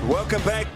Welcome back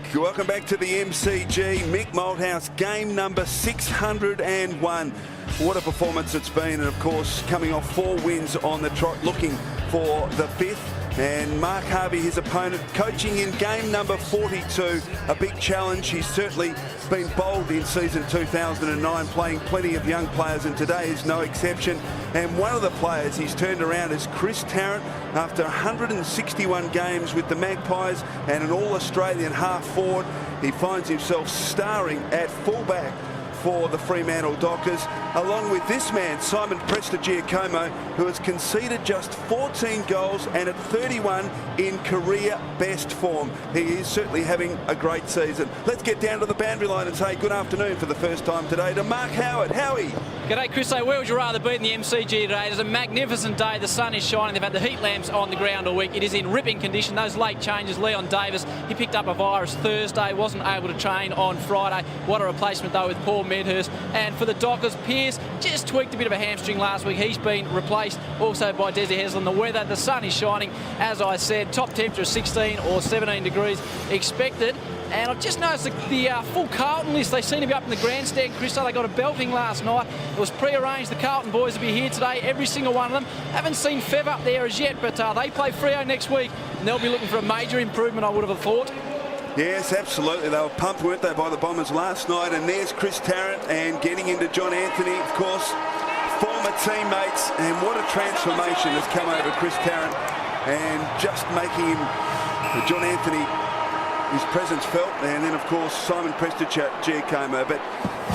to the MCG. Mick Malthouse, game number 601. What a performance it's been, and of course coming off 4 wins on the trot, looking for the 5th. And Mark Harvey, his opponent, coaching in game number 42. A big challenge. He's certainly been bold in season 2009, playing plenty of young players, and today is no exception. And one of the players he's turned around is Chris Tarrant. After 161 games with the Magpies and an All-Australian half-forward, he finds himself starring at fullback for the Fremantle Dockers, along with this man, Simon Prestigiacomo, who has conceded just 14 goals and at 31 in career best form. He is certainly having a great season. Let's get down to the boundary line and say good afternoon for the first time today to Mark Howard. Howie. G'day, Chris. Where would you rather be in the MCG today? It is a magnificent day. The sun is shining. They've had the heat lamps on the ground all week. It is in ripping condition. Those late changes, Leon Davis, he picked up a virus Thursday, wasn't able to train on Friday. What a replacement, though, with Paul Medhurst. And for the Dockers, Pearce just tweaked a bit of a hamstring last week. He's been replaced also by Desi Haslam. The weather, the sun is shining. As I said, top temperature of 16 or 17 degrees expected. And I've just noticed the full Carlton list. They seem to be up in the grandstand, Chris. So they got a belting last night. It was pre-arranged. The Carlton boys will be here today, every single one of them. Haven't seen Fev up there as yet, but they play Freo next week, and they'll be looking for a major improvement, I would have thought. Yes, absolutely. They were pumped, weren't they, by the Bombers last night. And there's Chris Tarrant, and getting into John Anthony, of course, former teammates. And what a transformation has come over Chris Tarrant, and just making him, John Anthony, his presence felt. And then, of course, Simon Prestigiacomo. But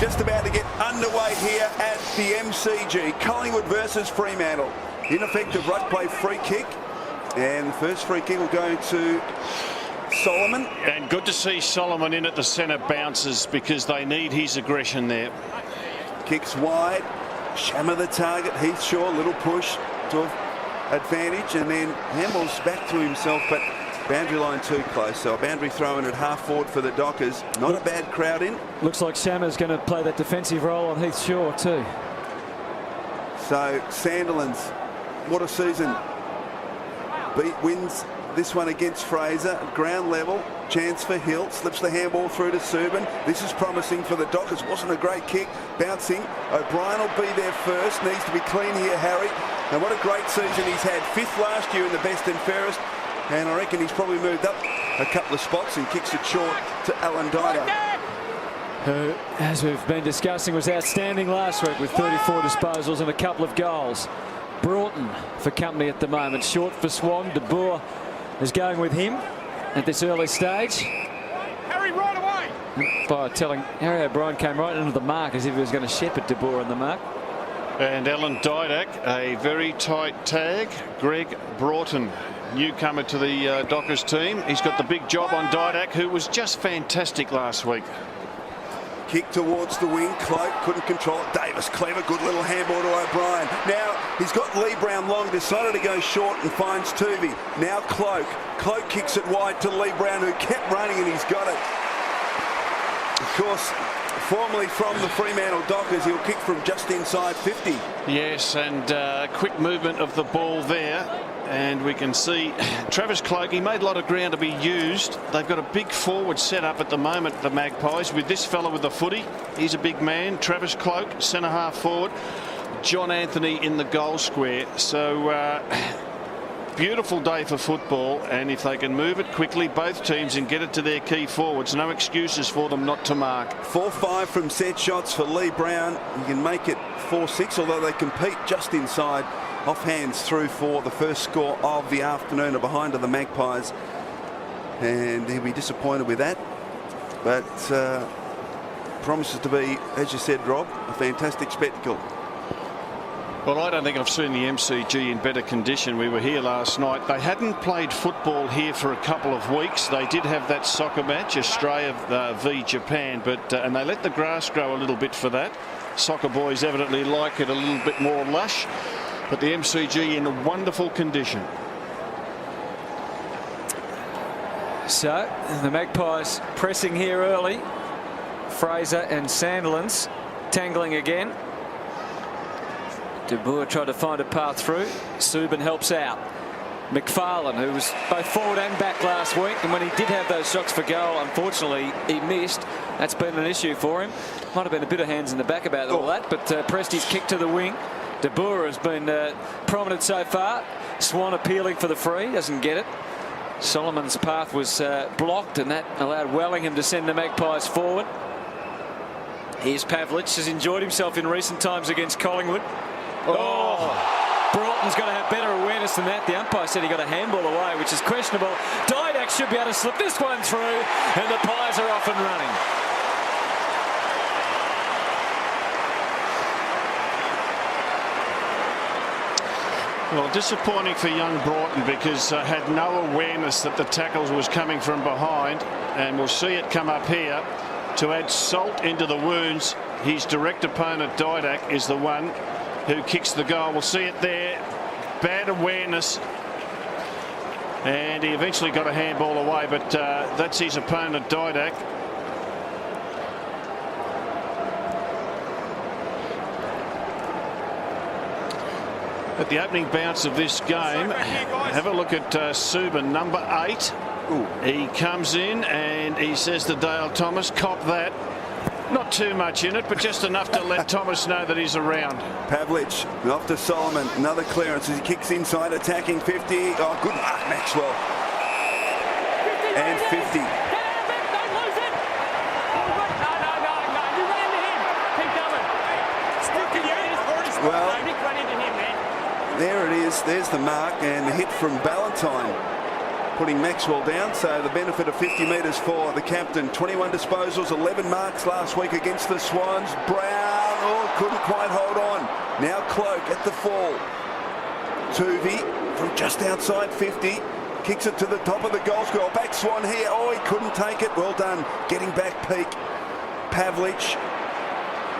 just about to get underway here at the MCG. Collingwood versus Fremantle. Ineffective ruck play free kick. And the first free kick will go to Solomon. And good to see Solomon in at the centre bounces, because they need his aggression there. Kicks wide. Shammer the target. Heath Shaw, little push to advantage, and then handballs back to himself, but boundary line too close. So a boundary throw in at half forward for the Dockers. Not a bad crowd in. Looks like Shammer's going to play that defensive role on Heath Shaw too. So Sandilands, what a season. Wins this one against Fraser, ground level, chance for Hill, slips the handball through to Subin. This is promising for the Dockers. Wasn't a great kick, bouncing. O'Brien will be there first, needs to be clean here, Harry. And what a great season he's had. 5th last year in the best and fairest, and I reckon he's probably moved up a couple of spots and kicks it short to Alan Dyder, who, as we've been discussing, was outstanding last week with 34 disposals and a couple of goals. Broughton for company at the moment, short for Swan. De Boer is going with him at this early stage. Harry, right away! By telling Harry O'Brien came right into the mark as if he was going to shepherd De Boer on the mark. And Alan Didak, a very tight tag. Greg Broughton, newcomer to the Dockers team. He's got the big job on Didak, who was just fantastic last week. Kick towards the wing. Cloak couldn't control it. Davis, clever, good little handball to O'Brien. Now he's got Lee Brown long, decided to go short and finds Tuvey. Now Cloak. Cloak kicks it wide to Lee Brown, who kept running, and he's got it. Of course, formerly from the Fremantle Dockers, he'll kick from just inside 50. Yes, and quick movement of the ball there. And we can see Travis Cloak, he made a lot of ground to be used. They've got a big forward set up at the moment, the Magpies, with this fella with the footy. He's a big man. Travis Cloak, centre half forward. John Anthony in the goal square. So beautiful day for football, and if they can move it quickly, both teams, and get it to their key forwards, no excuses for them not to mark. 4-5 from set shots for Lee Brown. He can make it 4-6, although they compete just inside. Off hands through for the first score of the afternoon, are behind to the Magpies, and he'll be disappointed with that, but promises to be, as you said, Rob, a fantastic spectacle. Well, I don't think I've seen the MCG in better condition. We were here last night. They hadn't played football here for a couple of weeks. They did have that soccer match, Australia v Japan, but and they let the grass grow a little bit for that. Soccer boys evidently like it a little bit more lush. But the MCG in wonderful condition. So the Magpies pressing here early. Fraser and Sandilands tangling again. De Boer tried to find a path through. Subin helps out. McFarlane, who was both forward and back last week, and when he did have those shots for goal, unfortunately he missed. That's been an issue for him. Might have been a bit of hands in the back about all that, but Presti's kick to the wing. De Boer has been prominent so far. Swan appealing for the free, doesn't get it. Solomon's path was blocked, and that allowed Wellingham to send the Magpies forward. Here's Pavlich, has enjoyed himself in recent times against Collingwood. Broughton's got to have better awareness than that. The umpire said he got a handball away, which is questionable. Didak should be able to slip this one through, and the Pies are off and running. Well, disappointing for young Broughton, because had no awareness that the tackle was coming from behind, and we'll see it come up here to add salt into the wounds. His direct opponent Didak is the one who kicks the goal. We'll see it there. Bad awareness, and he eventually got a handball away, but that's his opponent Didak. At the opening bounce of this game, have a look at Subin, number 8. He comes in and he says to Dale Thomas, cop that. Not too much in it, but just enough to let Thomas know that he's around. Pavlich off to Solomon. Another clearance as he kicks inside, attacking 50. Oh, good mark, Maxwell. And 50. Don't lose it. No. You run into him. Keep coming. Stick to you. Well, run into him, man. There it is. There's the mark, and the hit from Ballantyne, putting Maxwell down. So the benefit of 50 metres for the captain. 21 disposals, 11 marks last week against the Swans. Brown, couldn't quite hold on. Now Cloak at the fall. Tuvey from just outside 50. Kicks it to the top of the goal score. Back Swan here. He couldn't take it. Well done. Getting back peak. Pavlich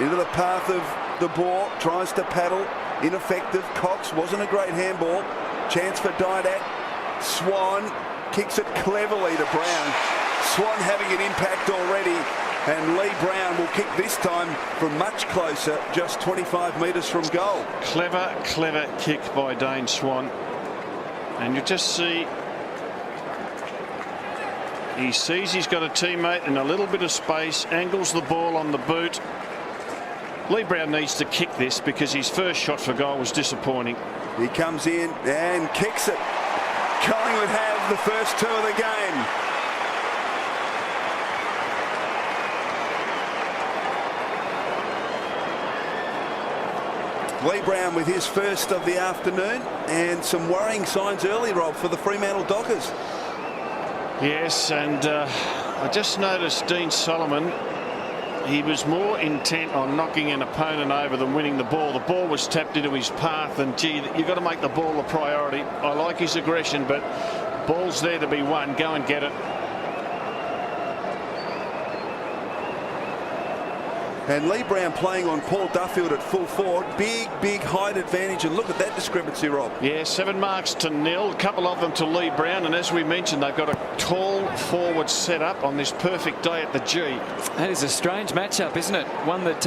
into the path of the ball. Tries to paddle. Ineffective. Cox wasn't a great handball. Chance for Didak. Swan kicks it cleverly to Brown. Swan having an impact already, and Lee Brown will kick this time from much closer, just 25 metres from goal. Clever kick by Dane Swan, and you just see he sees he's got a teammate in a little bit of space, angles the ball on the boot. Lee Brown needs to kick this because his first shot for goal was disappointing. He comes in and kicks it. Collingwood have the first 2 of the game. Lee Brown with his first of the afternoon, and some worrying signs early, Rob, for the Fremantle Dockers. Yes, and I just noticed Dean Solomon, he was more intent on knocking an opponent over than winning the ball. The ball was tapped into his path, and gee, you've got to make the ball a priority. I like his aggression, but ball's there to be won. Go and get it. And Lee Brown playing on Paul Duffield at full forward. Big height advantage, and look at that discrepancy, Rob. Yeah, 7 marks to 0, a couple of them to Lee Brown, and as we mentioned, they've got a tall forward set up on this perfect day at the G. That is a strange matchup, isn't it? One that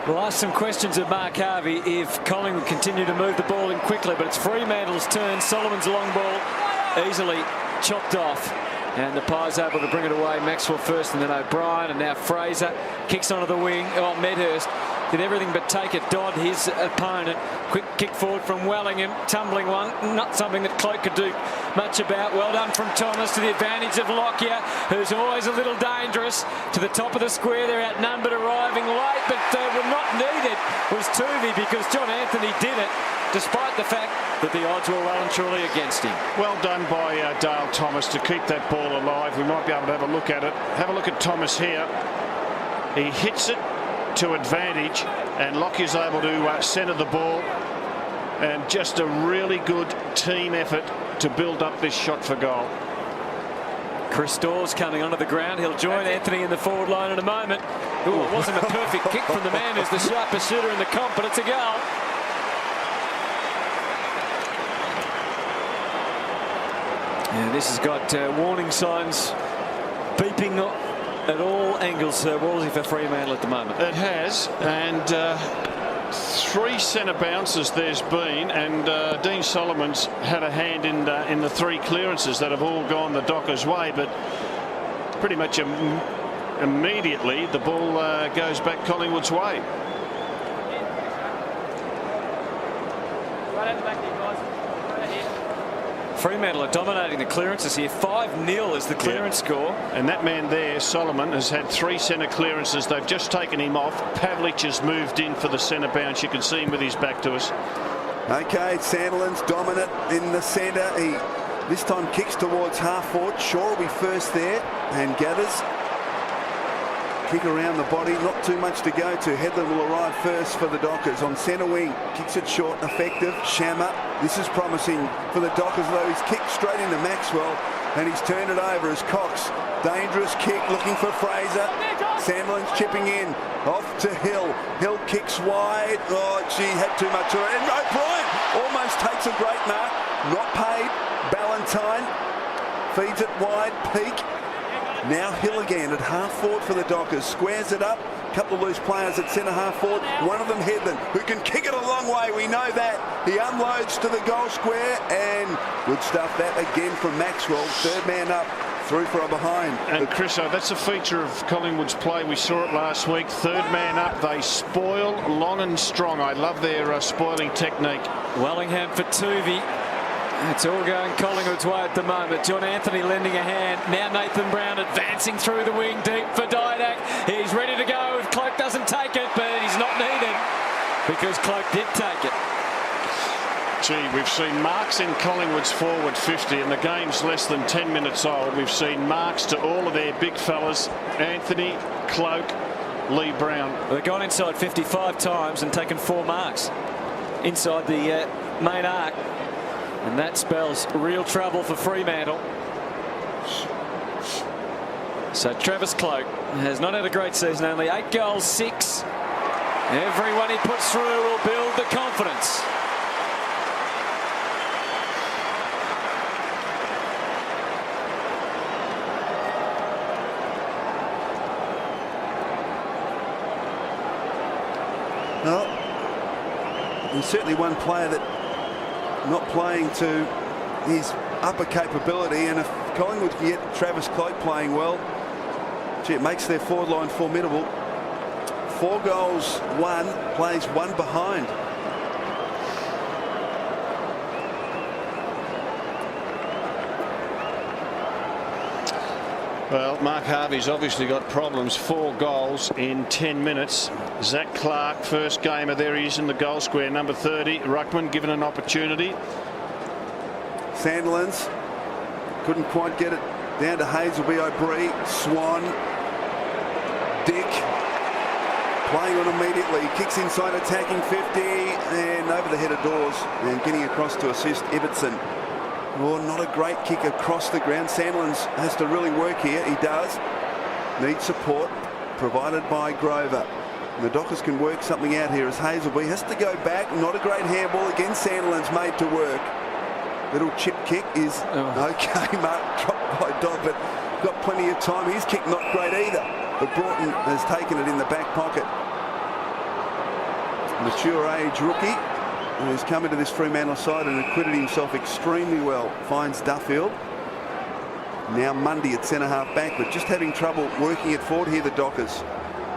will ask some questions of Mark Harvey if Collingwood continue to move the ball in quickly, but it's Fremantle's turn. Solomon's long ball easily chopped off, and the Pies able to bring it away. Maxwell first, and then O'Brien, and now Fraser kicks onto the wing. Medhurst did everything but take it. Dodd, his opponent. Quick kick forward from Wellingham. Tumbling one. Not something that Cloak could do much about. Well done from Thomas to the advantage of Lockyer, who's always a little dangerous. To the top of the square. They're outnumbered, arriving late, but were not needed was Tuvey, because John Anthony did it, despite the fact that the odds were well and truly against him. Well done by Dale Thomas to keep that ball alive. We might be able to have a look at it. Have a look at Thomas here. He hits it to advantage, and Lockyer's able to centre the ball, and just a really good team effort to build up this shot for goal. Chris Dawes coming onto the ground. He'll join Anthony in the forward line in a moment. It wasn't a perfect kick from the man who's the sharpest shooter in the comp, but it's a goal. Yeah, this has got warning signs beeping at all angles, Wolsey, for Fremantle at the moment. It has, and 3 centre bounces there's been, and Dean Solomon's had a hand in the 3 clearances that have all gone the Dockers' way, but pretty much immediately the ball goes back Collingwood's way. Right out the back there, guys. Right here. Fremantle are dominating the clearances here. 5-0 is the clearance score. And that man there, Solomon, has had 3 centre clearances. They've just taken him off. Pavlich has moved in for the centre bounce. You can see him with his back to us. Okay, Sandilands dominant in the centre. He this time kicks towards half forward. Shaw will be first there and gathers. Kick around the body, not too much to go to. Headland will arrive first for the Dockers on centre wing. Kicks it short, effective. Shammer. This is promising for the Dockers, though. He's kicked straight into Maxwell and he's turned it over as Cox. Dangerous kick, looking for Fraser. Sandlin's chipping in. Off to Hill. Hill kicks wide. Oh, gee, had too much of it. And O'Brien almost takes a great mark. Not paid. Ballantyne feeds it wide. Peak. Now Hill again at half forward for the Dockers. Squares it up. Couple of loose players at centre half forward. One of them Headland, who can kick it a long way. We know that. He unloads to the goal square, and good stuff that again from Maxwell. Third man up. Through for a behind. And Chris, that's a feature of Collingwood's play. We saw it last week. Third man up. They spoil long and strong. I love their spoiling technique. Wellingham for Tuvey. It's all going Collingwood's way at the moment. John Anthony lending a hand. Now Nathan Brown advancing through the wing deep for Didak. He's ready to go if Cloak doesn't take it, but he's not needed because Cloak did take it. Gee, we've seen marks in Collingwood's forward 50 and the game's less than 10 minutes old. We've seen marks to all of their big fellas. Anthony, Cloak, Lee Brown. They've gone inside 55 times and taken 4 marks inside the main arc. And that spells real trouble for Fremantle. So Travis Cloak has not had a great season, only 8 goals, 6. Everyone he puts through will build the confidence. Well, he's certainly one player that not playing to his upper capability, and if Collingwood can get Travis Cloak playing well, gee, it makes their forward line formidable. 4 goals, 1, plays 1 behind. Well, Mark Harvey's obviously got problems. 4 goals in 10 minutes. Zach Clark, first gamer, there he is in the goal square, number 30. Ruckman given an opportunity. Sandilands couldn't quite get it down to Hazelby. O'Brien, Swan, Dick playing on immediately. Kicks inside, attacking 50 and over the head of Dawes and getting across to assist Ibbotson. Oh, not a great kick across the ground. Sandlands has to really work here. He does. Needs support provided by Grover. And the Dockers can work something out here as Hazelby has to go back. Not a great handball. Again, Sandlands made to work. Little chip kick is okay. Mark dropped by Dodd, but got plenty of time. His kick not great either. But Broughton has taken it in the back pocket. Mature age rookie, who's come into this Fremantle side and acquitted himself extremely well. Finds Duffield. Now Mundy at centre half back, but just having trouble working it forward here, the Dockers.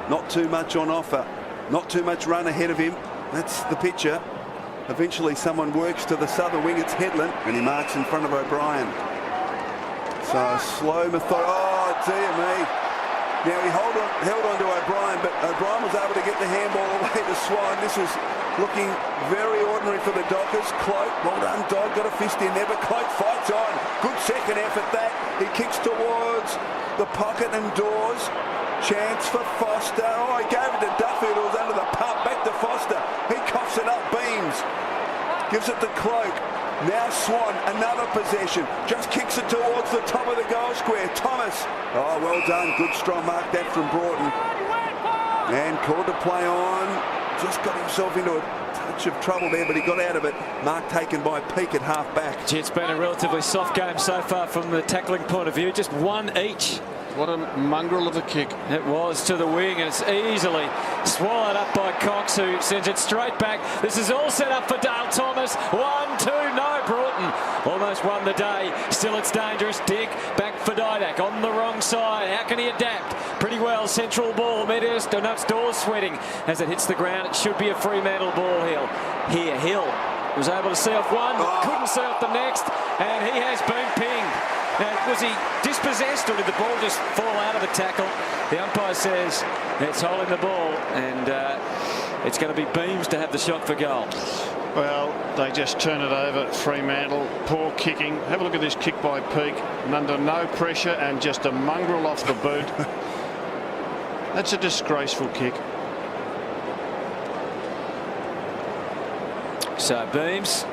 Not too much on offer. Not too much run ahead of him. That's the picture. Eventually someone works to the southern wing. It's Headland, and he marks in front of O'Brien. So slow, methodical. Oh, dear me. Now he held on to O'Brien, but O'Brien was able to get the handball away to Swan. This was looking very ordinary for the Dockers. Cloak, well done, Dodd, got a fist in there, but Cloak fights on. Good second effort that. He kicks towards the pocket and Dawes. Chance for Foster. Oh, he gave it to Duffield, who was under the pump. Back to Foster. He coughs it up, Beams. Gives it to Cloak. Now Swan, another possession. Just kicks it towards the top of the goal square. Thomas. Oh, well done. Good strong mark that from Broughton. And called to play on. Just got himself into a touch of trouble there, but he got out of it. Mark taken by Peake at half back. Gee, it's been a relatively soft game so far from the tackling point of view. Just 1 each What a mongrel of a kick. It was to the wing, and it's easily swallowed up by Cox, who sends it straight back. This is all set up for Dale Thomas. 1-2, no, Broughton almost won the day. Still it's dangerous. Dick back for Didak on the wrong side. How can he adapt? Pretty well. Central ball. Medhurst, no, it's Dawes sweating as it hits the ground. It should be a Fremantle ball. Hill was able to see off one, couldn't see off the next, and he has been pinged. Now, was he dispossessed, or did the ball just fall out of the tackle? The umpire says it's holding the ball, and it's going to be Beams to have the shot for goal. Well, they just turn it over. Fremantle, poor kicking. Have a look at this kick by Peake, and under no pressure, and just a mongrel off the boot. That's a disgraceful kick. So Beams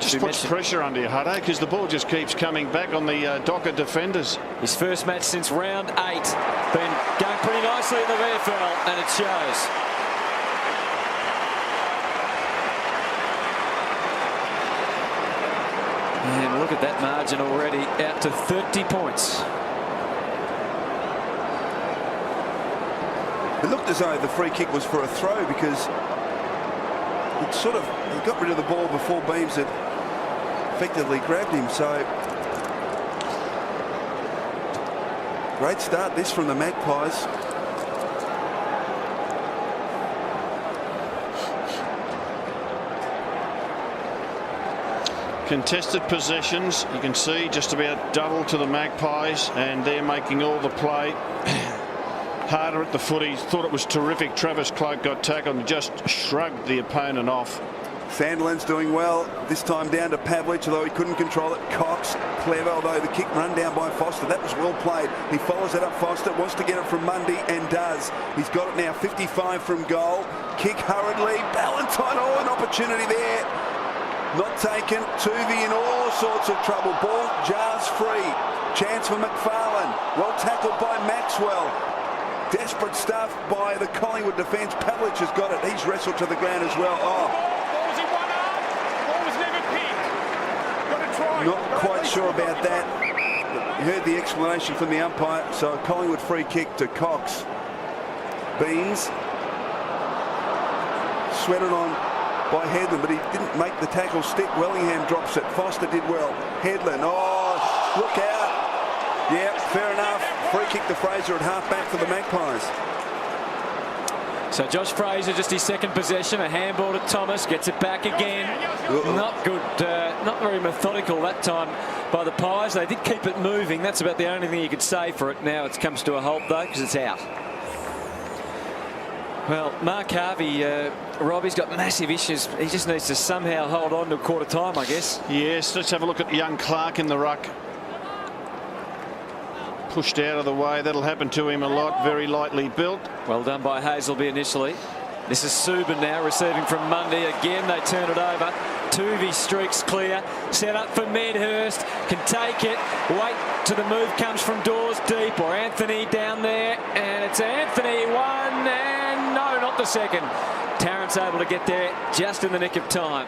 just puts pressure under you, Hutto, because the ball just keeps coming back on the Docker defenders. His first match since round 8. Been going pretty nicely in the VFL, and it shows. And look at that margin already, out to 30 points. It looked as though the free kick was for a throw, because he got rid of the ball before Beams had effectively grabbed him. So great start this from the Magpies. Contested possessions, you can see just about double to the Magpies, and they're making all the play. Harder at the footy. Thought it was terrific. Travis Cloke got tackled and just shrugged the opponent off. Sandilands doing well. This time down to Pavlich, although he couldn't control it. Cox, clever, although the kick run down by Foster. That was well played. He follows it up. Foster wants to get it from Mundy, and does. He's got it now. 55 from goal. Kick hurriedly. Ballantyne, an opportunity there. Not taken. Tuvey in all sorts of trouble. Ball jars free. Chance for McFarlane. Well tackled by Maxwell. Desperate stuff by the Collingwood defence. Pavlich has got it. He's wrestled to the ground as well. Ball was in one arm. Ball was never picked. Got to try. Not quite sure about that. You heard the explanation from the umpire. So a Collingwood free kick to Cox. Beans. Sweated on by Headland, but he didn't make the tackle stick. Wellingham drops it. Foster did well. Headland. Look out. Yeah, fair enough. Free kick to Fraser at half-back for the Magpies. So Josh Fraser, just his second possession, a handball to Thomas, gets it back again. Not good, not very methodical that time by the Pies. They did keep it moving. That's about the only thing you could say for it. Now it comes to a halt though, because it's out. Well, Mark Harvey, Robbie's got massive issues. He just needs to somehow hold on to quarter time, I guess. Yes, let's have a look at young Clark in the ruck. Pushed out of the way. That'll happen to him a lot. Very lightly built. Well done by Hazelby initially. This is Subin now receiving from Mundy. Again, they turn it over. Tuvey streaks clear. Set up for Medhurst. Can take it. Wait till the move comes from Dawes deep, or Anthony down there. And it's Anthony. One, and no, not the second. Tarrant's able to get there just in the nick of time.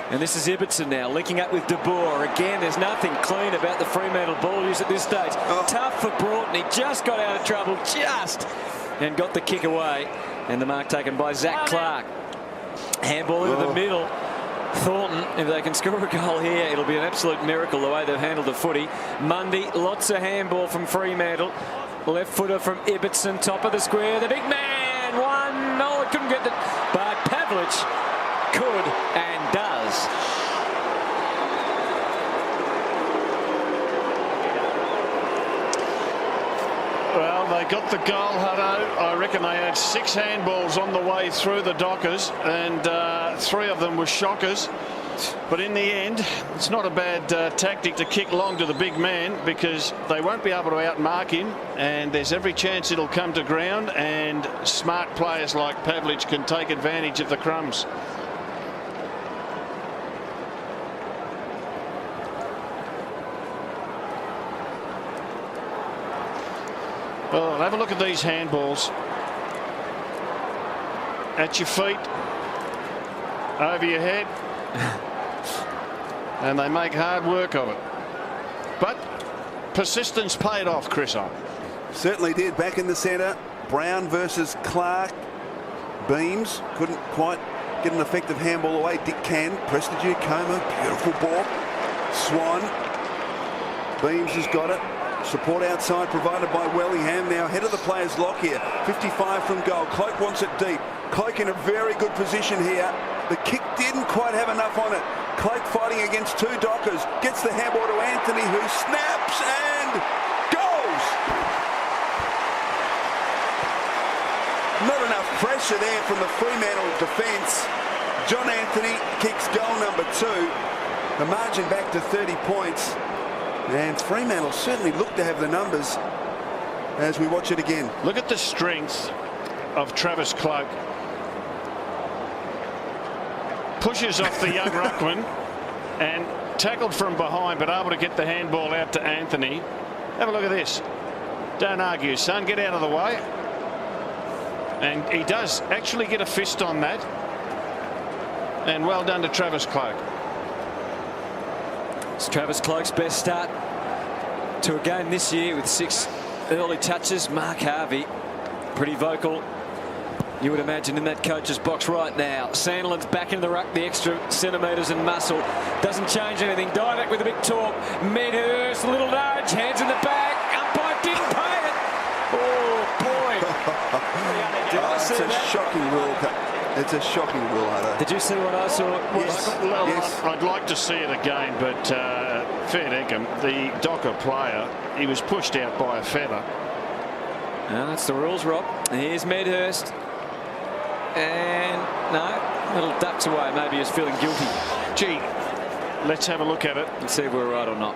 And this is Ibbotson now linking up with De Boer. Again, there's nothing clean about the Fremantle ball use at this stage. Tough for Broughton. He just got out of trouble, and got the kick away. And the mark taken by Zach Clark. Handball into the middle. Thornton, if they can score a goal here, it'll be an absolute miracle the way they've handled the footy. Mundy, lots of handball from Fremantle. Left footer from Ibbotson, top of the square. The big man, one. No, it couldn't get it. But Pavlich could and does. Well, they got the goal, Hutto. I reckon they had 6 handballs on the way through the Dockers, and 3 of them were shockers. But in the end, it's not a bad tactic to kick long to the big man, because they won't be able to outmark him, and there's every chance it'll come to ground, and smart players like Pavlich can take advantage of the crumbs. Well, have a look at these handballs. At your feet, over your head, and they make hard work of it. But persistence paid off, Chris. Certainly did. Back in the centre. Brown versus Clark. Beams couldn't quite get an effective handball away. Dick Can. Prestige Coma. Beautiful ball. Swan. Beams has got it. Support outside provided by Wellingham. Now head of the players lock here. 55 from goal. Cloak wants it deep. Cloak in a very good position here. The kick didn't quite have enough on it. Cloak fighting against two Dockers. Gets the handball to Anthony, who snaps and goes. Not enough pressure there from the Fremantle defence. John Anthony kicks goal number 2. The margin back to 30 points. And Fremantle certainly look to have the numbers as we watch it again. Look at the strength of Travis Cloak. Pushes off the young ruckman and tackled from behind, but able to get the handball out to Anthony. Have a look at this. Don't argue, son. Get out of the way. And he does actually get a fist on that. And well done to Travis Cloak. It's Travis Cloak's best start to a game this year with 6 early touches. Mark Harvey, pretty vocal, you would imagine, in that coach's box right now. Sandlin's back in the ruck, the extra centimetres and muscle. Doesn't change anything. Divek with a big talk. Medhurst, a little nudge, hands in the bag. Umpire didn't pay it. Oh, boy. Did I see It's a that? shocking rule. It's a shocking rule, Hutto. Did you see what I saw? Yes. Well, Yes. I'd like to see it again, but fair dinkum, the Docker player, he was pushed out by a feather. No, that's the rules, Rob. Here's Medhurst. And no, little ducks away. Maybe he was feeling guilty. Gee, let's have a look at it. Let's see if we're right or not.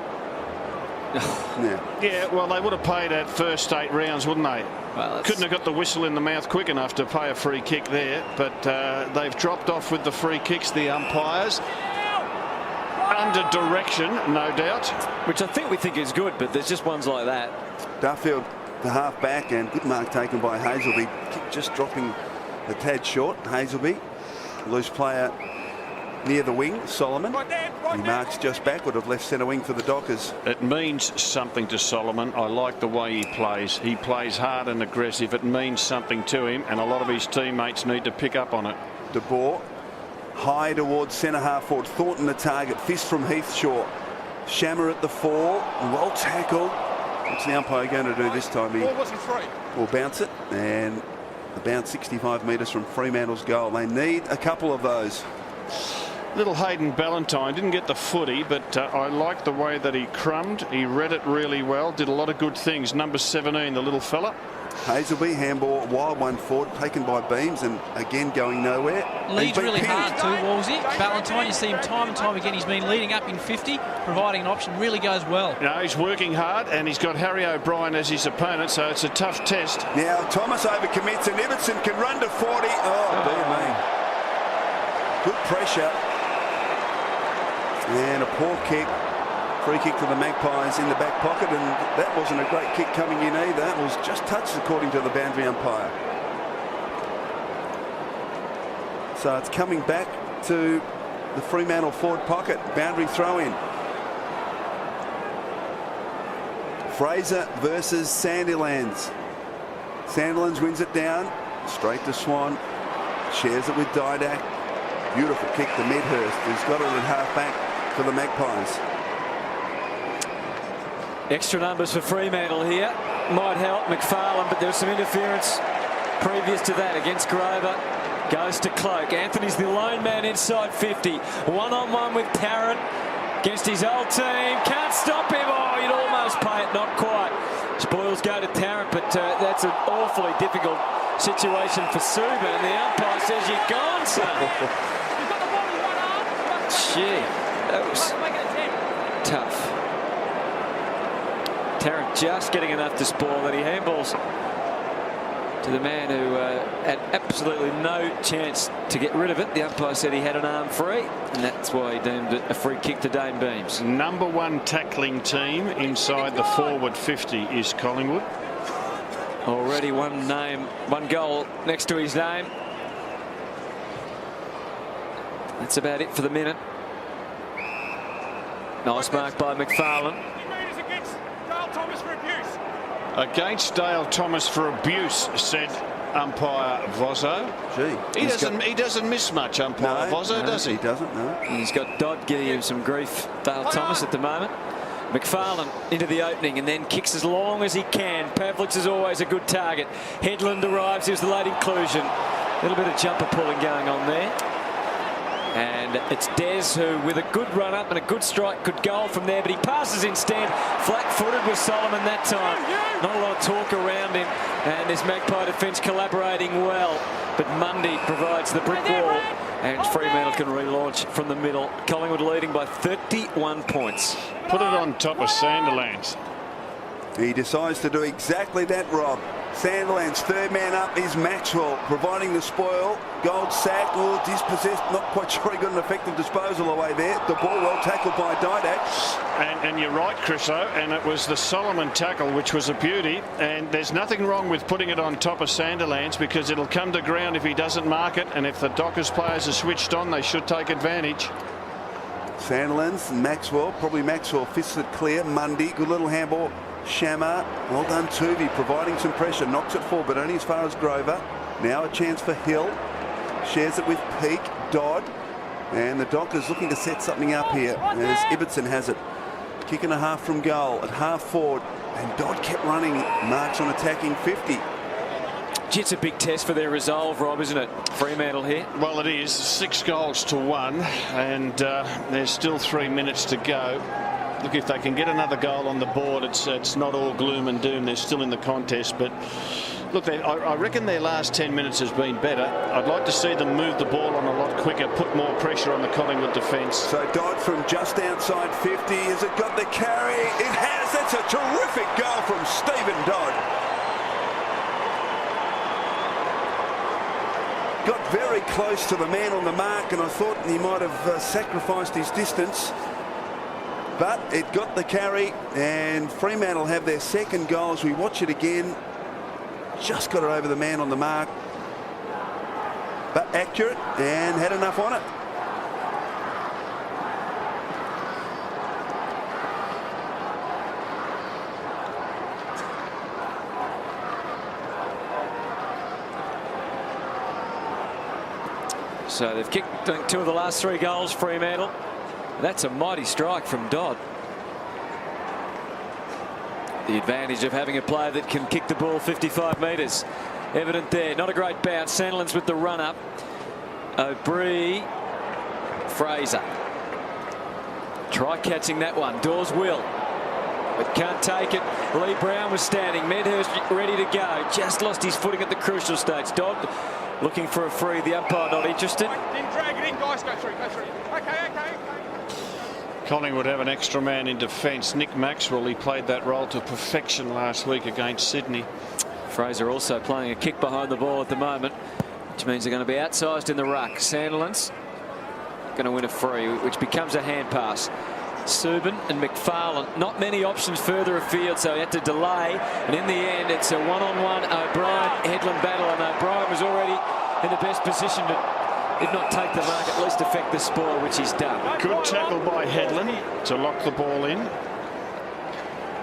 Yeah. Yeah, well, they would have paid that first 8 rounds, wouldn't they? Well, Couldn't have got the whistle in the mouth quick enough to pay a free kick there, but they've dropped off with the free kicks, the umpires. Under direction, no doubt. Which I think we think is good, but there's just ones like that. Duffield, the half back, and good mark taken by Hazelby. Kick just dropping a tad short. Hazelby, loose player near the wing. Solomon, he marks just back, would have left centre wing for the Dockers. It means something to Solomon. I like the way he plays. He plays hard and aggressive. It means something to him, and a lot of his teammates need to pick up on it. De Boer, high towards centre half forward. Thornton the target. Fist from Heathshaw. Shammer at the 4. Well tackled. What's the umpire going to do this time? He will bounce it, and the bounce 65 metres from Fremantle's goal. They need a couple of those. Little Hayden Ballantyne didn't get the footy, but I liked the way that he crumbed. He read it really well, did a lot of good things. Number 17, the little fella. Hazelby, handball, wild one forward, taken by Beams, and again going nowhere. Leads He's really been hard pinned. too, Wolsey. Ballantyne, you see him time and time again. He's been leading up in 50, providing an option. Really goes well. You know, he's working hard, and he's got Harry O'Brien as his opponent, so it's a tough test. Now Thomas overcommits, and Everton can run to 40. Oh, dear me. Good pressure. And a poor kick. Free kick to the Magpies in the back pocket, and that wasn't a great kick coming in either. It was just touched according to the boundary umpire. So it's coming back to the Fremantle forward pocket. Boundary throw in. Fraser versus Sandilands. Sandilands wins it down. Straight to Swan. Shares it with Didak. Beautiful kick to Medhurst, who's got it at half back for the Magpies. Extra numbers for Fremantle here. Might help McFarlane, but there was some interference previous to that against Grover. Goes to Cloak. Anthony's the lone man inside 50. One-on-one with Tarrant against his old team. Can't stop him. Oh, you'd almost pay it. Not quite. Spoils go to Tarrant, but that's an awfully difficult situation for Suba. And the umpire says, you're gone, son. Gee, that was tough. Tarrant just getting enough to spoil that he handballs to the man who had absolutely no chance to get rid of it. The umpire said he had an arm free, and that's why he deemed it a free kick to Dane Beams. Number 1 tackling team inside the forward 50 is Collingwood. Already one goal next to his name. That's about it for the minute. Nice mark by McFarlane. Against Dale Thomas for abuse, said umpire Vozzo. Gee, He doesn't miss much, umpire Vozzo, does he? He doesn't, no. He's got Dodd giving him some grief, Dale Thomas, at the moment. McFarlane into the opening and then kicks as long as he can. Pavliks is always a good target. Headland arrives. Here's the late inclusion. A little bit of jumper pulling going on there. And it's Des who, with a good run up and a good strike, could goal from there, but he passes instead. Flat-footed with Solomon that time. Not a lot of talk around him, and this Magpie defence collaborating well. But Mundy provides the brick wall, and Fremantle can relaunch from the middle. Collingwood leading by 31 points. Put it on top of Sandilands. He decides to do exactly that, Rob. Sandilands, third man up is Maxwell, providing the spoil. Gold sack, or dispossessed, not quite sure he got an effective disposal away there. The ball well tackled by Didak. And you're right, Chriso, and it was the Solomon tackle, which was a beauty. And there's nothing wrong with putting it on top of Sandilands, because it'll come to ground if he doesn't mark it. And if the Dockers players are switched on, they should take advantage. Sandilands, Maxwell, probably Maxwell fists it clear. Mundy, good little handball. Shamar, well done. Tuvey providing some pressure, knocks it forward, but only as far as Grover. Now a chance for Hill. Shares it with Peake, Dodd, and the Dockers looking to set something up here as Ibbotson has it. Kick and a half from goal at half forward, and Dodd kept running. Marks on attacking 50. Gee, it's a big test for their resolve, Rob, isn't it? Fremantle here. Well, it is 6 goals to 1, and there's still 3 minutes to go. Look, if they can get another goal on the board, it's not all gloom and doom. They're still in the contest, but look, I reckon their last 10 minutes has been better. I'd like to see them move the ball on a lot quicker, put more pressure on the Collingwood defence. So Dodd from just outside 50. Has it got the carry? It has. That's a terrific goal from Stephen Dodd. Got very close to the man on the mark, and I thought he might have sacrificed his distance. But it got the carry, and Fremantle have their second goal as we watch it again. Just got it over the man on the mark, but accurate and had enough on it. So they've kicked, I think, 2 of the last 3 goals, Fremantle. That's a mighty strike from Dodd. The advantage of having a player that can kick the ball 55 metres. Evident there. Not a great bounce. Sandilands with the run up. O'Brien. Fraser. Try catching that one. Dawes will. But can't take it. Lee Brown was standing. Medhurst ready to go. Just lost his footing at the crucial stage. Dodd looking for a free. The umpire not interested. Didn't drag it in, guys. Go through. Okay. Collingwood have an extra man in defence. Nick Maxwell, he played that role to perfection last week against Sydney. Fraser also playing a kick behind the ball at the moment, which means they're going to be outsized in the ruck. Sandilands going to win a free, which becomes a hand pass. Subin and McFarlane, not many options further afield, so he had to delay, and in the end it's a one-on-one O'Brien-Headland battle, and O'Brien was already in the best position to, if not take the mark, at least affect the spoil, which he's done. Good tackle by Headland to lock the ball in.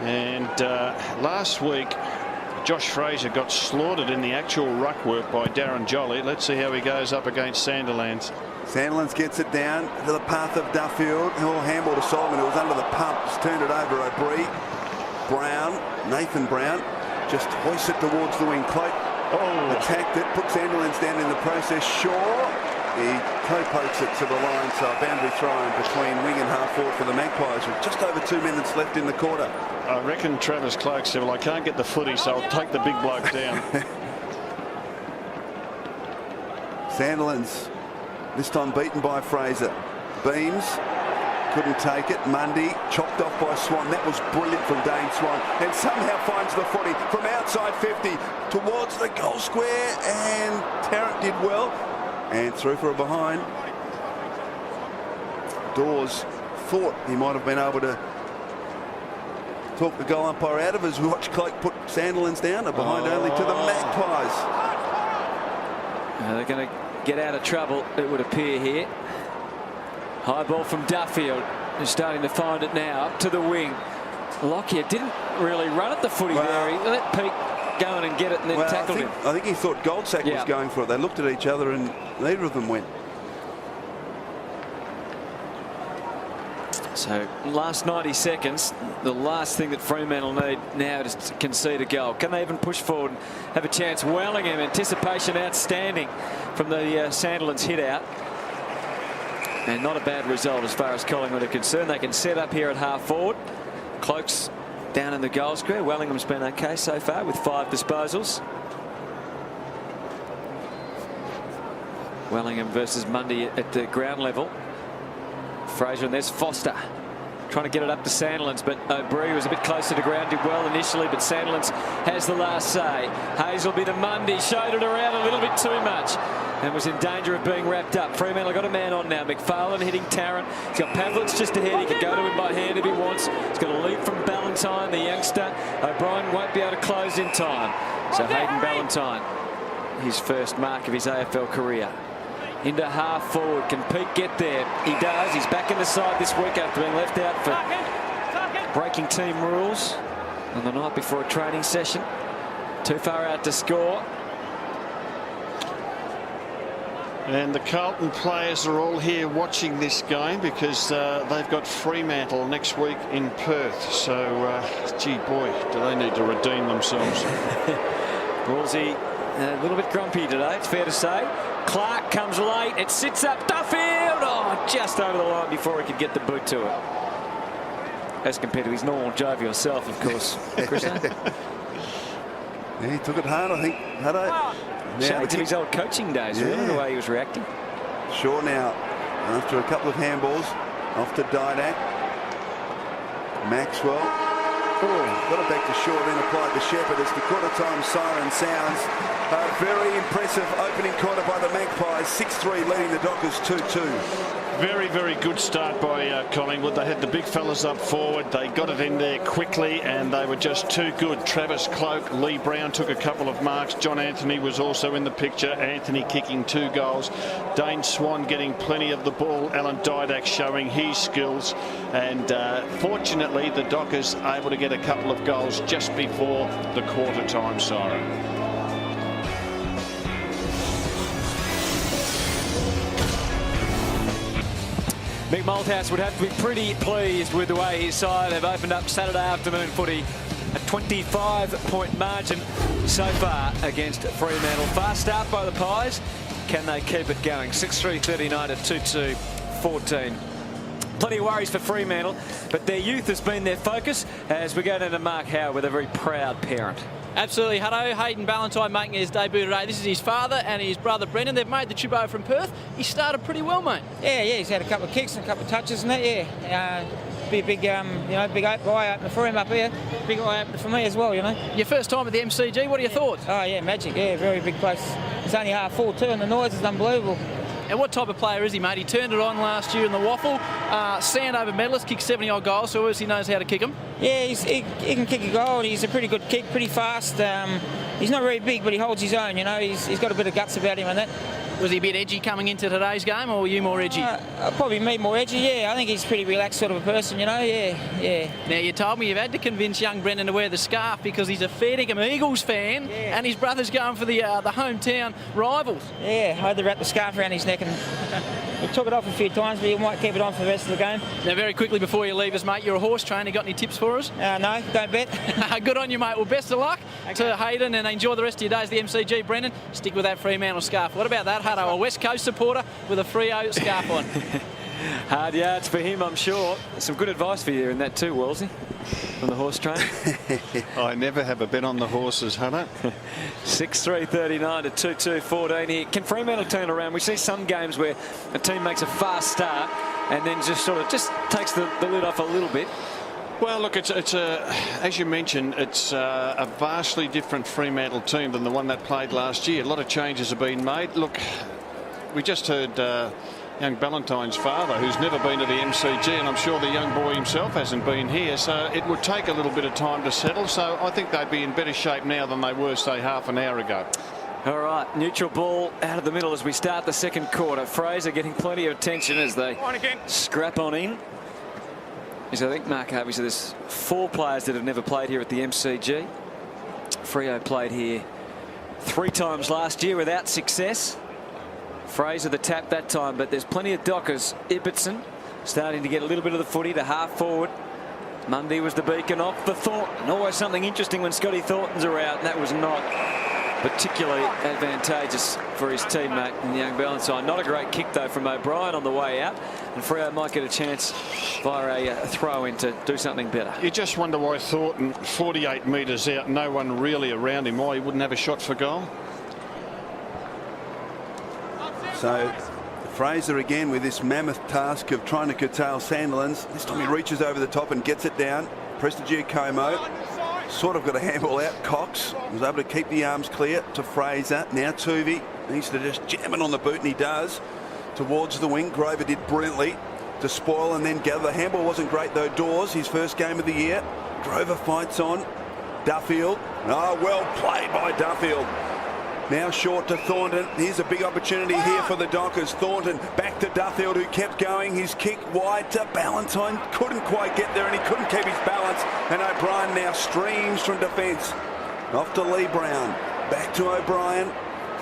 And last week, Josh Fraser got slaughtered in the actual ruck work by Darren Jolly. Let's see how he goes up against Sandilands. Sandilands gets it down to the path of Duffield. He'll handball to Solomon, who was under the pump. Just turned it over. O'Brien. Brown, Nathan Brown, just hoists it towards the wing. Cloak attacked it, put Sandilands down in the process. Shaw. He co-pokes it to the line, so a boundary throw in between wing and half forward for the Magpies with just over 2 minutes left in the quarter. I reckon Travis Cloak said, well, I can't get the footy, so I'll take the big bloke down. Sandilands, this time beaten by Fraser. Beams, couldn't take it. Mundy, chopped off by Swan. That was brilliant from Dane Swan. And somehow finds the footy from outside 50 towards the goal square, and Tarrant did well. And through for a behind. Dawes thought he might have been able to talk the goal umpire out of as we watch Cloak put Sandilands down. A behind only to the Magpies. They're going to get out of trouble, it would appear here. High ball from Duffield. They're starting to find it now. Up to the wing. Lockyer didn't really run at the footy there. He let Peake go in and get it and then tackled him. I think he thought Goldsack was going for it. They looked at each other and neither of them went. So last 90 seconds, the last thing that Fremantle need now is to concede a goal. Can they even push forward and have a chance? Wellingham, anticipation outstanding from the Sandilands hit out. And not a bad result as far as Collingwood are concerned. They can set up here at half forward. Cloak's down in the goal square. Wellingham's been okay so far with 5 disposals. Wellingham versus Mundy at the ground level. Fraser, and there's Foster trying to get it up to Sandilands, but O'Brien was a bit closer to ground, did well initially, but Sandilands has the last say. Hazelby to Mundy, showed it around a little bit too much and was in danger of being wrapped up. Fremantle got a man on now. McFarlane hitting Tarrant. He's got Pavlich just ahead. He can go to him by hand if he wants. He's got a lead from Ballantyne, the youngster. O'Brien won't be able to close in time. So Hayden Ballantyne, his first mark of his AFL career. Into half forward. Can Peake get there? He does. He's back in the side this week after being left out for breaking team rules on the night before a training session. Too far out to score. And the Carlton players are all here watching this game because they've got Fremantle next week in Perth. So, gee boy, do they need to redeem themselves. Woolsey a little bit grumpy today, it's fair to say. Clark comes late. It sits up Duffield. Oh, just over the line before he could get the boot to it. As compared to his normal jovial self, of course. Chris, Yeah, he took it hard, I think. shades of his old coaching days, really, the way he was reacting. Shaw now, after a couple of handballs, off to Didak. Maxwell. Got it back to Shaw, then applied to Shepherd as the quarter-time siren sounds. Very impressive opening quarter by the Magpies. 6-3 leading the Dockers 2-2. Very, very good start by Collingwood. They had the big fellas up forward. They got it in there quickly and they were just too good. Travis Cloak, Lee Brown took a couple of marks. John Anthony was also in the picture. Anthony kicking 2 goals. Dane Swan getting plenty of the ball. Alan Didak showing his skills. And fortunately, the Dockers able to get a couple of goals just before the quarter-time siren. Mick Malthouse would have to be pretty pleased with the way his side have opened up Saturday afternoon footy. A 25-point margin so far against Fremantle. Fast start by the Pies. Can they keep it going? 6-3, 39 at 2-2, 14. Plenty of worries for Fremantle, but their youth has been their focus as we go down to Mark Howard with a very proud parent. Absolutely, Hutto. Hayden Ballantyne making his debut today. This is his father and his brother Brendan. They've made the trip over from Perth. He started pretty well, mate. Yeah, he's had a couple of kicks and a couple of touches and that, yeah. Be a big, big eye opener for him up here. Big eye opener for me as well, you know. Your first time at the MCG, what are your thoughts? Oh, yeah, magic, yeah, very big place. It's only half full too and the noise is unbelievable. And what type of player is he, mate? He turned it on last year in the Waffle. Sandover medalist, kicked 70-odd goals, so obviously knows how to kick them. Yeah, he can kick a goal. He's a pretty good kick, pretty fast. He's not very big, but he holds his own, you know. He's got a bit of guts about him and that. Was he a bit edgy coming into today's game, or were you more edgy? Probably me more edgy, yeah. I think he's a pretty relaxed sort of a person, you know, yeah. Now, you told me you've had to convince young Brendan to wear the scarf because he's a fair dinkum Eagles fan, and his brother's going for the hometown rivals. Yeah, I had to wrap the scarf around his neck and he took it off a few times, but he might keep it on for the rest of the game. Now, very quickly before you leave us, mate, you're a horse trainer. Got any tips for us? No, don't bet. Good on you, mate. Well, best of luck to Hayden, and enjoy the rest of your days at the MCG. Brendan, stick with that Fremantle scarf. What about that, Hutto? A West Coast supporter with a Freo scarf on. Hard yards for him, I'm sure. Some good advice for you in that too, Wolsey, from the horse trainer. I never have a bet on the horses, Hunter. 6-3, 39 to 2-2, 14 here. Can Fremantle turn around? We see some games where a team makes a fast start and then just takes the lid off a little bit. Well, look, it's as you mentioned, it's a vastly different Fremantle team than the one that played last year. A lot of changes have been made. Look, we just heard young Ballantyne's father, who's never been to the MCG, and I'm sure the young boy himself hasn't been here, so it would take a little bit of time to settle. So I think they'd be in better shape now than they were, say, half an hour ago. All right, neutral ball out of the middle as we start the second quarter. Fraser getting plenty of attention as they scrap on in. is I think, Mark Harvey, so there's 4 players that have never played here at the MCG. Freo played here 3 times last year without success. Fraser the tap that time, but there's plenty of Dockers. Ibbotson starting to get a little bit of the footy to half forward. Mundy was the beacon off the Thornton. Always something interesting when Scotty Thornton's around, and that was not particularly advantageous for his teammate in the young Ballantyne. Not a great kick though from O'Brien on the way out, and Freo might get a chance via a throw in to do something better. You just wonder why Thornton, 48 metres out, no one really around him, why he wouldn't have a shot for goal. So Fraser again with this mammoth task of trying to curtail Sandilands. This time he reaches over the top and gets it down. Prestigiacomo sort of got a handball out. Cox was able to keep the arms clear to Fraser. Now Tuvey needs to just jam it on the boot, and he does. Towards the wing, Grover did brilliantly to spoil and then gather. The handball wasn't great though. Dawes, his first game of the year. Grover fights on. Duffield. Oh, well played by Duffield. Now short to Thornton. Here's a big opportunity here for the Dockers. Thornton back to Duffield, who kept going. His kick wide to Ballantyne. Couldn't quite get there, and he couldn't keep his balance. And O'Brien now streams from defence. Off to Lee Brown. Back to O'Brien.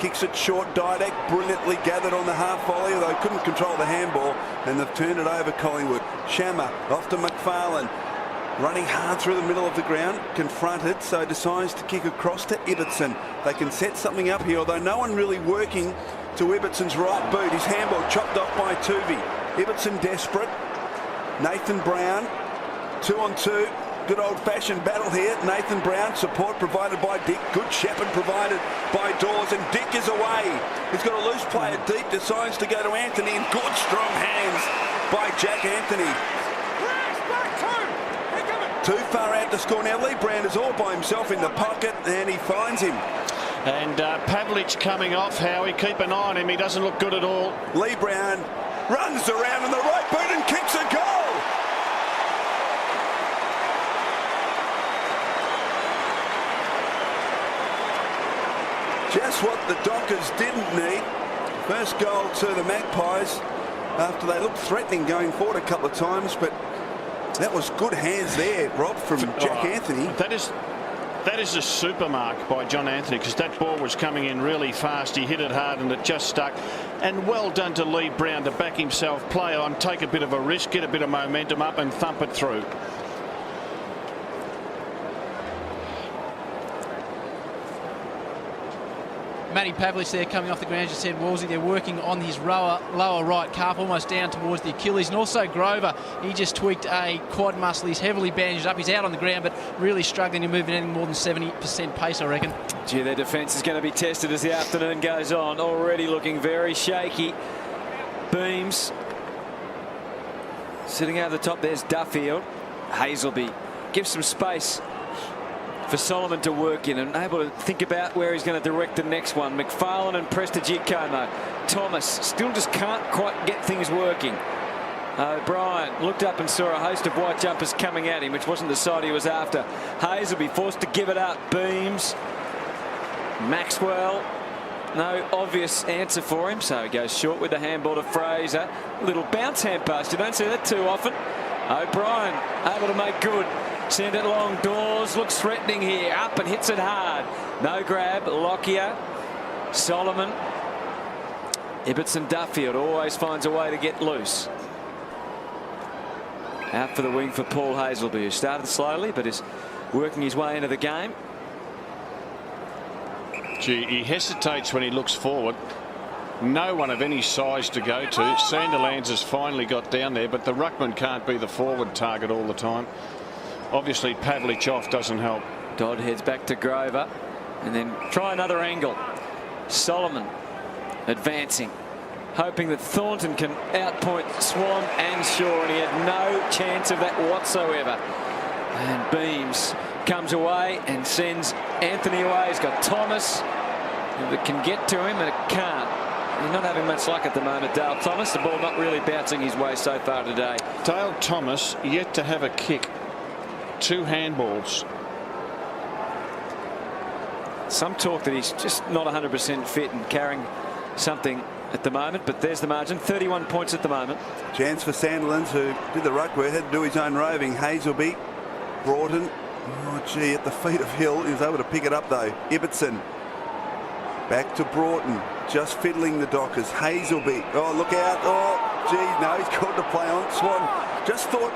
Kicks it short. Didek brilliantly gathered on the half volley, although couldn't control the handball. And they've turned it over Collingwood. Shammer off to McFarlane. Running hard through the middle of the ground, confronted, so decides to kick across to Ibbotson. They can set something up here, although no one really working to Ibbotson's right boot. His handball chopped off by Tuvey. Ibbotson desperate. Nathan Brown, 2 on 2. Good old-fashioned battle here. Nathan Brown, support provided by Dick. Good shepherd provided by Dawes, and Dick is away. He's got a loose player deep, decides to go to Anthony, and good strong hands by Jack Anthony. Too far out to score. Now Lee Brown is all by himself in the pocket, and he finds him. And Pavlich coming off, Howie. Keep an eye on him. He doesn't look good at all. Lee Brown runs around on the right boot and kicks a goal. Just what the Dockers didn't need. First goal to the Magpies after they looked threatening going forward a couple of times, but that was good hands there, Rob, from Jack Anthony. That is a super mark by John Anthony, because that ball was coming in really fast. He hit it hard and it just stuck. And well done to Lee Brown to back himself, play on, take a bit of a risk, get a bit of momentum up and thump it through. Matty Pavlich there coming off the ground, as you said, Wolsey. They're working on his lower right calf, almost down towards the Achilles. And also Grover, he just tweaked a quad muscle. He's heavily bandaged up. He's out on the ground, but really struggling to move anything more than 70% pace, I reckon. Gee, their defence is going to be tested as the afternoon goes on. Already looking very shaky. Beams sitting over the top. There's Duffield. Hazelby gives some space for Solomon to work in and able to think about where he's going to direct the next one. McFarlane and Prestigiacomo. Thomas still just can't quite get things working. O'Brien looked up and saw a host of white jumpers coming at him, which wasn't the side he was after. Hayes will be forced to give it up. Beams. Maxwell. No obvious answer for him, so he goes short with the handball to Fraser. A little bounce hand pass. You don't see that too often. O'Brien able to make good. Send it long. Dawes looks threatening here. Up and hits it hard. No grab. Lockyer. Solomon. Ibbotson. Duffield always finds a way to get loose. Out for the wing for Paul Hazelby, who started slowly but is working his way into the game. Gee, he hesitates when he looks forward. No one of any size to go to. Sandilands has finally got down there, but the ruckman can't be the forward target all the time. Obviously, Pavlich off doesn't help. Dodd heads back to Grover and then try another angle. Solomon advancing, hoping that Thornton can outpoint Swan and Shaw, and he had no chance of that whatsoever. And Beams comes away and sends Anthony away. He's got Thomas that can get to him, and it can't. He's not having much luck at the moment, Dale Thomas. The ball not really bouncing his way so far today. Dale Thomas yet to have a kick. 2 handballs. Some talk that he's just not 100% fit and carrying something at the moment, but there's the margin. 31 points at the moment. Chance for Sandilands, who did the ruck work, had to do his own roving. Hazelby, Broughton. Oh, gee, at the feet of Hill. He was able to pick it up, though. Ibbotson. Back to Broughton. Just fiddling the Dockers. Hazelby. Oh, look out. Oh, gee, no, he's called to play on. Swan just thought,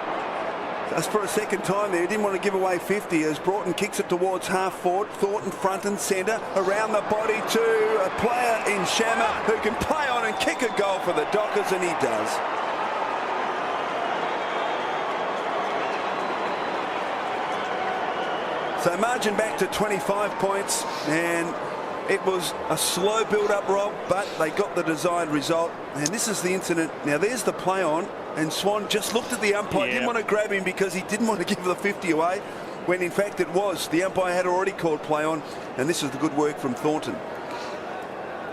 just for a second time there, he didn't want to give away 50 as Broughton kicks it towards half forward. Thornton front and centre. Around the body to a player in Shammer who can play on and kick a goal for the Dockers, and he does. So margin back to 25 points, and it was a slow build-up, Rob, but they got the desired result. And this is the incident. Now, there's the play on, and Swan just looked at the umpire. Didn't want to grab him because he didn't want to give the 50 away, when in fact it was. The umpire had already called play on, and this is the good work from Thornton.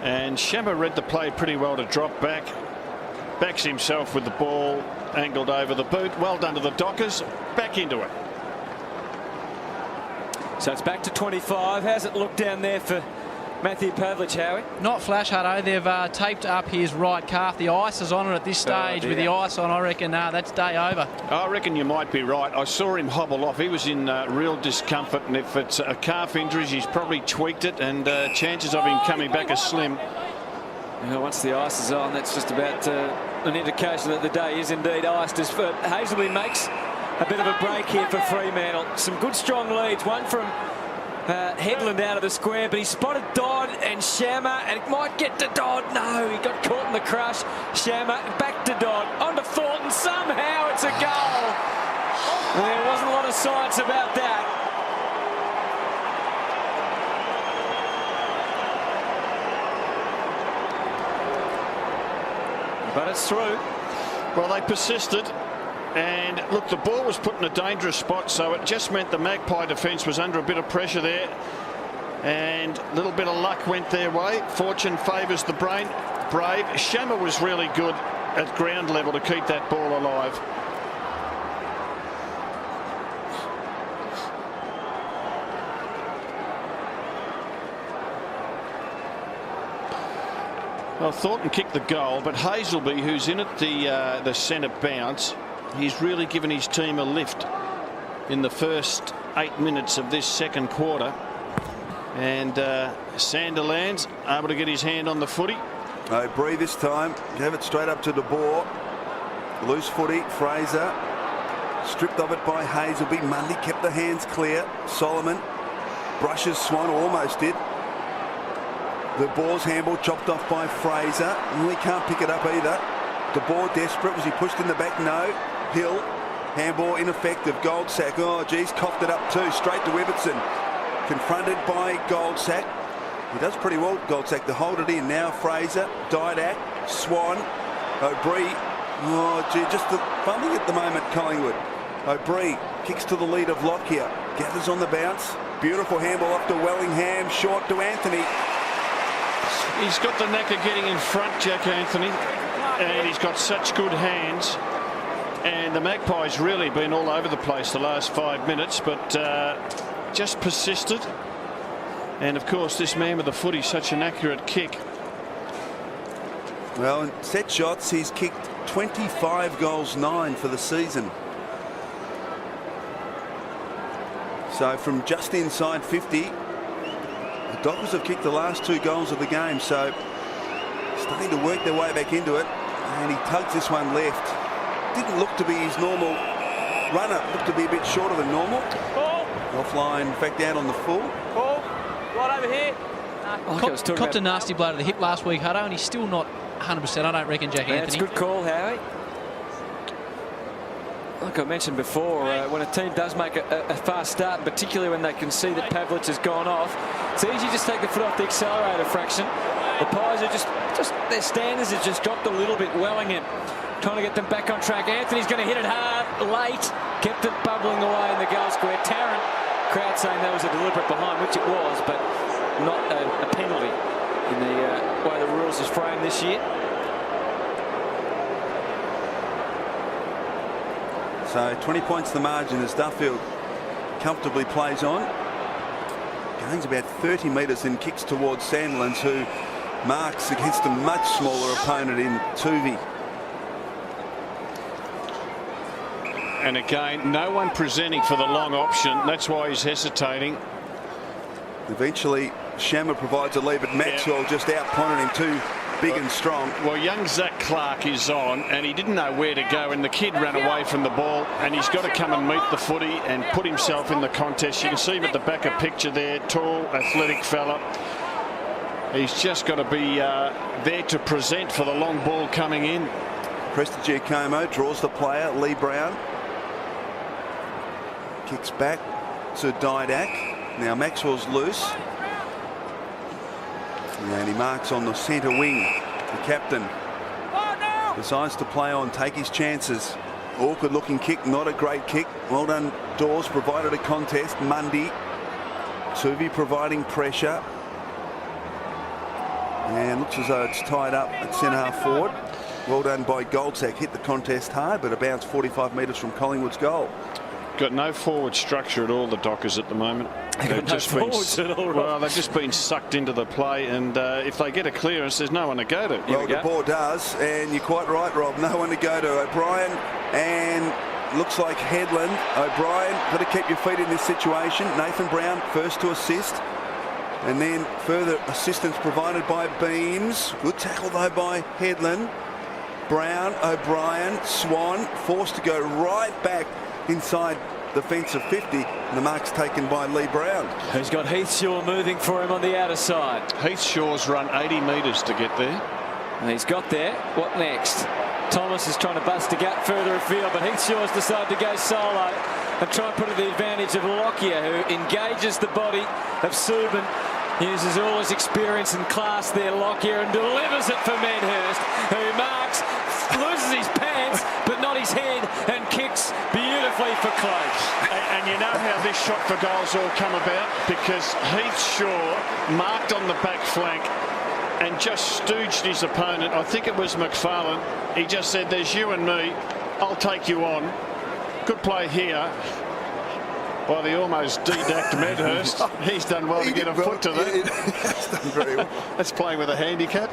And Shammer read the play pretty well to drop back. Backs himself with the ball angled over the boot. Well done to the Dockers. Back into it. So it's back to 25. How's it look down there for Matthew Pavlich, Howie? Not flash, Hutto. They've taped up his right calf. The ice is on it at this stage. With the ice on, I reckon that's day over. I reckon you might be right. I saw him hobble off. He was in real discomfort, and if it's a calf injury, he's probably tweaked it, and chances of him coming back are slim. Once the ice is on, that's just about an indication that the day is indeed iced. As Hazelby makes a bit of a break here for Fremantle. Some good strong leads. One from Headland out of the square, but he spotted Dodd and Shammer, and it might get to Dodd. No, he got caught in the crush. Shammer back to Dodd, onto Thornton. Somehow it's a goal. And there wasn't a lot of science about that. But it's through. Well, they persisted. And look, the ball was put in a dangerous spot, so it just meant the Magpie defence was under a bit of pressure there. And a little bit of luck went their way. Fortune favours the Brave. Shammer was really good at ground level to keep that ball alive. Well, Thornton kicked the goal, but Hazelby, who's in at the centre bounce, he's really given his team a lift in the first 8 minutes of this second quarter. And Sandilands able to get his hand on the footy. Bree this time gave it straight up to De Boer. Loose footy. Fraser stripped of it by Hazelby. Mundy kept the hands clear. Solomon brushes Swan, almost did. The Boer's handball chopped off by Fraser. He can't pick it up either. De Boer desperate. Was he pushed in the back? No. Hill. Handball ineffective. Goldsack. Oh, geez. Coughed it up too. Straight to Ibbotson. Confronted by Goldsack. He does pretty well, Goldsack, to hold it in. Now Fraser. Didak. Swan. O'Brien. Oh, gee. Just the fumbling at the moment, Collingwood. O'Brien kicks to the lead of Lockyer. Gathers on the bounce. Beautiful handball off to Wellingham. Short to Anthony. He's got the knack of getting in front, Jack Anthony, and he's got such good hands. And the Magpies really been all over the place the last 5 minutes, but just persisted. And of course, this man with the footy, such an accurate kick. Well, in set shots, he's kicked 25 goals, 9 for the season. So from just inside 50. The Dockers have kicked the last 2 goals of the game, so starting to work their way back into it. And he tugs this one left. Didn't look to be his normal runner. Looked to be a bit shorter than normal. Ball. Offline, in fact, out on the full. Ball. Right over here. Copped a nasty blow to the hip last week, Hutto, and he's still not 100%, I don't reckon, Jack Anthony. That's a good call, Howie. Like I mentioned before, when a team does make a fast start, and particularly when they can see that Pavlich has gone off, it's easy to just take the foot off the accelerator fraction. The Pies are just their standards have just dropped a little bit. Wellingham trying to get them back on track. Anthony's going to hit it hard, late, kept it bubbling away in the goal square. Tarrant, crowd saying that was a deliberate behind, which it was, but not a penalty in the way the rules is framed this year. So 20 points the margin as Duffield comfortably plays on. Gains about 30 metres and kicks towards Sandilands, who marks against a much smaller opponent in Tuvey. And again, no one presenting for the long option. That's why he's hesitating. Eventually, Shammer provides a lead, but Maxwell just outpointed him too big and strong. Well, young Zach Clark is on, and he didn't know where to go, and the kid ran away from the ball, and he's got to come and meet the footy and put himself in the contest. You can see him at the back of picture there, tall, athletic fella. He's just got to be there to present for the long ball coming in. Prestigiacomo draws the player, Lee Brown. Kicks back to Didak. Now Maxwell's loose. And he marks on the centre wing. The captain decides to play on, take his chances. Awkward looking kick, not a great kick. Well done, Dawes provided a contest. Mundy. Tuvey providing pressure. And looks as though it's tied up at centre half forward. Well done by Goldsack. Hit the contest hard, but a bounce 45 metres from Collingwood's goal. Got no forward structure at all, the Dockers, at the moment. They've just been sucked into the play, and if they get a clearance, there's no one to go to. Well, the ball does, and you're quite right, Rob. No one to go to. O'Brien and looks like Headland. O'Brien, got to keep your feet in this situation. Nathan Brown first to assist, and then further assistance provided by Beams. Good tackle though by Headland. Brown, O'Brien, Swan forced to go right back inside the fence of 50, and the mark's taken by Lee Brown. He's got Heathshaw moving for him on the outer side. Heathshaw's run 80 metres to get there. And he's got there. What next? Thomas is trying to bust a gap further afield, but Heathshaw's decided to go solo and try and put it to the advantage of Lockyer, who engages the body of Subin. Uses all his experience and class there, Lockyer, and delivers it for Medhurst, who marks, loses his pants, but not his head, and kicks beautifully for Cloak. And you know how this shot for goals all come about? Because Heathshaw marked on the back flank and just stooged his opponent. I think it was McFarlane. He just said, there's you and me, I'll take you on. Good play here by the almost dedacked Medhurst. He's done well to get a foot to that. He's done very well. That's playing with a handicap.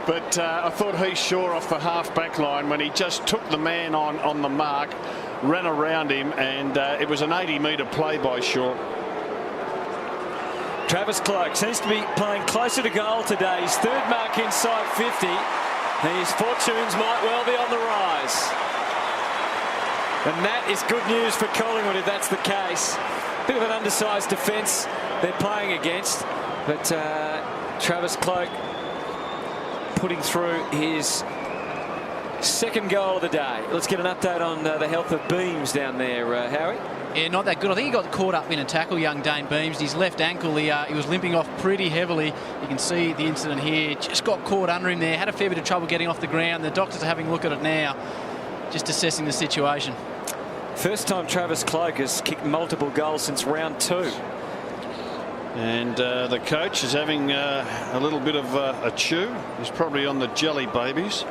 But I thought Heathshaw off the half-back line, when he just took the man on the mark, ran around him, and it was an 80-metre play by Shaw. Travis Cloak seems to be playing closer to goal today. His third mark inside 50. His fortunes might well be on the rise. And that is good news for Collingwood if that's the case. Bit of an undersized defence they're playing against, but Travis Cloak putting through his second goal of the day. Let's get an update on the health of Beams down there, Howie. Yeah, not that good. I think he got caught up in a tackle, young Dane Beams. His left ankle, he was limping off pretty heavily. You can see the incident here. Just got caught under him there. Had a fair bit of trouble getting off the ground. The doctors are having a look at it now, just assessing the situation. First time Travis Cloak has kicked multiple goals since round 2. And the coach is having a little bit of a chew. He's probably on the jelly babies.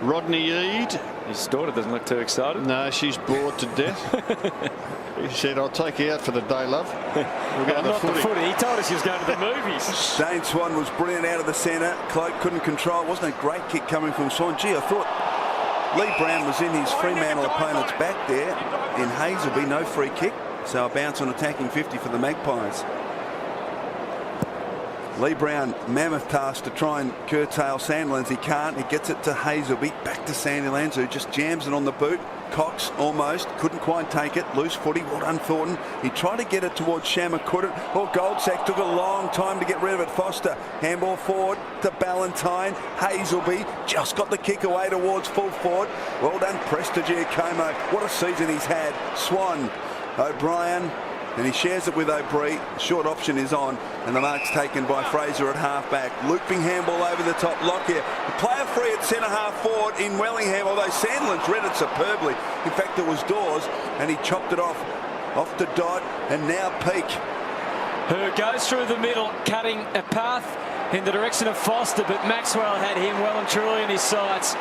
Rodney Eade. His daughter doesn't look too excited. No, she's bored to death. He said, I'll take you out for the day, love. We'll go to the footy. He told us he was going to the movies. Dane Swan was brilliant out of the centre. Cloak couldn't control. It wasn't a great kick coming from Swan. Gee, I thought Lee Brown was in his Fremantle opponent's back there. In Hazelby, no free kick. So a bounce on attacking 50 for the Magpies. Lee Brown, mammoth task to try and curtail Sandilands. He can't. He gets it to Hazelby. Back to Sandilands, who just jams it on the boot. Cox almost couldn't quite take it. Loose footy. Well done, Thornton. He tried to get it towards Shammer, couldn't. Oh, Goldsack took a long time to get rid of it. Foster, handball forward to Ballantyne. Hazelby just got the kick away towards full forward. Well done, Prestigiacomo. What a season he's had. Swan, O'Brien, and he shares it with O'Brien. Short option is on, and the mark's taken by Fraser at half-back. Looping handball over the top. Lockyer, player free at centre-half forward in Wellingham, although Sandland's read it superbly. In fact, it was Dawes, and he chopped it off to Dodd, and now Peake. Who goes through the middle, cutting a path in the direction of Foster, but Maxwell had him well and truly in his sights.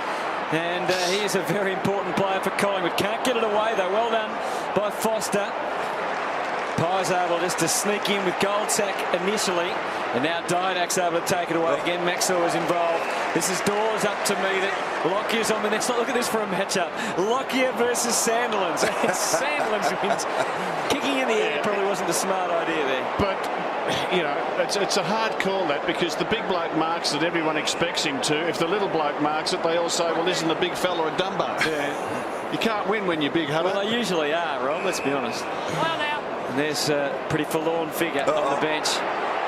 And he is a very important player for Collingwood. Can't get it away, though. Well done by Foster. Pies able just to sneak in with Goldsack initially, and now Didak's able to take it away. Again, Maxwell is involved. This is Dawes up to meet it. Lockyer's on the next. Look at this for a matchup. Lockyer versus Sandilands. Sandilands wins. Kicking in the air probably wasn't a smart idea there. But, you know, it's a hard call, that, because the big bloke marks it, everyone expects him to. If the little bloke marks it, they all say, well, isn't the big fella a Dunbar? Yeah. You can't win when you're big, Hunter. Well, they usually are, Rob, let's be honest. Well, now. And there's a pretty forlorn figure on the bench.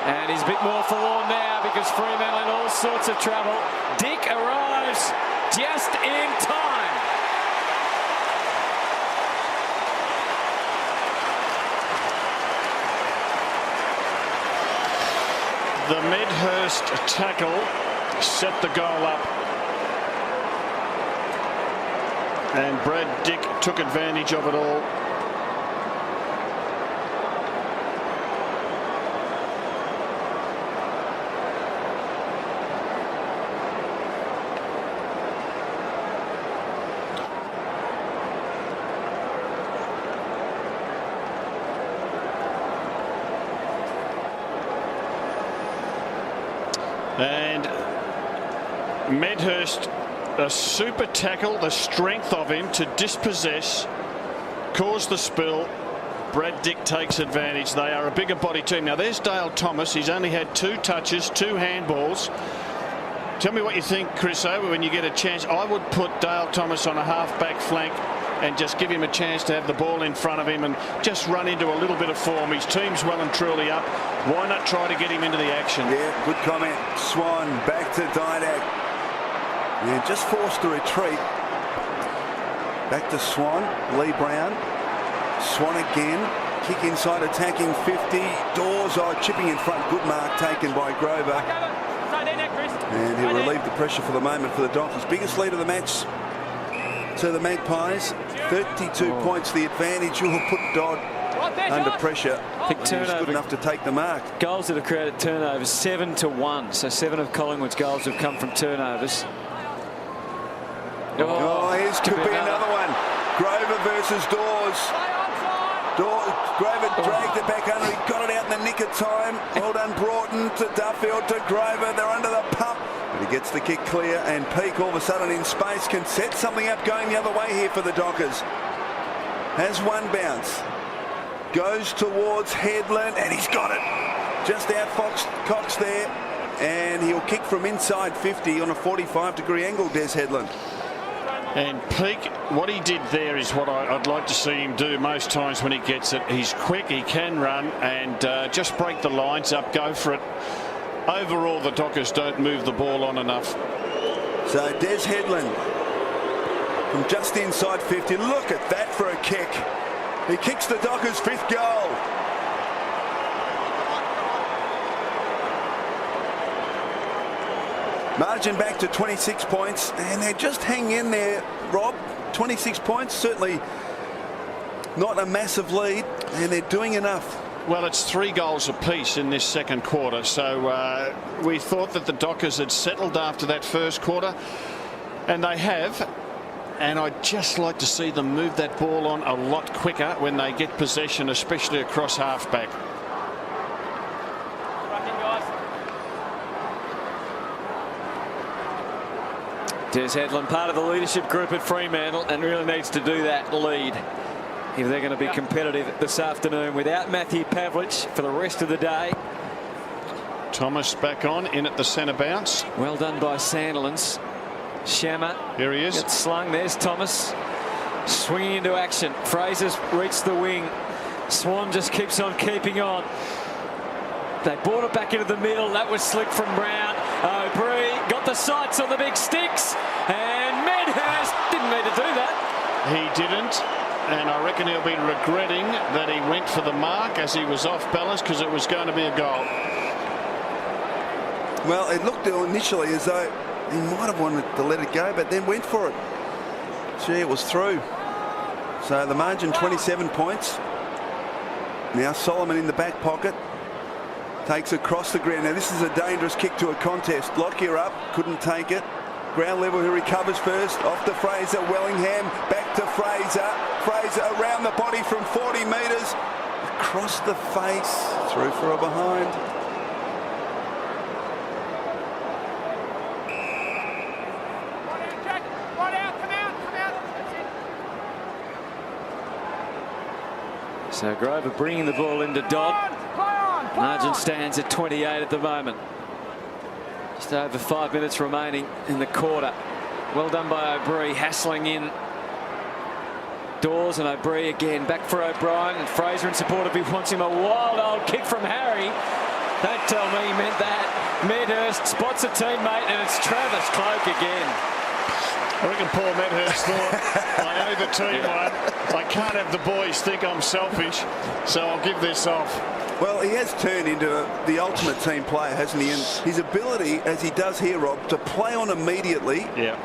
And he's a bit more forlorn now because Fremantle in all sorts of trouble. Dick arrives just in time. The Medhurst tackle set the goal up. And Brad Dick took advantage of it all. And Medhurst, a super tackle, the strength of him to dispossess, cause the spill. Brad Dick takes advantage. They are a bigger body team. Now there's Dale Thomas. He's only had 2 touches, 2 handballs. Tell me what you think, Chris, when you get a chance. I would put Dale Thomas on a half-back flank and just give him a chance to have the ball in front of him and just run into a little bit of form. His team's well and truly up. Why not try to get him into the action? Yeah, good comment. Swan back to Didak. Yeah, just forced to retreat. Back to Swan. Lee Brown. Swan again. Kick inside, attacking 50. Dawes chipping in front. Good mark taken by Grover. And he'll relieve the pressure for the moment for the Dockers. Biggest lead of the match to the Magpies. 32 points the advantage. You'll put Dodd under pressure. I think He's good enough to take the mark. Goals that have created turnovers 7-1. So 7 of Collingwood's goals have come from turnovers. Here's could be another one. Grover versus Dawes. Grover dragged it back under. He got it out in the nick of time. Well done, Broughton to Duffield to Grover. They're under the pump. But he gets the kick clear, and Peake all of a sudden in space can set something up going the other way here for the Dockers. Has one bounce. Goes towards Headland, and he's got it. Just out Cox there. And he'll kick from inside 50 on a 45-degree angle, Des Headland. And Peake, what he did there is what I'd like to see him do most times when he gets it. He's quick, he can run, and just break the lines up, go for it. Overall, the Dockers don't move the ball on enough. So Des Headland from just inside 50. Look at that for a kick. He kicks the Dockers' 5th goal. Margin back to 26 points, and they're just hanging in there, Rob. 26 points, certainly not a massive lead, and they're doing enough. Well, it's 3 goals apiece in this second quarter, so we thought that the Dockers had settled after that first quarter, and they have. And I'd just like to see them move that ball on a lot quicker when they get possession, especially across halfback. Des Headland, part of the leadership group at Fremantle, and really needs to do that lead if they're going to be competitive this afternoon without Matthew Pavlich for the rest of the day. Thomas back on, in at the centre bounce. Well done by Sandilands. Shammer. Here he is. Gets slung. There's Thomas. Swinging into action. Fraser's reached the wing. Swan just keeps on keeping on. They brought it back into the middle. That was slick from Brown. O'Brien got the sights on the big sticks. And Medhurst didn't need to do that. He didn't. And I reckon he'll be regretting that he went for the mark as he was off balance, because it was going to be a goal. Well, it looked initially as though he might have wanted to let it go, but then went for it. Gee, it was through. So the margin 27 points. Now Solomon in the back pocket. Takes across the ground. Now this is a dangerous kick to a contest. Lockyer up, couldn't take it. Ground level, who recovers first. Off to Fraser. Wellingham back to Fraser. Fraser around the body from 40 metres. across the face, through for a behind. So Grover bringing the ball into Dodd. Margin stands at 28 at the moment. Just over 5 minutes remaining in the quarter. Well done by O'Brien, hassling in Dawes, and O'Brien again back for O'Brien, and Fraser in support if he wants him. A wild old kick from Harry. Don't tell me he meant that. Medhurst spots a teammate, and it's Travis Cloke again. I reckon Paul Medhurst thought, I owe the team one. I can't have the boys think I'm selfish, so I'll give this off. Well, he has turned into the ultimate team player, hasn't he? And his ability, as he does here, Rob, to play on immediately. Yeah.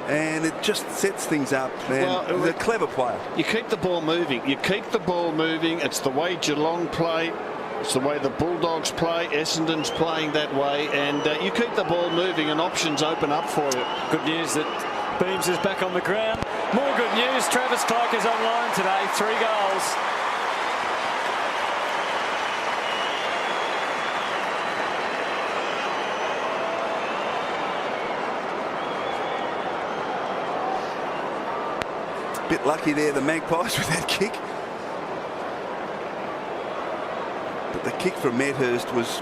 And it just sets things up, man. Well, he's a clever player. You keep the ball moving. You keep the ball moving. It's the way Geelong play. It's the way the Bulldogs play. Essendon's playing that way. And you keep the ball moving and options open up for you. Good news that Beams is back on the ground. More good news. Travis Cloke is online today. 3 goals. Bit lucky there, the Magpies, with that kick. But the kick from Medhurst was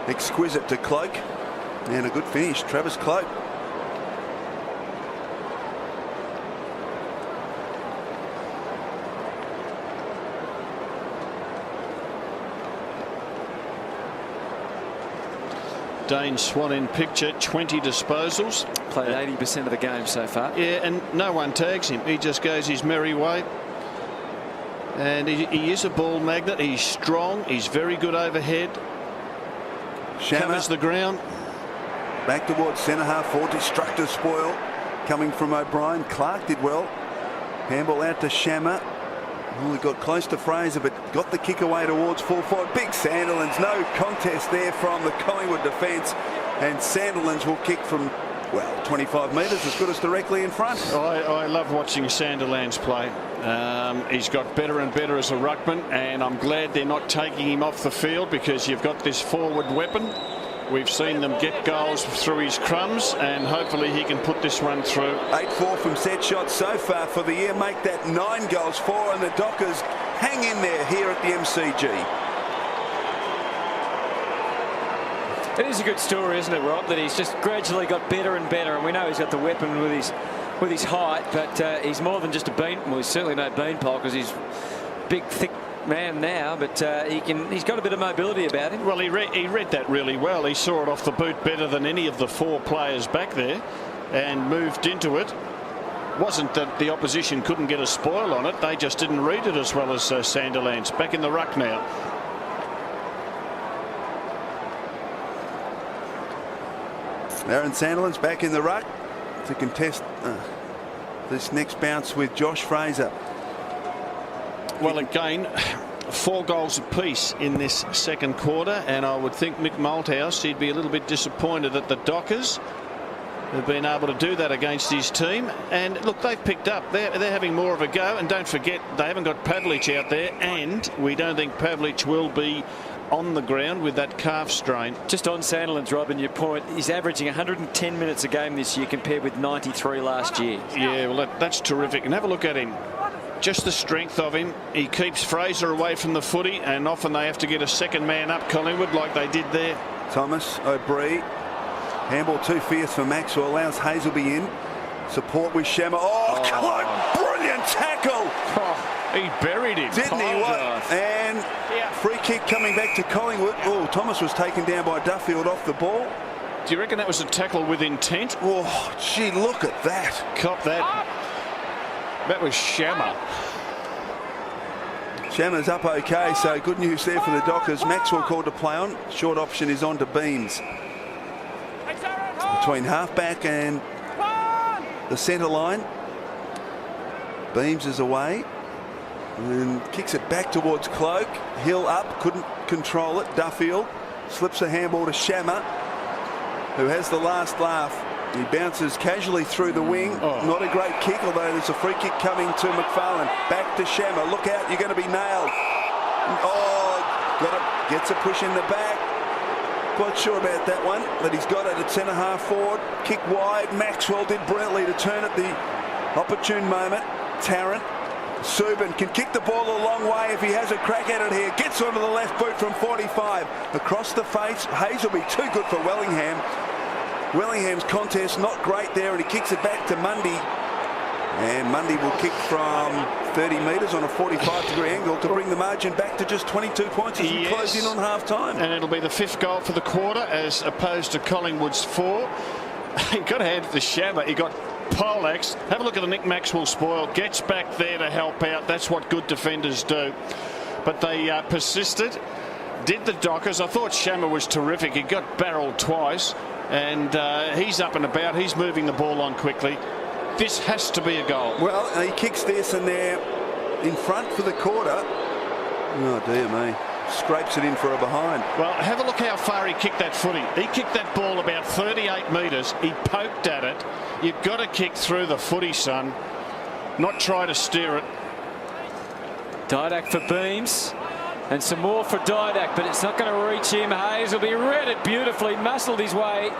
exquisite to Cloke. And a good finish, Travis Cloke. Dane Swan in picture, 20 disposals. Played 80% of the game so far. Yeah, and no one tags him. He just goes his merry way. And he is a ball magnet. He's strong. He's very good overhead. Covers the ground. Back towards centre half for destructive spoil. Coming from O'Brien. Clark did well. Handball out to Shammer. Well, he got close to Fraser, but got the kick away towards full forward. Big Sandilands, no contest there from the Collingwood defence. And Sandilands will kick from, well, 25 metres, as good as directly in front. I love watching Sandilands play. He's got better and better as a ruckman, and I'm glad they're not taking him off the field, because you've got this forward weapon. We've seen them get goals through his crumbs, and hopefully he can put this one through. 8-4 from set shots so far for the year. Make that 9 goals for, and the Dockers hang in there here at the MCG. It is a good story, isn't it, Rob, that he's just gradually got better and better, and we know he's got the weapon with his height, but he's more than just a bean. Well, he's certainly no beanpole, because he's big, thick man now, but he's got a bit of mobility about him. Well, he read that really well. He saw it off the boot better than any of the 4 players back there, and moved into it. Wasn't that the opposition couldn't get a spoil on it, they just didn't read it as well as Sandilands. Back in the ruck now. Aaron Sandilands back in the ruck to contest this next bounce with Josh Fraser. Well, again, 4 goals apiece in this second quarter, and I would think Mick Malthouse, he'd be a little bit disappointed that the Dockers have been able to do that against his team. And look, they've picked up. They're having more of a go, and don't forget they haven't got Pavlich out there, and we don't think Pavlich will be on the ground with that calf strain. Just on Sandilands, Rob, and your point, he's averaging 110 minutes a game this year compared with 93 last year. Yeah, well, that's terrific. And have a look at him. Just the strength of him. He keeps Fraser away from the footy, and often they have to get a second man up, Collingwood, like they did there. Thomas, O'Brien. Handball too fierce for Maxwell. Allows Hazelby in. Support with Shammer. Cloke, brilliant tackle. He buried him. Didn't he? What? And free kick coming back to Collingwood. Oh, Thomas was taken down by Duffield off the ball. Do you reckon that was a tackle with intent? Oh, gee, look at that. Cop that. That was Shammer. Shammer's up okay, so good news there for the Dockers. Maxwell called to play on. Short option is on to Beams. Between halfback and the centre line. Beams is away and kicks it back towards Cloke. Hill up, couldn't control it. Duffield slips a handball to Shammer, who has the last laugh. He bounces casually through the wing. Not a great kick, although there's a free kick coming to McFarlane. Back to Shammer. Look out, you're going to be nailed. Gets a push in the back. Quite sure about that one, but he's got it at centre half forward. Kick wide. Maxwell did brilliantly to turn at the opportune moment. Tarrant. Subin can kick the ball a long way if he has a crack at it here. Gets onto the left boot from 45. Across the face. Hayes will be too good for Wellingham. Wellingham's contest not great there, and he kicks it back to Mundy. And Mundy will kick from 30 metres on a 45-degree angle to bring the margin back to just 22 points as we close in on half-time. And it'll be the 5th goal for the quarter as opposed to Collingwood's 4. He got to hand it to Shammer. He got poleaxed. Have a look at the Nick Maxwell spoil. Gets back there to help out. That's what good defenders do. But they persisted. Did the Dockers. I thought Shammer was terrific. He got barreled twice. And he's up and about. He's moving the ball on quickly. This has to be a goal. Well, he kicks this and they're in front for the quarter. Oh, dear me. Scrapes it in for a behind. Well, have a look how far he kicked that footy. He kicked that ball about 38 metres. He poked at it. You've got to kick through the footy, son. Not try to steer it. Didak for Beams. And some more for Didak, but it's not going to reach him. Hayes will be read it beautifully. Muscled his way.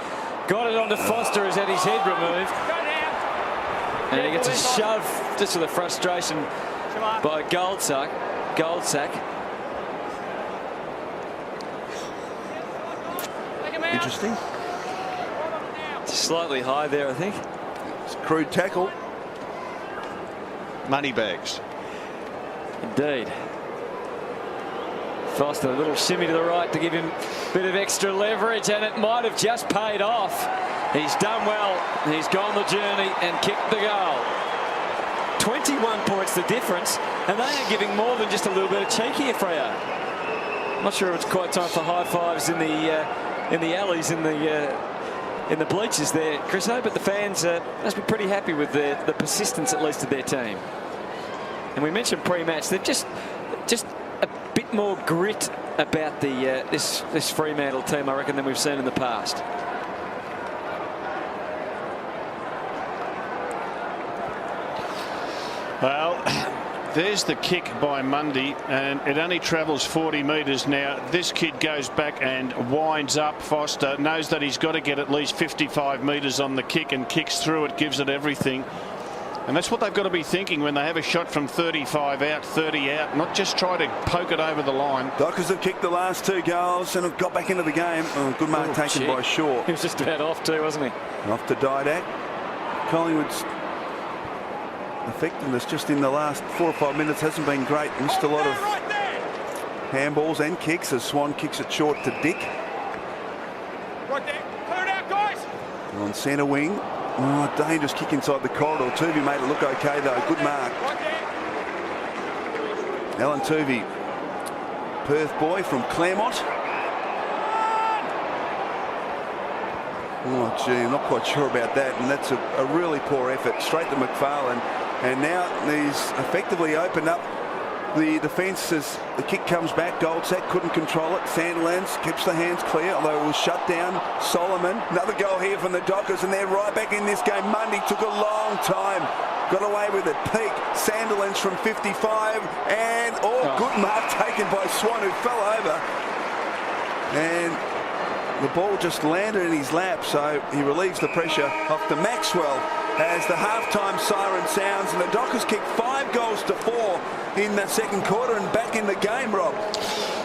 Got it onto Foster, who's had his head removed. And he gets a shove just with the frustration by Goldsack. Interesting. Slightly high there, I think. It's a crude tackle. Moneybags. Indeed. Foster, a little shimmy to the right to give him a bit of extra leverage, and it might have just paid off. He's done well. He's gone the journey and kicked the goal. 21 points the difference, and they are giving more than just a little bit of cheek here, Freo. I'm not sure it's quite time for high fives in the alleys, in the bleachers there, Chriso, but the fans must be pretty happy with the persistence, at least, of their team. And we mentioned pre-match, they've just a bit more grit about this Fremantle team, I reckon, than we've seen in the past. Well, there's the kick by Mundy, and it only travels 40 metres now. This kid goes back and winds up. Foster knows that he's got to get at least 55 metres on the kick and kicks through it, gives it everything. And that's what they've got to be thinking when they have a shot from 35 out, 30 out, not just try to poke it over the line. Dockers have kicked the last 2 goals and have got back into the game. Oh, good mark taken by Shaw. He was just about off too, wasn't he? Off to Didak. Collingwood's effectiveness just in the last 4 or 5 minutes hasn't been great. Missed a lot of handballs and kicks as Swan kicks it short to Dick. Right there. Clear it out, guys. On centre wing. Oh, dangerous kick inside the corridor. Tuvey made it look okay though. Good mark. Alan Tuvey, Perth boy from Claremont. Oh gee, I'm not quite sure about that, and that's a really poor effort straight to McFarlane. And now he's effectively opened up the defence as the kick comes back. Goldsack couldn't control it. Sandilands keeps the hands clear, although it was shut down. Solomon, another goal here from the Dockers, and they're right back in this game. Mundy took a long time. Got away with it. Peak. Sandilands from 55, and good mark taken by Swan, who fell over. And the ball just landed in his lap, so he relieves the pressure off to Maxwell as the halftime siren sounds, and the Dockers kick 5 goals to 4 in the second quarter and back in the game, Rob.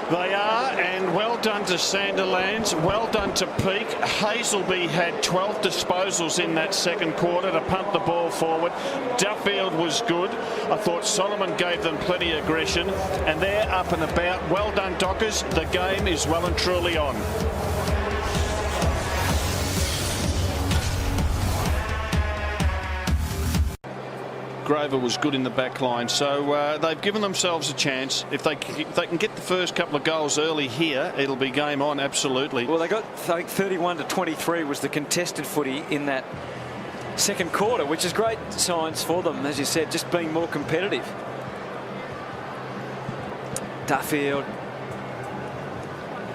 They are, and well done to Sandilands, well done to Peak. Hazelby had 12 disposals in that second quarter to pump the ball forward. Duffield was good. I thought Solomon gave them plenty of aggression, and they're up and about. Well done, Dockers. The game is well and truly on. Grover was good in the back line, so they've given themselves a chance. If they can get the first couple of goals early here, it'll be game on, absolutely. Well, they got, I think, 31-23 was the contested footy in that second quarter, which is great signs for them, as you said, just being more competitive. Duffield,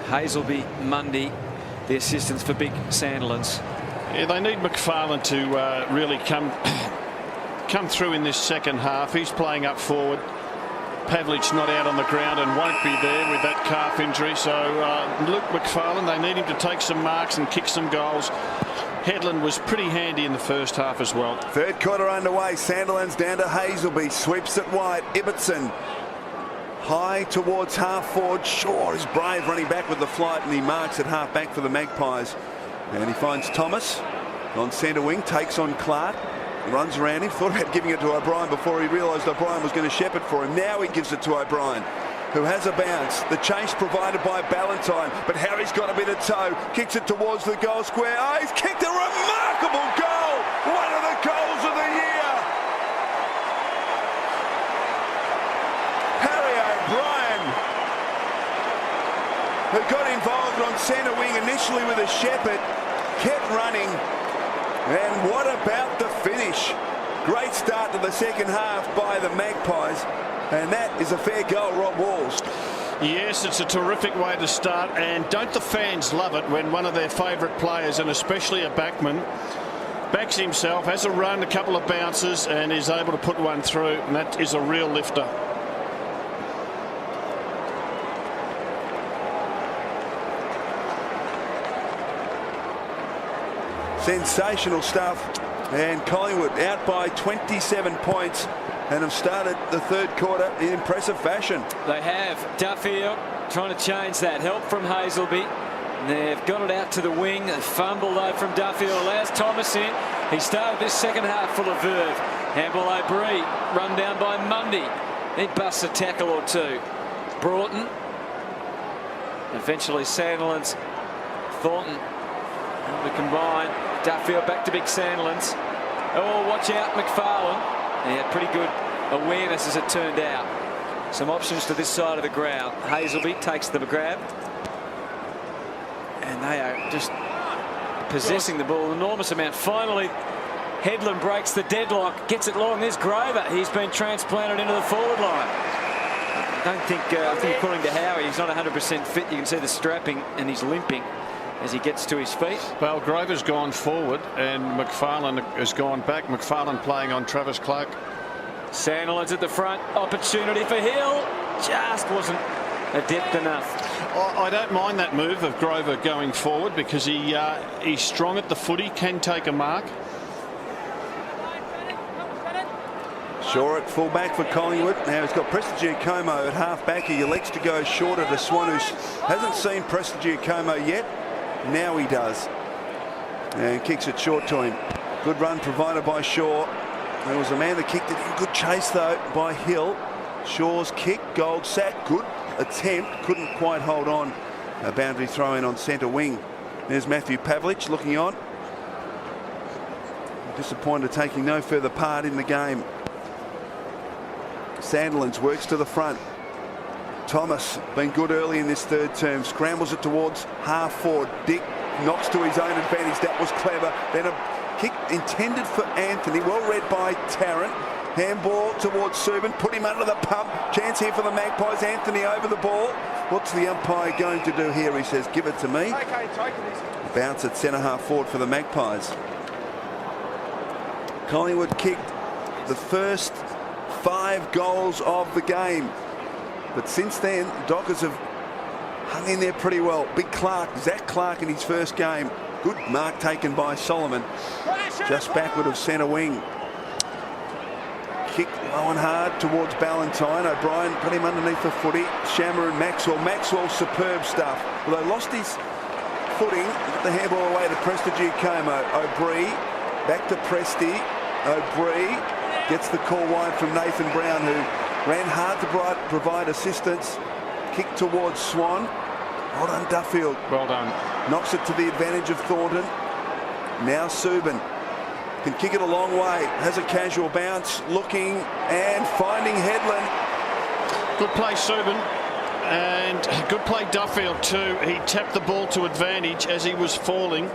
Hazelby, Mundy, the assistants for Big Sandilands. Yeah, they need McFarlane to really come through in this second half. He's playing up forward. Pavlich not out on the ground and won't be there with that calf injury. So Luke McFarlane, they need him to take some marks and kick some goals. Headland was pretty handy in the first half as well. Third quarter underway. Sandilands down to Hazelby. Sweeps it wide. Ibbotson high towards half forward. Shaw is brave running back with the flight, and he marks at half back for the Magpies. And he finds Thomas on centre wing. Takes on Clark. Runs around him. Thought about giving it to O'Brien before he realised O'Brien was going to shepherd for him. Now he gives it to O'Brien, who has a bounce. The chase provided by Ballantyne, but Harry's got a bit of toe. Kicks it towards the goal square. Oh, he's kicked a remarkable goal. One of the goals of the year. Harry O'Brien, who got involved on centre wing initially with a shepherd, kept running. And what about the finish? Great start to the second half by the Magpies. And that is a fair goal, Rob Walls. Yes, it's a terrific way to start. And don't the fans love it when one of their favourite players, and especially a backman, backs himself, has a run, a couple of bounces, and is able to put one through. And that is a real lifter. Sensational stuff. And Collingwood out by 27 points and have started the third quarter in impressive fashion. They have. Duffield trying to change that. Help from Hazelby. They've got it out to the wing. A fumble though from Duffield allows Thomas in. He started this second half full of verve. Handball O'Brien run down by Mundy. He busts a tackle or two. Broughton. Eventually Sandilands. Thornton. And we combine. Duffield back to Big Sandilands. Oh, watch out, McFarlane. He had pretty good awareness as it turned out. Some options to this side of the ground. Hazelby takes the grab. And they are just possessing the ball an enormous amount. Finally, Headland breaks the deadlock, gets it long. There's Grover. He's been transplanted into the forward line. I think according to Howie, he's not 100% fit. You can see the strapping, and he's limping as he gets to his feet. Well, Grover's gone forward and McFarlane has gone back. McFarlane playing on Travis Clark. Sandilands at the front. Opportunity for Hill. Just wasn't adept enough. I don't mind that move of Grover going forward because he's strong at the footy, can take a mark. Shaw at fullback for Collingwood. Now he's got Prestigiacomo at half-back. He elects to go shorter to Swan, who hasn't seen Prestigiacomo yet. Now he does. And kicks it short to him. Good run provided by Shaw. There was a man that kicked it in. Good chase, though, by Hill. Shaw's kick, Gold sack. Good attempt. Couldn't quite hold on. A boundary throw in on centre wing. There's Matthew Pavlich looking on. Disappointed taking no further part in the game. Sandilands works to the front. Thomas been good early in this third term. Scrambles it towards half forward. Dick knocks to his own advantage. That was clever. Then a kick intended for Anthony. Well read by Tarrant. Handball towards Subin. Put him under the pump. Chance here for the Magpies. Anthony over the ball. What's the umpire going to do here? He says, give it to me. Bounce at centre half forward for the Magpies. Collingwood kicked the first 5 goals of the game. But since then, Dockers have hung in there pretty well. Big Clark, Zach Clark in his first game. Good mark taken by Solomon. Just backward of centre wing. Kick low and hard towards Ballantyne. O'Brien put him underneath the footy. Shammer and Maxwell. Maxwell, superb stuff. Although lost his footing, the handball away to Prestigiacomo. O'Brien back to Presti. O'Brien gets the call wide from Nathan Brown, who ran hard to provide assistance. Kick towards Swan. Well done, Duffield. Well done. Knocks it to the advantage of Thornton. Now Subin can kick it a long way. Has a casual bounce. Looking and finding Headland. Good play, Subin. And good play, Duffield, too. He tapped the ball to advantage as he was falling.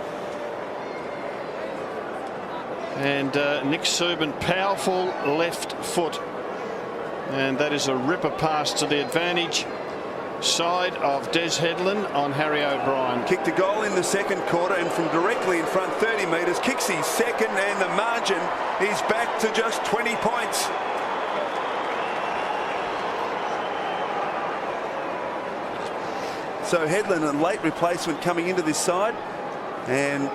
And Nick Subin, powerful left foot. And that is a ripper pass to the advantage side of Des Headland on Harry O'Brien. Kicked a goal in the second quarter, and from directly in front, 30 metres, kicks his second, and the margin is back to just 20 points. So Headland, a late replacement coming into this side, and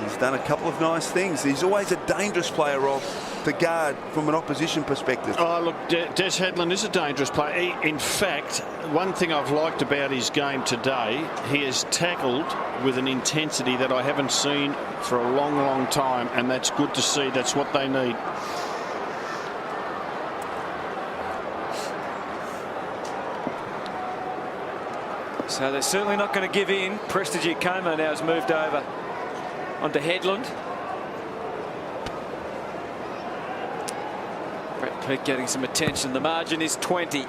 he's done a couple of nice things. He's always a dangerous player, Rob, to guard from an opposition perspective. Oh, look, Des Headland is a dangerous player. In fact, one thing I've liked about his game today, he has tackled with an intensity that I haven't seen for a long, long time, and that's good to see. That's what they need. So they're certainly not going to give in. Prestige Como now has moved over onto Headland. Brett Peake getting some attention. The margin is 20.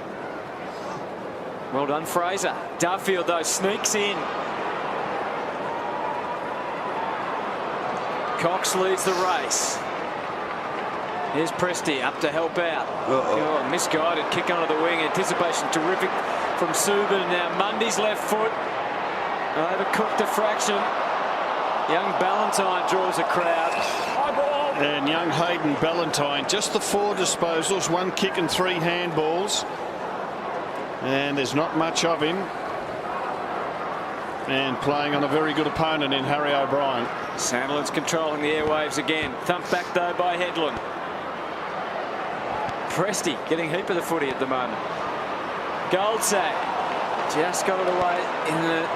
Well done, Fraser. Duffield, though, sneaks in. Cox leads the race. Here's Presti up to help out. Oh, misguided kick onto the wing. Anticipation terrific from Subin. Now Mundy's left foot. Overcooked a fraction. Young Ballantyne draws a crowd. And young Hayden Ballantyne, just the 4 disposals, 1 kick and 3 handballs. And there's not much of him. And playing on a very good opponent in Harry O'Brien. Sandilands controlling the airwaves again. Thumped back though by Headland. Presti getting heap of the footy at the moment. Goldsack just got it away in the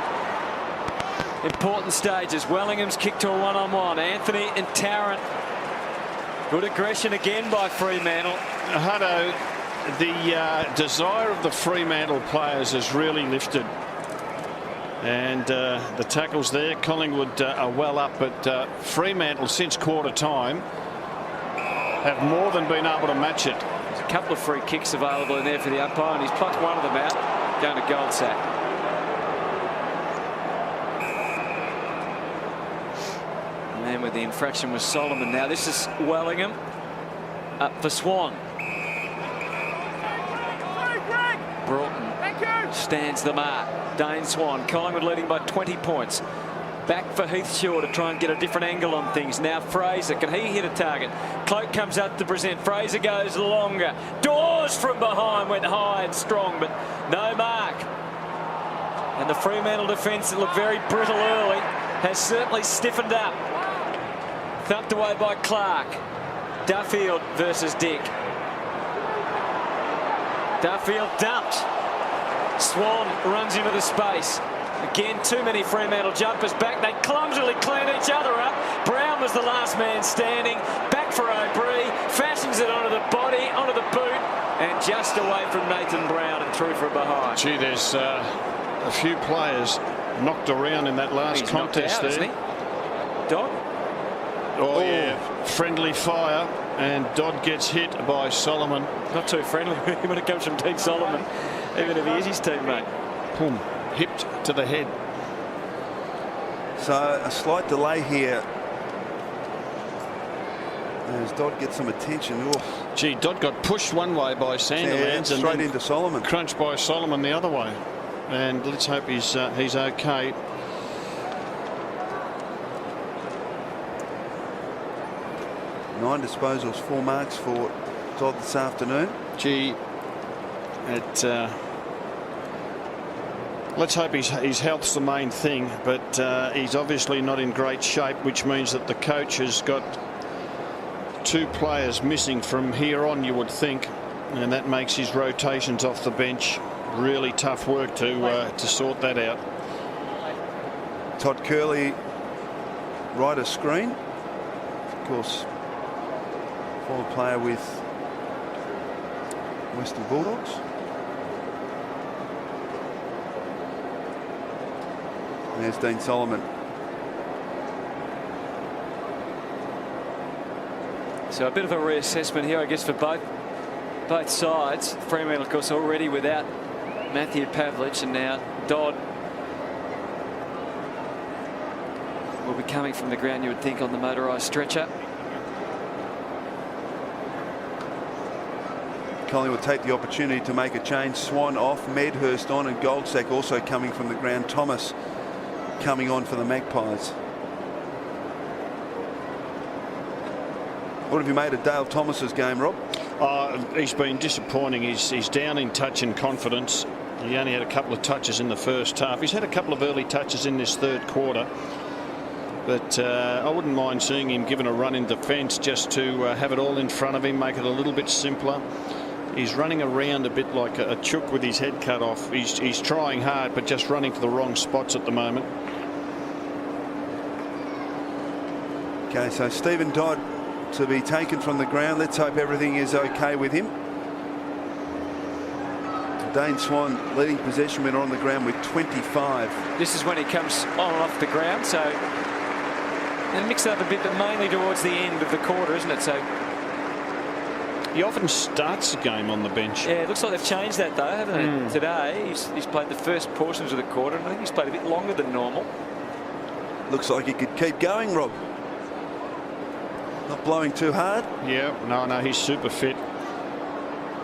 important stages. Wellingham's kick to a one-on-one. Anthony and Tarrant. Good aggression again by Fremantle. Hutto, the desire of the Fremantle players has really lifted. And the tackles there, Collingwood are well up, but Fremantle since quarter time have more than been able to match it. There's a couple of free kicks available in there for the umpire, and he's plucked one of them out, going to Goldsack. And then with the infraction was Solomon. Now this is Wellingham up for Swan. Broughton stands the mark. Dane Swan. Collingwood leading by 20 points. Back for Heathshaw to try and get a different angle on things. Now Fraser, can he hit a target? Cloak comes up to present. Fraser goes longer. Dawes from behind went high and strong, but no mark. And the Fremantle defence that looked very brittle early has certainly stiffened up. Thumped away by Clark. Duffield versus Dick. Duffield dumped. Swan runs into the space. Again, too many Fremantle jumpers back. They clumsily clean each other up. Brown was the last man standing. Back for O'Brien. Fashions it onto the body, onto the boot, and just away from Nathan Brown and through from behind. Gee, there's a few players knocked around in that last contest out, there. isn't he? Dodd? Oh, yeah. Friendly fire, and Dodd gets hit by Solomon. Not too friendly when it comes from Dean Solomon, even if he is his teammate. Boom. Hipped to the head. So a slight delay here as Dodd gets some attention. Oh. Gee, Dodd got pushed one way by Sandilands and straight then into Solomon. Crunched by Solomon the other way. And let's hope he's okay. Nine disposals, 4 marks for Dodd this afternoon. Gee, let's hope his health's the main thing, but he's obviously not in great shape, which means that the coach has got 2 players missing from here on, you would think, and that makes his rotations off the bench really tough work to sort that out. Todd Curley, right of screen. Of course, former player with Western Bulldogs. There's Dean Solomon. So a bit of a reassessment here, I guess, for both sides. Fremantle, of course, already without Matthew Pavlich, and now Dodd will be coming from the ground, you would think, on the motorised stretcher. Collingwood will take the opportunity to make a change. Swan off, Medhurst on, and Goldsack also coming from the ground. Thomas coming on for the Magpies. What have you made of Dale Thomas's game, Rob? He's been disappointing. He's down in touch and confidence. He only had a couple of touches in the first half. He's had a couple of early touches in this third quarter. But I wouldn't mind seeing him given a run in defence just to have it all in front of him, make it a little bit simpler. He's running around a bit like a chook with his head cut off. He's trying hard, but just running to the wrong spots at the moment. Okay, so Stephen Dodd to be taken from the ground. Let's hope everything is okay with him. Dane Swan leading possession when on the ground with 25. This is when he comes on and off the ground, so they mix it up a bit, but mainly towards the end of the quarter, isn't it? So he often starts the game on the bench. Yeah, it looks like they've changed that though, haven't they? Today he's played the first portions of the quarter, and I think he's played a bit longer than normal. Looks like he could keep going, Rob. Not blowing too hard. Yeah, no, he's super fit.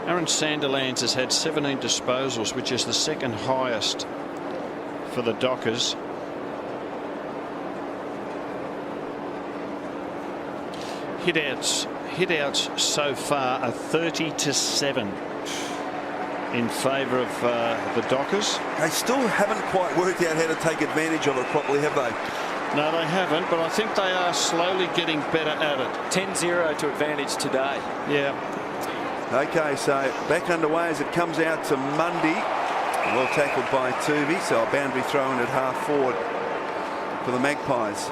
Aaron Sandilands has had 17 disposals, which is the second highest for the Dockers. Hit-outs so far are 30-7 in favour of the Dockers. They still haven't quite worked out how to take advantage of it properly, have they? No, they haven't, but I think they are slowly getting better at it. 10-0 to advantage today. Yeah. Okay, so back underway as it comes out to Mundy. Well tackled by Tuvey, so a boundary throw in at half forward for the Magpies.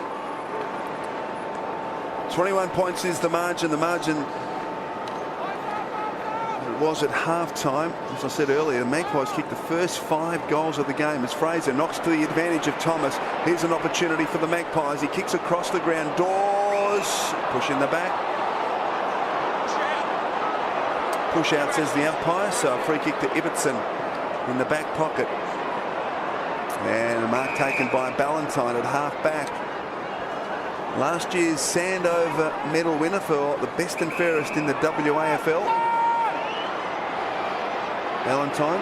21 points is the margin. The margin it was at half time. As I said earlier, the Magpies kicked the first 5 goals of the game as Fraser knocks to the advantage of Thomas. Here's an opportunity for the Magpies. He kicks across the ground. Dawes push in the back. Push out, says the umpire, so a free kick to Ibbotson in the back pocket. And a mark taken by Ballantyne at half back. Last year's Sandover medal winner for the best and fairest in the WAFL. Ballantyne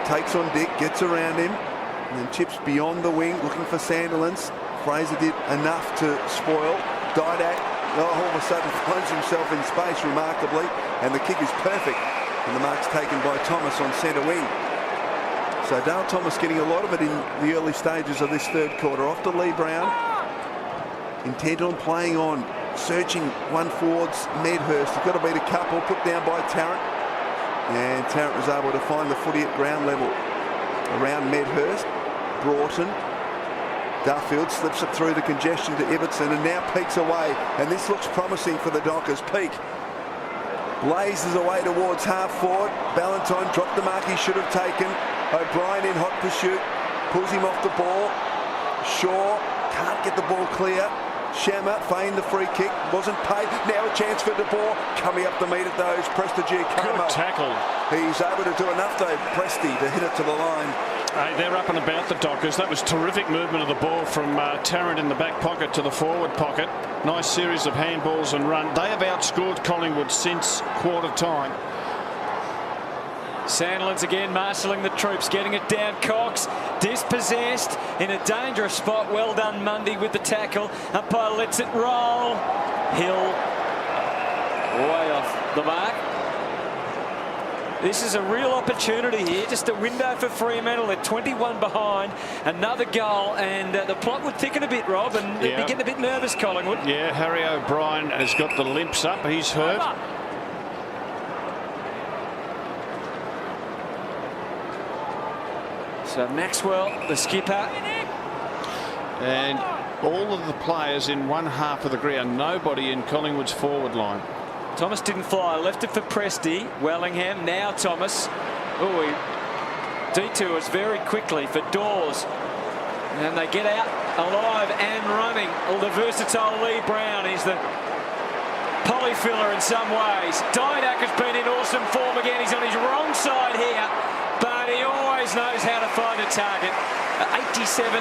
takes on Dick, gets around him, and then chips beyond the wing, looking for Sandilands. Fraser did enough to spoil. Didak all of a sudden finds himself in space remarkably, and the kick is perfect, and the mark's taken by Thomas on centre wing. So Dale Thomas getting a lot of it in the early stages of this third quarter. Off to Lee Brown, intent on playing on, searching one forwards Medhurst. He's got to beat a couple, put down by Tarrant, and Tarrant was able to find the footy at ground level around Medhurst. Broughton, Duffield slips it through the congestion to Ibbotson and now peeks away, and this looks promising for the Dockers. Peak blazes away towards half forward. Ballantyne dropped the mark he should have taken. O'Brien in hot pursuit, pulls him off the ball. Shaw can't get the ball clear. Shammer feigned the free kick, wasn't paid. Now a chance for De Boer coming up to meet at those. Prestigiacomo. Good tackle. He's able to do enough though, Presti, to hit it to the line. They're up and about the Dockers. That was terrific movement of the ball from Tarrant in the back pocket to the forward pocket. Nice series of handballs and run. They have outscored Collingwood since quarter time. Sandilands again marshalling the troops, getting it down. Cox dispossessed in a dangerous spot. Well done Mundy with the tackle. Umpire lets it roll. Hill way off the mark. This is a real opportunity here, just a window for Fremantle. They're 21 behind, another goal, and the plot would thicken a bit, Rob, and they'd be getting a bit nervous, Collingwood. Yeah, Harry O'Brien has got the limps up. He's hurt. So Maxwell, the skipper. And all of the players in one half of the ground, nobody in Collingwood's forward line. Thomas didn't fly, left it for Presti. Wellingham, now Thomas. Oh, he detours very quickly for Dawes. And they get out alive and running. Oh, the versatile Lee Brown. He's the polyfiller in some ways. Didak has been in awesome form again. He's on his wrong side here, but he always knows how to find a target. 87%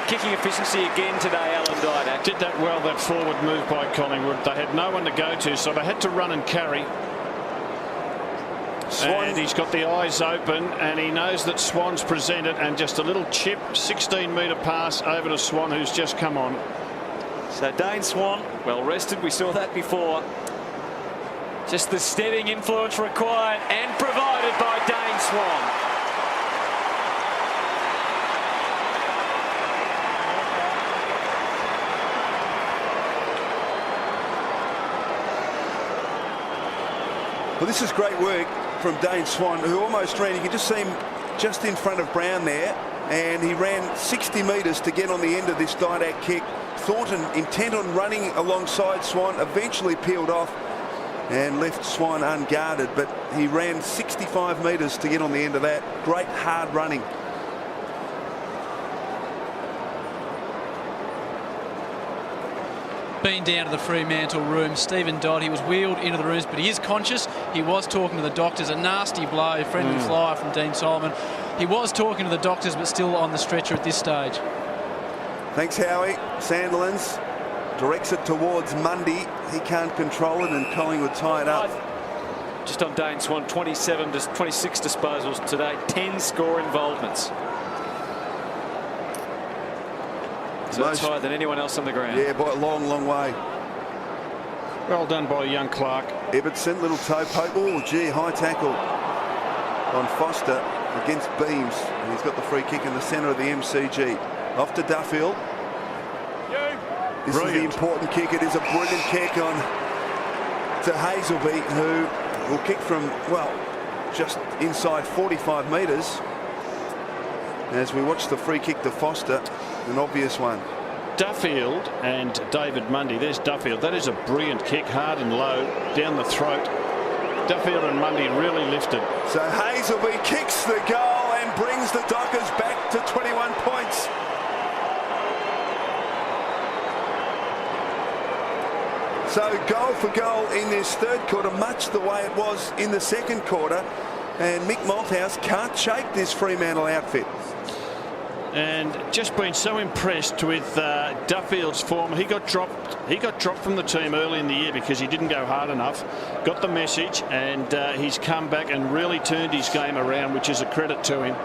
kicking efficiency again today, Alan Didak. Did that well, that forward move by Collingwood. They had no one to go to, so they had to run and carry. Swan. And he's got the eyes open, and he knows that Swan's presented, and just a little chip, 16-metre pass over to Swan, who's just come on. So Dane Swan, well rested. We saw that before. Just the steadying influence required and provided by Dane Swan. Well, this is great work from Dane Swan, who almost ran. You can just see him just in front of Brown there, and he ran 60 metres to get on the end of this Didac kick. Thornton, intent on running alongside Swan, eventually peeled off and left Swan unguarded, but he ran 65 metres to get on the end of that. Great hard running. Been down to the Fremantle room. Stephen Dodd, he was wheeled into the rooms, but he is conscious. He was talking to the doctors. A nasty blow, friendly flyer from Dean Solomon. He was talking to the doctors, but still on the stretcher at this stage. Thanks, Howie. Sandilands directs it towards Mundy. He can't control it, and Collingwood tie it up. Just on Dane Swan, 26 disposals today, 10 score involvements. So that's higher than anyone else on the ground. Yeah, by a long, long way. Well done by young Clark. Everton, little toe poke. Oh, gee, high tackle on Foster against Beams. And he's got the free kick in the centre of the MCG. Off to Duffield. This is the important kick. It is a brilliant kick on to Hazelby, who will kick from, well, just inside 45 metres. As we watch the free kick to Foster, an obvious one. Duffield and David Mundy. There's Duffield. That is a brilliant kick, hard and low, down the throat. Duffield and Mundy really lifted. So Hazelby kicks the goal and brings the Dockers back to 21 points. So goal for goal in this third quarter, much the way it was in the second quarter. And Mick Malthouse can't shake this Fremantle outfit. And just been so impressed with Duffield's form. He got dropped from the team early in the year because he didn't go hard enough. Got the message, and he's come back and really turned his game around, which is a credit to him.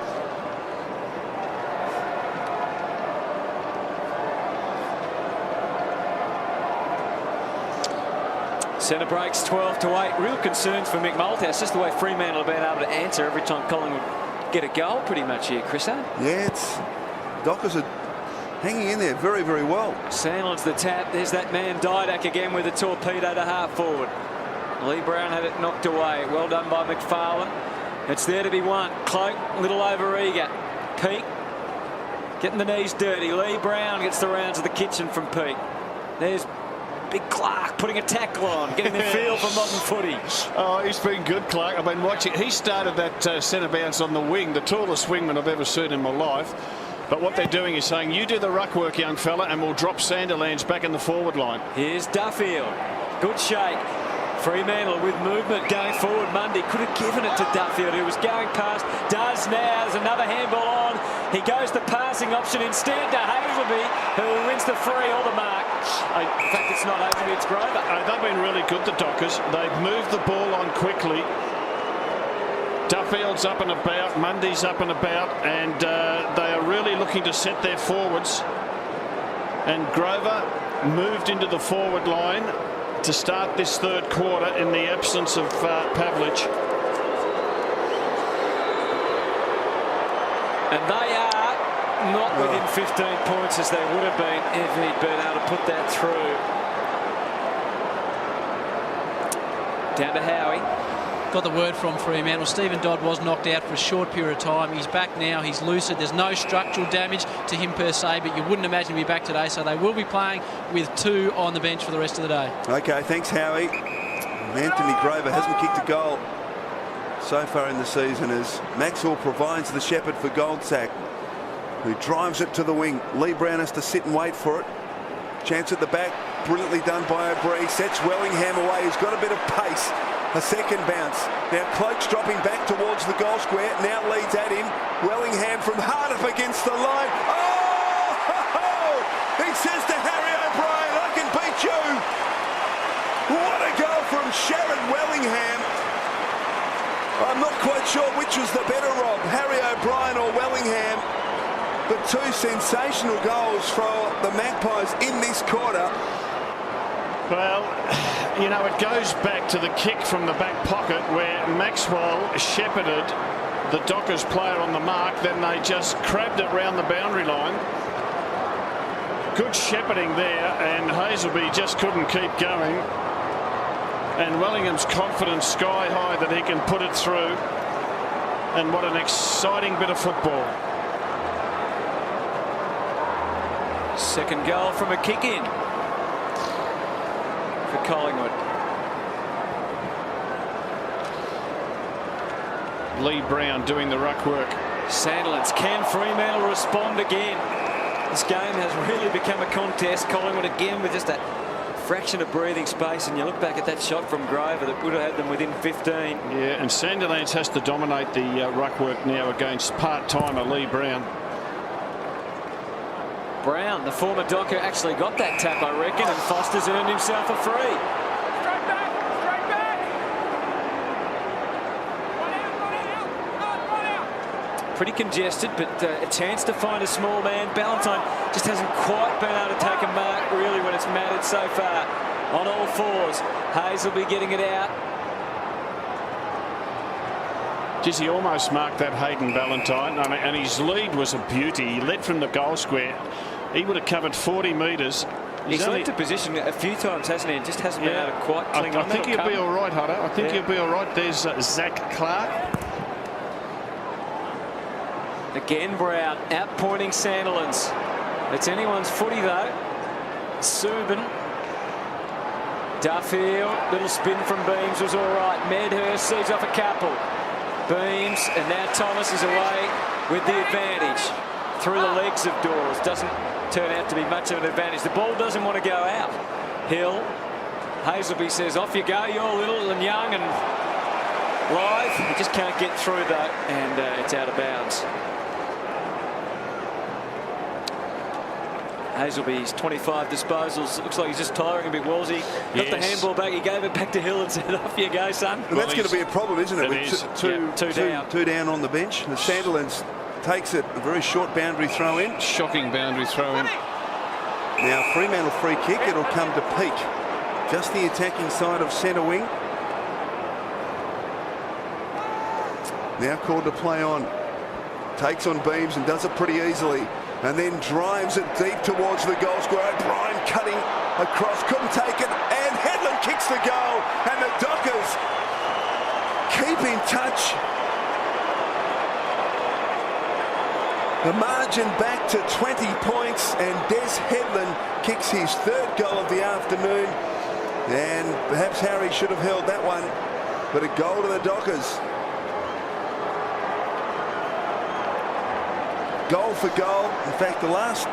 Centre breaks 12-8. Real concerns for Mick Malthouse. Just the way Fremantle have been able to answer every time Collingwood get a goal pretty much here, Chris. Yeah, it's Dockers are hanging in there very, very well. Sandlin's the tap. There's that man Didac again with a torpedo to half forward. Lee Brown had it knocked away. Well done by McFarlane. It's there to be won. Cloak, a little over eager. Peake getting the knees dirty. Lee Brown gets the rounds of the kitchen from Peake. There's Big Clark putting a tackle on, getting the feel for modern footy. Oh, he's been good, Clark. I've been watching. He started that centre bounce on the wing, the tallest wingman I've ever seen in my life. But what they're doing is saying, you do the ruck work, young fella, and we'll drop Sandilands back in the forward line. Here's Duffield. Good shake. Fremantle with movement going forward. Mundy could have given it to Duffield, who was going past. Does now. There's another handball on. He goes the passing option instead to Hazelby, who wins the free or the mark. In fact, it's not Hazelby, it's Grover. They've been really good, the Dockers. They've moved the ball on quickly. Duffield's up and about, Mundy's up and about, and they are really looking to set their forwards. And Grover moved into the forward line to start this third quarter in the absence of Pavlich. And they are not within 15 points as they would have been if he'd been able to put that through. Down to Howie. Got the word from Fremantle. Stephen Dodd was knocked out for a short period of time. He's back now. He's lucid. There's no structural damage to him per se, but you wouldn't imagine he'd be back today. So they will be playing with 2 on the bench for the rest of the day. Okay, thanks, Howie. Anthony Grover hasn't kicked a goal so far in the season as Maxwell provides the shepherd for Goldsack, who drives it to the wing. Lee Brown has to sit and wait for it. Chance at the back. Brilliantly done by O'Brien. Sets Wellingham away. He's got a bit of pace. A second bounce. Now Cloak's dropping back towards the goal square. Now leads at him. Wellingham from hard up against the line. Oh! He says to Harry O'Brien, I can beat you. What a goal from Sharon Wellingham. I'm not quite sure which was the better, Rob, Harry O'Brien or Wellingham. But 2 sensational goals for the Magpies in this quarter. Well, you know, it goes back to the kick from the back pocket where Maxwell shepherded the Dockers player on the mark. Then they just crabbed it round the boundary line. Good shepherding there, and Hazelby just couldn't keep going. And Wellingham's confidence sky high that he can put it through. And what an exciting bit of football. Second goal from a kick in for Collingwood. Lee Brown doing the ruck work. Sandilands. Can Fremantle respond again? This game has really become a contest. Collingwood again with just that fraction of breathing space, and you look back at that shot from Grover that would have had them within 15. Yeah, and Sandilands has to dominate the ruck work now against part-timer Lee Brown. Brown, the former Docker, actually got that tap, I reckon, and Foster's earned himself a free. Straight back! Straight back! One out! Pretty congested, but a chance to find a small man. Ballantyne just hasn't quite been able to take a mark really when it's mattered so far. On all fours, Hayes will be getting it out. Geez, he almost marked that Hayden Ballantyne, and his lead was a beauty. He led from the goal square. He would have covered 40 metres. He's led to position a few times, hasn't he? And just hasn't been able to quite cling on. I think he'll be all right, Hodder. I think he'll be all right. There's Zach Clark. Again, Brown outpointing Sandilands. It's anyone's footy, though. Subin. Duffield. Little spin from Beams was all right. Medhurst sees off a couple. Beams, and now Thomas is away with the advantage through the legs of Dawes. Doesn't turn out to be much of an advantage. The ball doesn't want to go out. Hill. Hazelby says, off you go. You're little and young and lithe. He just can't get through, though, and it's out of bounds. Hazelby's 25 disposals. Looks like he's just tiring a bit, Wolsey. Got the handball back. He gave it back to Hill and said, off you go, son. And that's going to be a problem, isn't it? With two down on the bench. The Sandilands takes it, a very short boundary throw in. Shocking boundary throw in. Now Fremantle free kick. It'll come to Peak. Just the attacking side of centre wing. Now called to play on. Takes on Beams and does it pretty easily. And then drives it deep towards the goal square. O'Brien cutting across, couldn't take it, and Headland kicks the goal, and the Dockers keep in touch. The margin back to 20 points, and Des Headland kicks his third goal of the afternoon, and perhaps Harry should have held that one, but a goal to the Dockers. Goal for goal. In fact, the last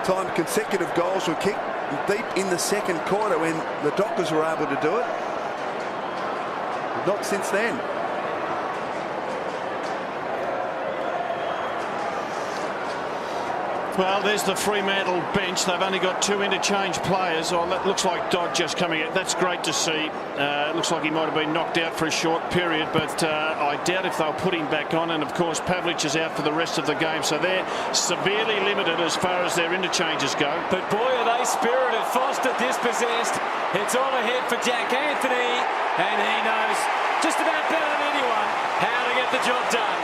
time consecutive goals were kicked deep in the second quarter when the Dockers were able to do it. But not since then. Well, there's the Fremantle bench. They've only got two interchange players. Oh, that looks like Dodd just coming out. That's great to see. It looks like he might have been knocked out for a short period, but I doubt if they'll put him back on. And of course, Pavlich is out for the rest of the game, so they're severely limited as far as their interchanges go. But boy, are they spirited. Foster dispossessed. It's all ahead for Jack Anthony, and he knows just about better than anyone how to get the job done.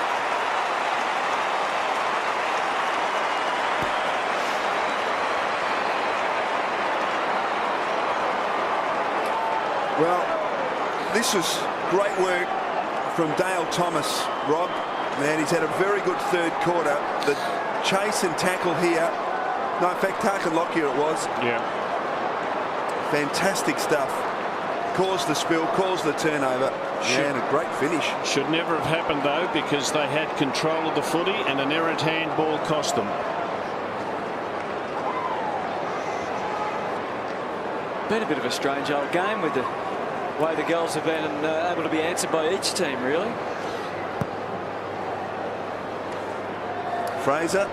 Well, this was great work from Dale Thomas, Rob, and he's had a very good third quarter. The chase and tackle here. No, in fact, Tarkin Lockyer it was. Yeah. Fantastic stuff. Caused the spill, caused the turnover, and a great finish. Should never have happened, though, because they had control of the footy, and an errant handball cost them. Been a bit of a strange old game with the way the goals have been able to be answered by each team, really. Fraser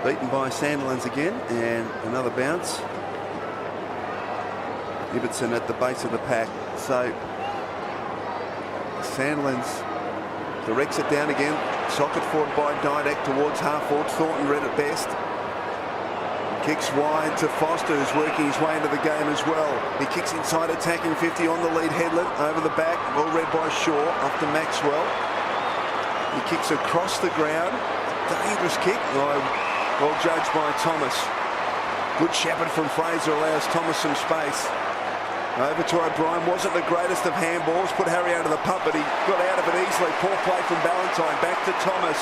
beaten by Sandilands again, and another bounce. Ibbotson at the base of the pack. So Sandilands directs it down again. Socket forward by Didak towards half forward. Thornton read it best. Kicks wide to Foster, who's working his way into the game as well. He kicks inside, attacking 50 on the lead. Headland over the back, well read by Shaw, up to Maxwell. He kicks across the ground. Dangerous kick. Well judged by Thomas. Good shepherd from Fraser allows Thomas some space. Over to O'Brien. Wasn't the greatest of handballs. Put Harry under the pump, but he got out of it easily. Poor play from Ballantyne. Back to Thomas.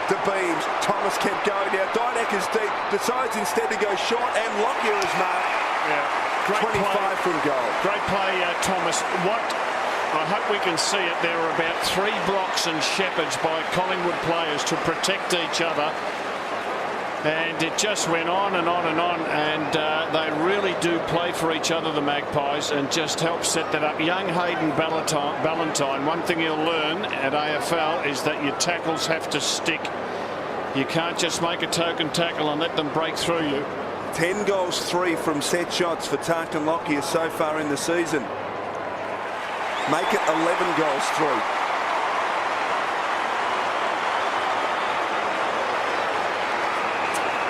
To Beams. Thomas kept going. Now Dydak is deep. Decides instead to go short, and Lockyer is marked. Yeah. Great 25 play. from goal. Great play, Thomas. I hope we can see it. There were about 3 blocks and shepherds by Collingwood players to protect each other. And it just went on and on and on. And they really do play for each other, the Magpies, and just help set that up. Young Hayden Ballantyne, one thing he'll learn at AFL is that your tackles have to stick. You can't just make a token tackle and let them break through you. 10 goals, 3 from set shots for Tartan Lockyer so far in the season. Make it 11 goals, 3.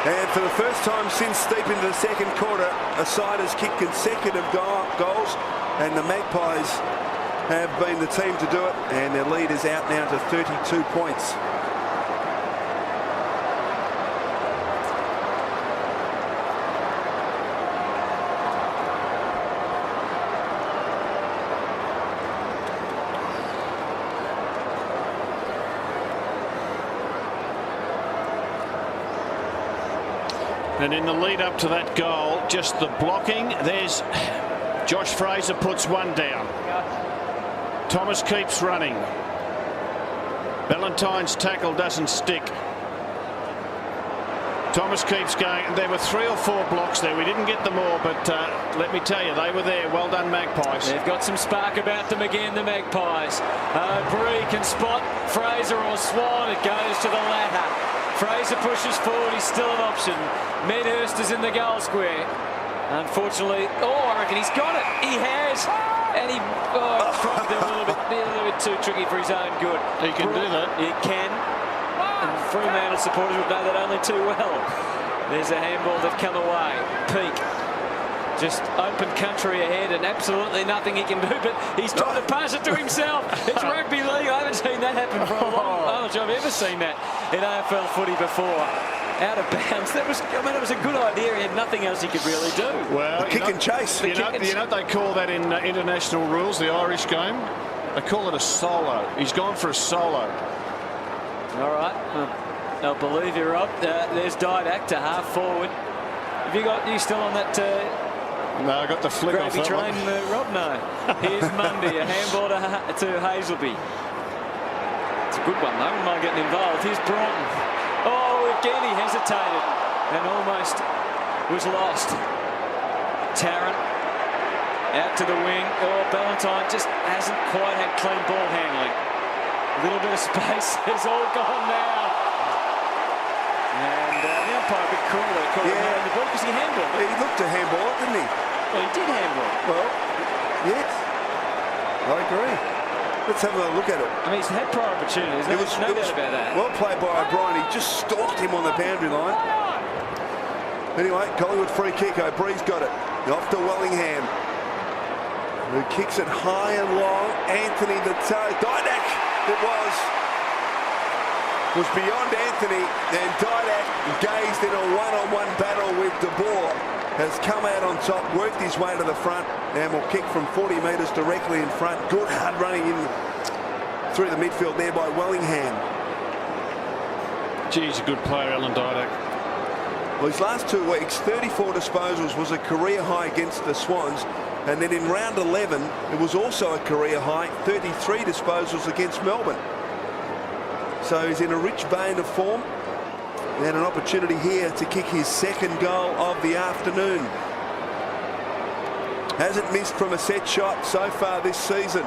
And for the first time since deep into the second quarter, a side has kicked consecutive goals, and the Magpies have been the team to do it, and their lead is out now to 32 points. And in the lead up to that goal, just the blocking. There's Josh Fraser puts one down. Thomas keeps running. Ballantyne's tackle doesn't stick. Thomas keeps going. There were 3 or 4 blocks there. We didn't get them all, but let me tell you, they were there. Well done, Magpies. They've got some spark about them again, the Magpies. Bree can spot Fraser or Swan. It goes to the latter. Fraser pushes forward. He's still an option. Medhurst is in the goal square. Unfortunately, I reckon he's got it. He has. And he tried to be a little bit too tricky for his own good. He can do that. He can. And Fremantle supporters would know that only too well. There's a handball that come away. Peak. Just open country ahead and absolutely nothing he can do, but he's trying to pass it to himself. It's rugby league. I haven't seen that happen for a long time. I've ever seen that in AFL footy before. Out of bounds. It was a good idea. He had nothing else he could really do. Well, kick and chase. You know they call that in international rules, the Irish game? They call it a solo. He's gone for a solo. All right. I believe you're up. There's Didak to half forward. Have you still on that? No, I got the flick off gravy that train, one. Rob. No. Here's Mundy, a handball to Hazelby. It's a good one though. We might get involved. Here's Broughton. Oh, again he hesitated and almost was lost. Tarrant out to the wing. Ballantyne just hasn't quite had clean ball handling. A little bit of space. It's all gone now. And the umpire a bit cruel there. Caught him in the ball because he handballed it. He looked to handball it, didn't he? Well, he did handball. Well, yes. I agree. Let's have a look at it. I mean, he's had prior opportunities. No doubt about that. Well played by O'Brien. He just stalked him on the boundary line. Anyway, Collingwood free kick. O'Brien's got it. Off to Wellingham, who kicks it high and long. Anthony the toe. Didak, it was beyond Anthony, and Didak gazed in a one-on-one battle with De Boer. Has come out on top, worked his way to the front, and will kick from 40 metres directly in front. Good hard running in through the midfield there by Wellingham. Geez, a good player, Alan Didak. Well, his last 2 weeks, 34 disposals was a career high against the Swans, and then in round 11, it was also a career high, 33 disposals against Melbourne. So he's in a rich vein of form. And an opportunity here to kick his second goal of the afternoon. Hasn't missed from a set shot so far this season.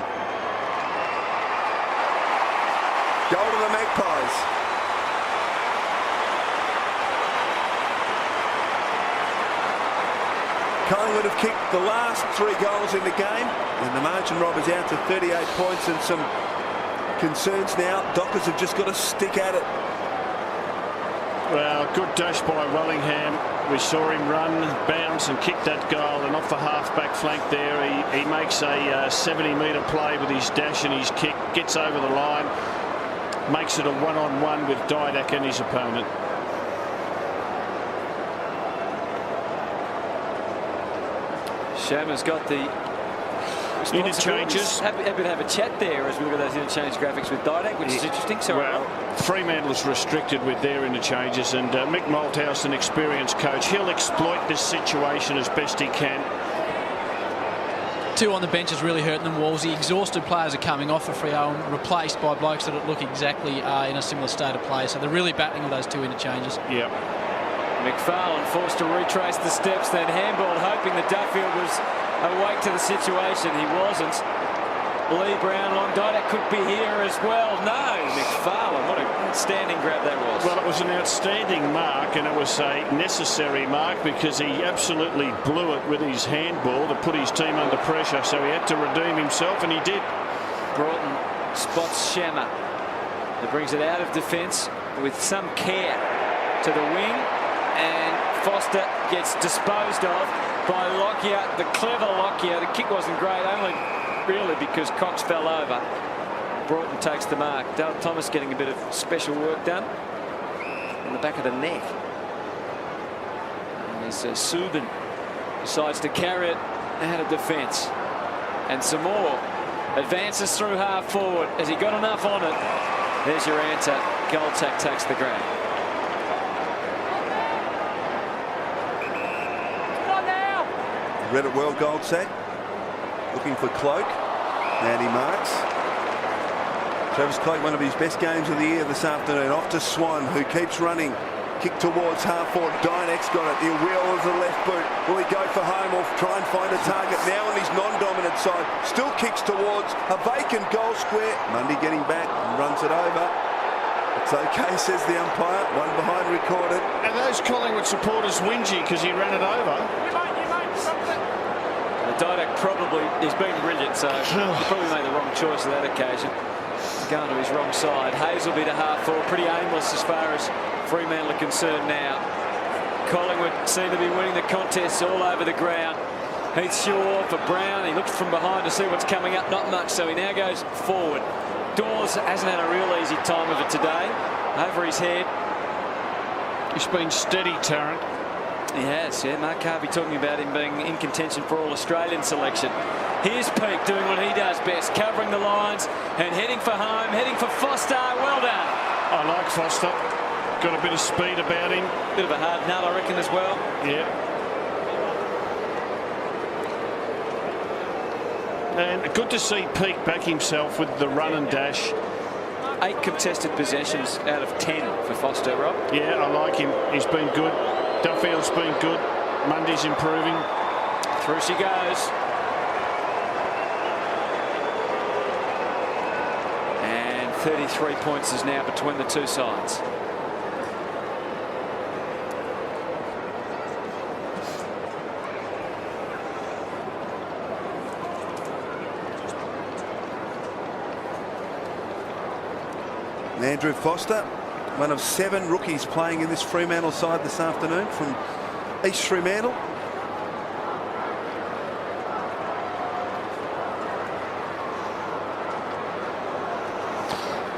Goal to the Magpies. Collingwood have kicked the last 3 goals in the game, and the margin, Rob, is out to 38 points, and some concerns now. Dockers have just got to stick at it. Well, good dash by Wellingham. We saw him run, bounce and kick that goal, and off the half-back flank there he makes a 70-metre play with his dash and his kick, gets over the line, makes it a one-on-one with Didak and his opponent. Shammer's got the interchanges. Happy to have a chat there as we look at those interchange graphics with Didak, which is interesting. So well, Fremantle's restricted with their interchanges, and Mick Malthouse, an experienced coach, he'll exploit this situation as best he can. 2 on the bench is really hurting them, Wolsey. Exhausted players are coming off for Freo and replaced by blokes that look exactly in a similar state of play. So they're really battling with those 2 interchanges. Yeah. McFarlane forced to retrace the steps, then handballed, hoping that Duffield was awake to the situation. He wasn't. Lee Brown, long Didak could be here as well. No, McFarlane, what a standing grab that was. Well, it was an outstanding mark, and it was a necessary mark because he absolutely blew it with his handball to put his team under pressure, so he had to redeem himself, and he did. Broughton spots Shammer. He brings it out of defence with some care to the wing, and Foster gets disposed of by Lockyer, the clever Lockyer. The kick wasn't great, only really because Cox fell over. Broughton takes the mark. Dale Thomas getting a bit of special work done in the back of the neck. And as Subin decides to carry it out of defence. And some more advances through half forward. Has he got enough on it? There's your answer. Goldsack takes the grab. Read it well, Goldsack. Looking for Cloak. And he marks. Travis Cloak, one of his best games of the year this afternoon. Off to Swan, who keeps running. Kick towards half forward. Dynak's got it. He'll wheel with the left boot. Will he go for home or try and find a target now on his non-dominant side? Still kicks towards a vacant goal square. Mundy getting back and runs it over. It's okay, says the umpire. One behind recorded. And those Collingwood supporters whingy because he ran it over. Didak probably, he's been brilliant, so he probably made the wrong choice on that occasion. He's going to his wrong side. Hazelby to half forward, pretty aimless as far as Fremantle are concerned now. Collingwood seem to be winning the contests all over the ground. Heath Shaw for Brown. He looked from behind to see what's coming up, not much, so he now goes forward. Dawes hasn't had a real easy time of it today. Over his head. He's been steady, Tarrant. He has, yeah. Mark Harvey talking about him being in contention for All-Australian selection. Here's Peake doing what he does best, covering the lines and heading for home, heading for Foster. Well done. I like Foster. Got a bit of speed about him. Bit of a hard nut, I reckon, as well. Yeah. And good to see Peake back himself with the run and dash. 8 contested possessions out of 10 for Foster, Rob. Yeah, I like him. He's been good. Duffield's been good. Mundy's improving. Through she goes. And 33 points is now between the two sides. Andrew Foster, one of 7 rookies playing in this Fremantle side this afternoon from East Fremantle.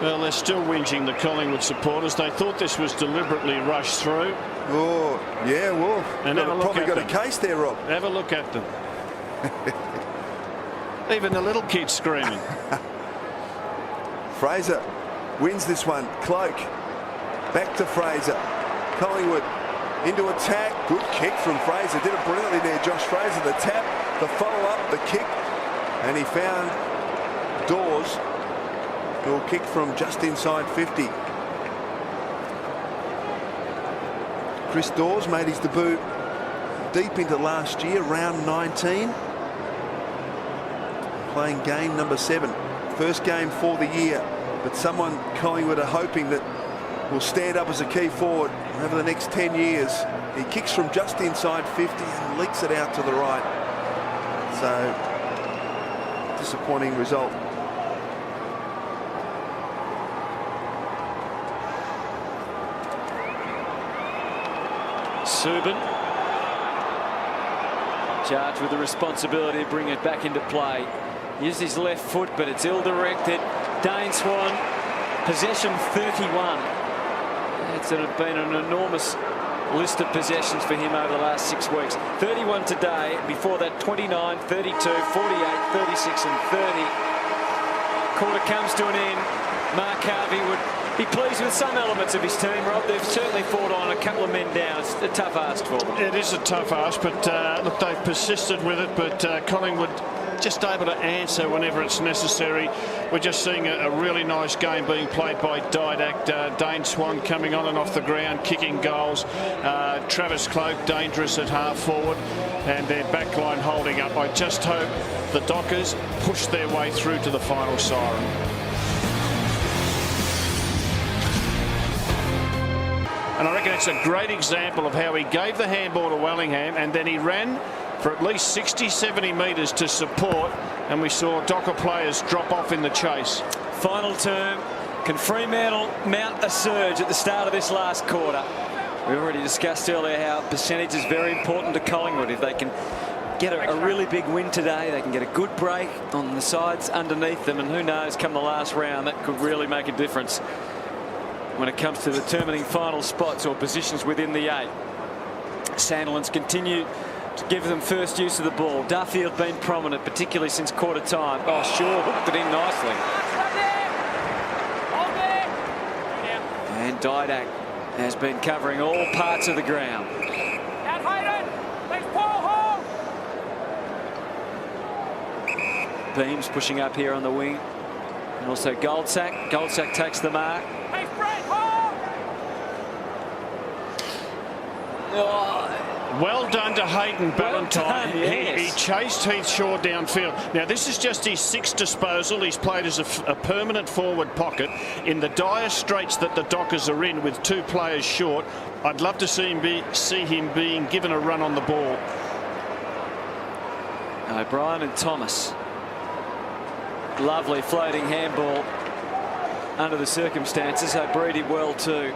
Well, they're still whinging, the Collingwood supporters. They thought this was deliberately rushed through. Oh, yeah, well, And have a look probably at got them. a case there, Rob. Have a look at them. Even the little kids screaming. Fraser wins this one. Cloak back to Fraser. Collingwood into attack. Good kick from Fraser. Did it brilliantly there, Josh Fraser. The tap, the follow-up, the kick. And he found Dawes. who will kick from just inside 50. Chris Dawes made his debut deep into last year, round 19. Playing game number 7. First game for the year. But someone Collingwood are hoping that will stand up as a key forward over the next 10 years. He kicks from just inside 50 and leaks it out to the right. So, disappointing result. Subban, charged with the responsibility to bring it back into play. Uses his left foot, but it's ill-directed. Dane Swan, possession 31. It's been an enormous list of possessions for him over the last 6 weeks. 31 today. Before that, 29, 32, 48, 36 and 30. Quarter comes to an end. Mark Harvey would be pleased with some elements of his team, Rob. They've certainly fought on a couple of men down. It's a tough ask for them. It is a tough ask, but look, they've persisted with it, but Collingwood just able to answer whenever it's necessary. We're just seeing a really nice game being played by Didac. Dane Swan coming on and off the ground, kicking goals. Travis Cloke dangerous at half forward, and their back line holding up. I just hope the Dockers push their way through to the final siren. And I reckon it's a great example of how he gave the handball to Wellingham, and then he ran for at least 60-70 metres to support, and we saw Docker players drop off in the chase. Final term. Can Fremantle mount a surge at the start of this last quarter? We already discussed earlier how percentage is very important to Collingwood. If they can get a really big win today, they can get a good break on the sides underneath them, and who knows, come the last round, that could really make a difference when it comes to determining final spots or positions within the 8. Sandilands continue to give them first use of the ball. Duffield been prominent, particularly since quarter time. Oh, sure, hooked it in nicely. And Didac has been covering all parts of the ground. Beams pushing up here on the wing. And also Goldsack. Goldsack takes the mark. Well done to Hayden Ballantyne. Yes. He chased Heath Shaw downfield. Now, this is just his 6th disposal. He's played as a permanent forward pocket. In the dire straits that the Dockers are in with 2 players short, I'd love to see him being given a run on the ball. O'Brien and Thomas. Lovely floating handball under the circumstances. O'Brien did well too.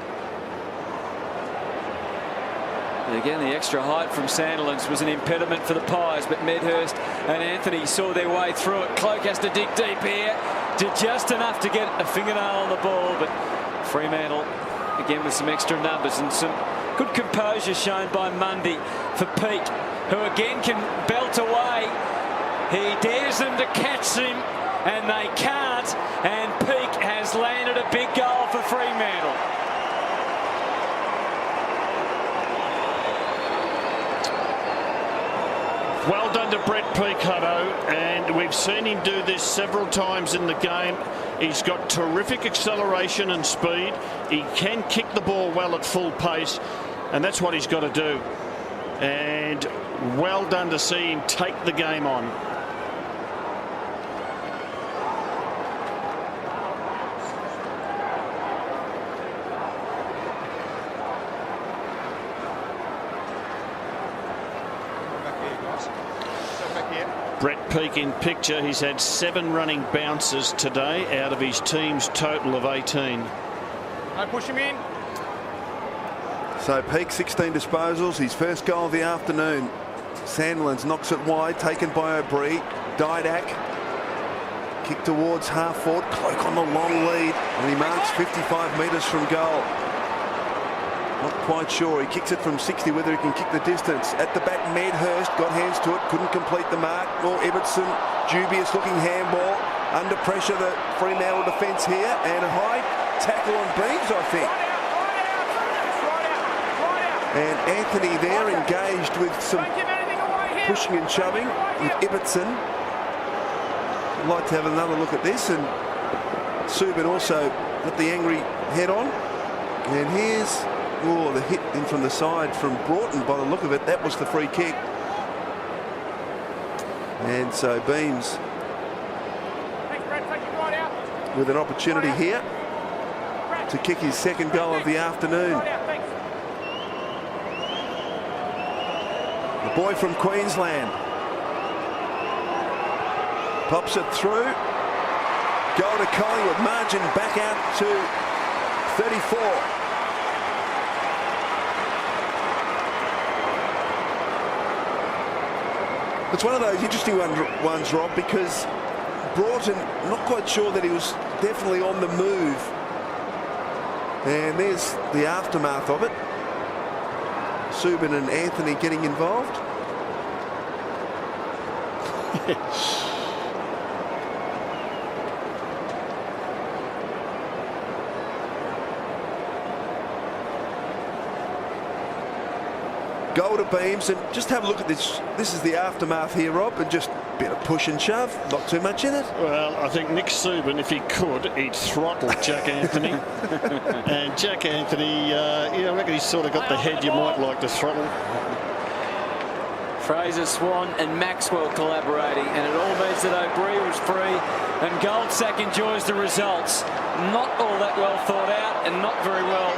And again, the extra height from Sandilands was an impediment for the Pies, but Medhurst and Anthony saw their way through it. Cloke has to dig deep here. Did just enough to get a fingernail on the ball, but Fremantle again with some extra numbers and some good composure shown by Mundy for Peake, who again can belt away. He dares them to catch him, and they can't, and Peake has landed a big goal for Fremantle. Well done to Brett Peake, Hutto, and we've seen him do this several times in the game. He's got terrific acceleration and speed. He can kick the ball well at full pace, and that's what he's got to do. And well done to see him take the game on. Brett Peake in picture. He's had 7 running bounces today out of his team's total of 18. I push him in. So Peake 16 disposals, his first goal of the afternoon. Sandilands knocks it wide, taken by O'Brien. Didac kick towards half forward. Cloke on the long lead, and he marks 55 metres from goal. Not quite sure. He kicks it from 60, whether he can kick the distance. At the back, Medhurst got hands to it, couldn't complete the mark. Nor Everton, dubious looking handball. Under pressure, the Fremantle defence here, and a high tackle on Beams, I think. And Anthony there engaged with some pushing and shoving with Ibbotson. I'd like to have another look at this, and Subban also got the angry head on. And here's the hit in from the side from Broughton. By the look of it, that was the free kick. And so Beams with an opportunity here to kick his second goal of the afternoon. The boy from Queensland pops it through. Goal to Collingwood. Margin back out to 34. It's one of those interesting ones, Rob, because Broughton, not quite sure that he was definitely on the move. And there's the aftermath of it. Subin and Anthony getting involved. Goal to Beams, and just have a look at this. This is the aftermath here, Rob, and just a bit of push and shove, not too much in it. Well, I think Nick Subin, if he could, he'd throttle Jack Anthony. And Jack Anthony, I reckon he's sort of got the head you might like to throttle. Fraser, Swan and Maxwell collaborating, and it all means that O'Brien was free and Goldsack enjoys the results. Not all that well thought out and not very well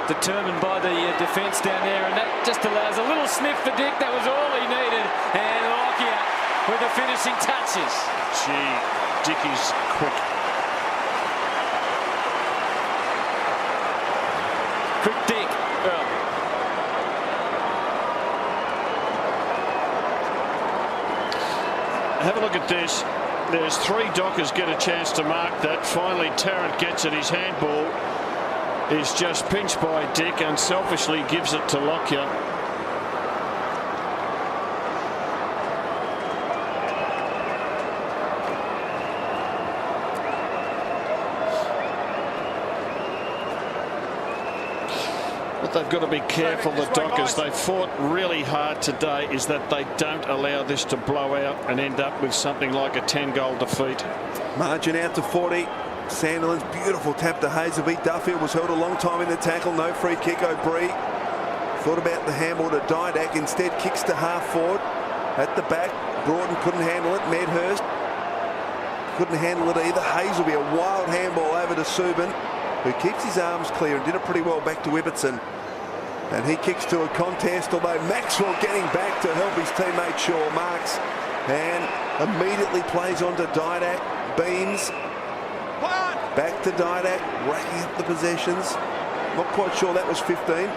determined by the defence down there, and that just allows a little sniff for Dick. That was all he needed, and Lockyer with the finishing touches. Gee, Dick is quick. Quick Dick. Well, have a look at this. There's 3 Dockers get a chance to mark that. Finally, Tarrant gets it. His handball is just pinched by Dick and selfishly gives it to Lockyer. What they've got to be careful, the Dockers, they fought really hard today, is that they don't allow this to blow out and end up with something like a 10-goal defeat. Margin out to 40. Sandilands, beautiful tap to Hazelby. Duffield was held a long time in the tackle. No free kick. O'Brien thought about the handball to Didak. Instead, kicks to half forward. At the back, Broughton couldn't handle it. Medhurst couldn't handle it either. Hazelby, a wild handball over to Subin, who keeps his arms clear and did it pretty well back to Ibbotson. And he kicks to a contest, although Maxwell getting back to help his teammate Shaw. Marks and immediately plays on to Didak. Beams. Back to Didak, racking up the possessions. Not quite sure that was 15.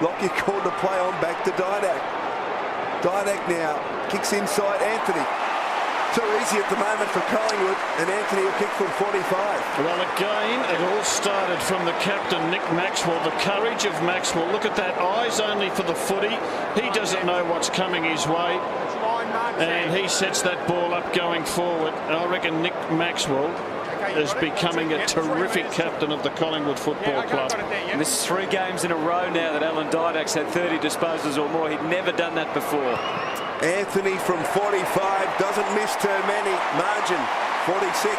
Lockyer called to play on, back to Didak. Didak now kicks inside Anthony. Too easy at the moment for Collingwood, and Anthony will kick from 45. Well, again, it all started from the captain, Nick Maxwell. The courage of Maxwell. Look at that, eyes only for the footy. He doesn't know what's coming his way, and he sets that ball up going forward. And I reckon Nick Maxwell is becoming a terrific captain of the Collingwood Football Club. And this is 3 games in a row now that Alan Didak's had 30 disposals or more. He'd never done that before. Anthony from 45 doesn't miss too many. Margin 46.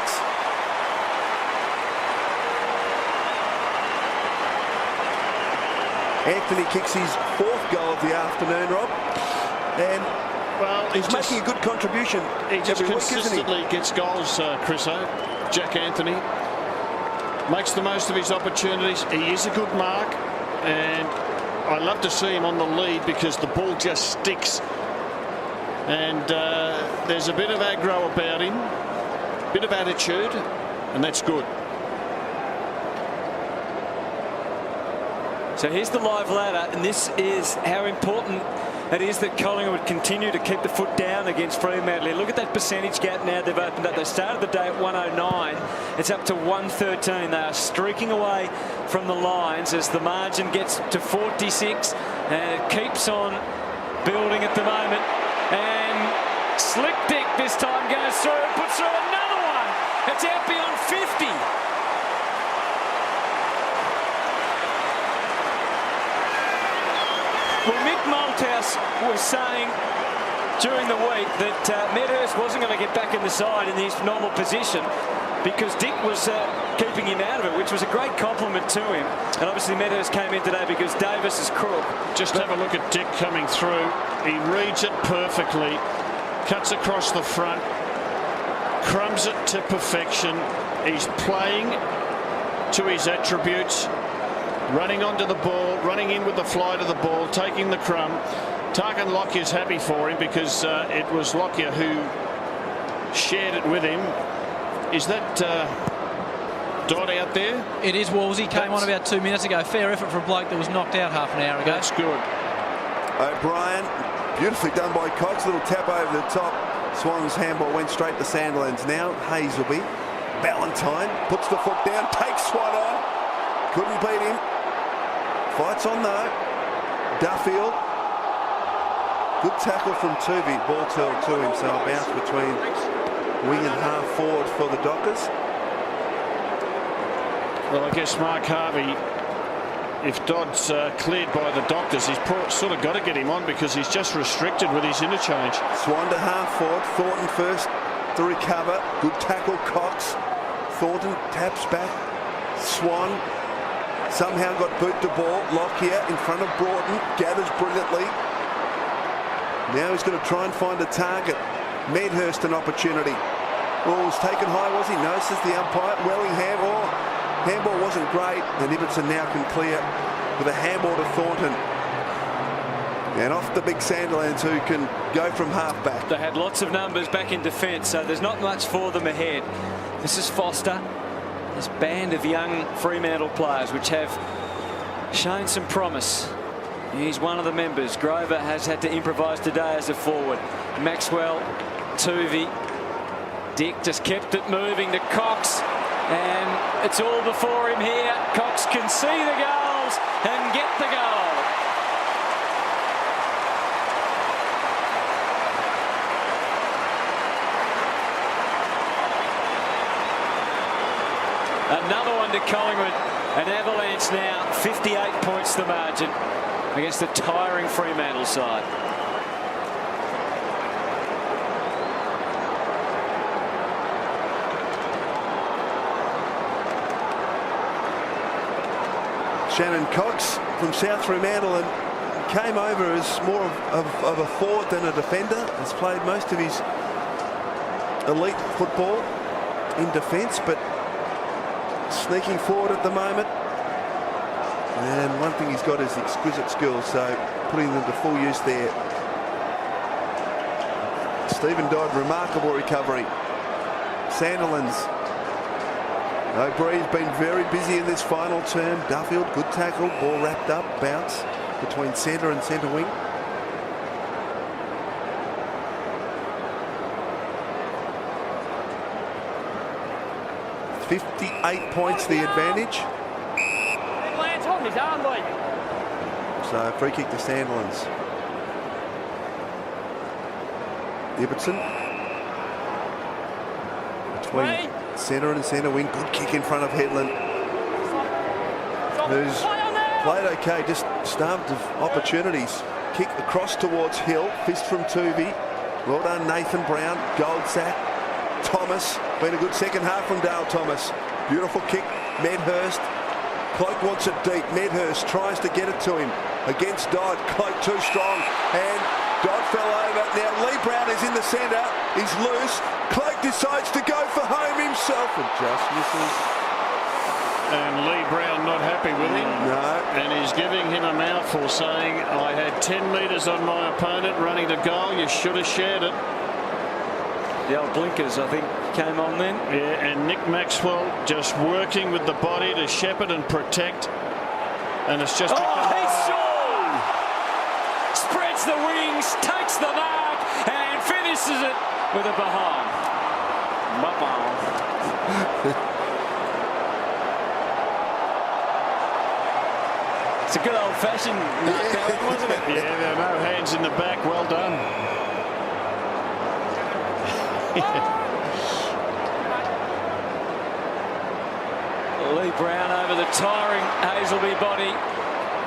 Anthony kicks his 4th goal of the afternoon, Rob, and well, he's making a good contribution. He just every consistently week, gets goals, Chriso. Jack Anthony makes the most of his opportunities. He is a good mark, and I love to see him on the lead because the ball just sticks. And there's a bit of aggro about him, a bit of attitude, and that's good. So here's the live ladder, and this is how important it is that Collingwood continue to keep the foot down against Fremantle. Look at that percentage gap now they've opened up. They started the day at 109. It's up to 113. They are streaking away from the lines as the margin gets to 46, and it keeps on building at the moment. And Slick Dick this time goes through and puts through another one. It's out beyond 50. Well, Mick Malthouse was saying during the week that Medhurst wasn't going to get back in the side in his normal position because Dick was keeping him out of it, which was a great compliment to him. And obviously Medhurst came in today because Davis is crook. Just have a look at Dick coming through. He reads it perfectly, cuts across the front, crumbs it to perfection. He's playing to his attributes. Running onto the ball, running in with the fly to the ball, taking the crumb. Tarkin Lockyer's happy for him because it was Lockyer who shared it with him. Is that Dodd out there? It is Wolsey. Came on about 2 minutes ago. Fair effort for a bloke that was knocked out half an hour ago. That's good. O'Brien Beautifully done by Cox. Little tap over the top. Swan's handball went straight to Sandilands. Now Hazelby. Ballantyne puts the foot down, takes Swan on. Couldn't beat him. Fights on though. Duffield. Good tackle from Tuvey. Ball turned to him, so a bounce between wing and half forward for the Dockers. Well, I guess Mark Harvey, if Dodd's cleared by the Doctors, he's sort of got to get him on because he's just restricted with his interchange. Swan to half forward. Thornton first to recover. Good tackle, Cox. Thornton taps back. Swan somehow got boot to ball. Lockyer in front of Broughton. Gathers brilliantly. Now he's going to try and find a target. Medhurst an opportunity. Oh, was taken high, was he? No, says the umpire. Wellingham. Oh, handball wasn't great. And Ibbotson now can clear with a handball to Thornton. And off the big Sandilands, who can go from half back. They had lots of numbers back in defence, so there's not much for them ahead. This is Foster. This band of young Fremantle players which have shown some promise. He's one of the members. Grover has had to improvise today as a forward. Maxwell, Tuvey. Dick just kept it moving to Cox. And it's all before him here. Cox can see the goals and get the goal. Another one to Collingwood. An avalanche now. 58 points the margin against the tiring Fremantle side. Shannon Cox from South Fremantle and came over as more of a forward than a defender. Has played most of his elite football in defence, but sneaking forward at the moment. And one thing he's got is exquisite skills, so putting them to full use there. Stephen Dodd, remarkable recovery. Sandilands. O'Bree's been very busy in this final term. Duffield, good tackle, ball wrapped up, bounce between centre and centre wing. $58 points the advantage. Lance, hold his arm, boy. So free kick to Sandilands. Ibbotson. Between centre and centre wing. Good kick in front of Headland, who's played okay, just starved of opportunities. Kick across towards Hill. Fist from Tuvey. Well done, Nathan Brown. Goldsack. Thomas. Been a good second half from Dale Thomas. Beautiful kick. Medhurst. Cloak wants it deep. Medhurst tries to get it to him. Against Dodd. Cloak too strong. And Dodd fell over. Now Lee Brown is in the centre. He's loose. Cloak decides to go for home himself and just misses. And Lee Brown not happy with him. No. And he's giving him a mouthful, saying, I had 10 metres on my opponent running to goal. You should have shared it. The old blinkers, I think, came on then. Yeah, and Nick Maxwell just working with the body to shepherd and protect. And it's just... He saw! Spreads the wings, takes the mark, and finishes it with a behind. It's a good old-fashioned knockdown, wasn't it? Yeah, there are no hands in the back. Well done. Lee Brown over the tiring Hazelby body.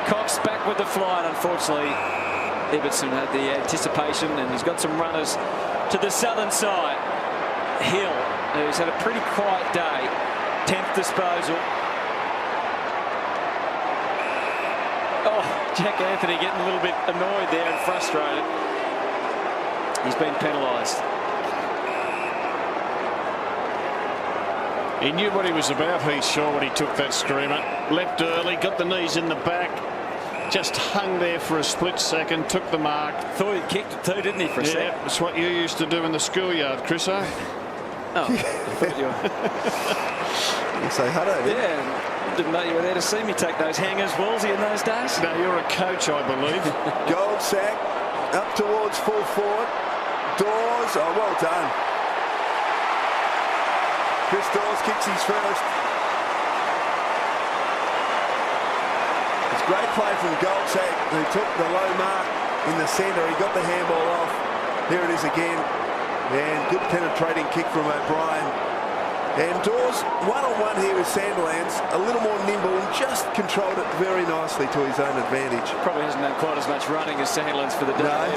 Cox back with the fly, and unfortunately Ibbotson had the anticipation, and he's got some runners to the southern side. Hill, who's had a pretty quiet day, 10th disposal. Oh, Jack Anthony getting a little bit annoyed there and frustrated. He's been penalised. He knew what he was about, Heath Shaw, when he took that screamer. Leapt early, got the knees in the back, just hung there for a split second, took the mark. Thought he kicked it too, didn't he, for a second? Yeah, it's what you used to do in the schoolyard, Chriso. Oh, I thought you were... You say hello, didn't you? Yeah, didn't know you were there to see me take those hangers, Woolsey, in those days. No, you're a coach, I believe. Goldsack up towards full forward. Dawes, oh, well done. Chris Dawes kicks his first. It's great play from Goldsack, who took the low mark in the centre. He got the handball off. Here it is again. And good penetrating kick from O'Brien. And Dawes, one-on-one here with Sandilands, a little more nimble and just controlled it very nicely to his own advantage. Probably hasn't done quite as much running as Sandilands for the day. No.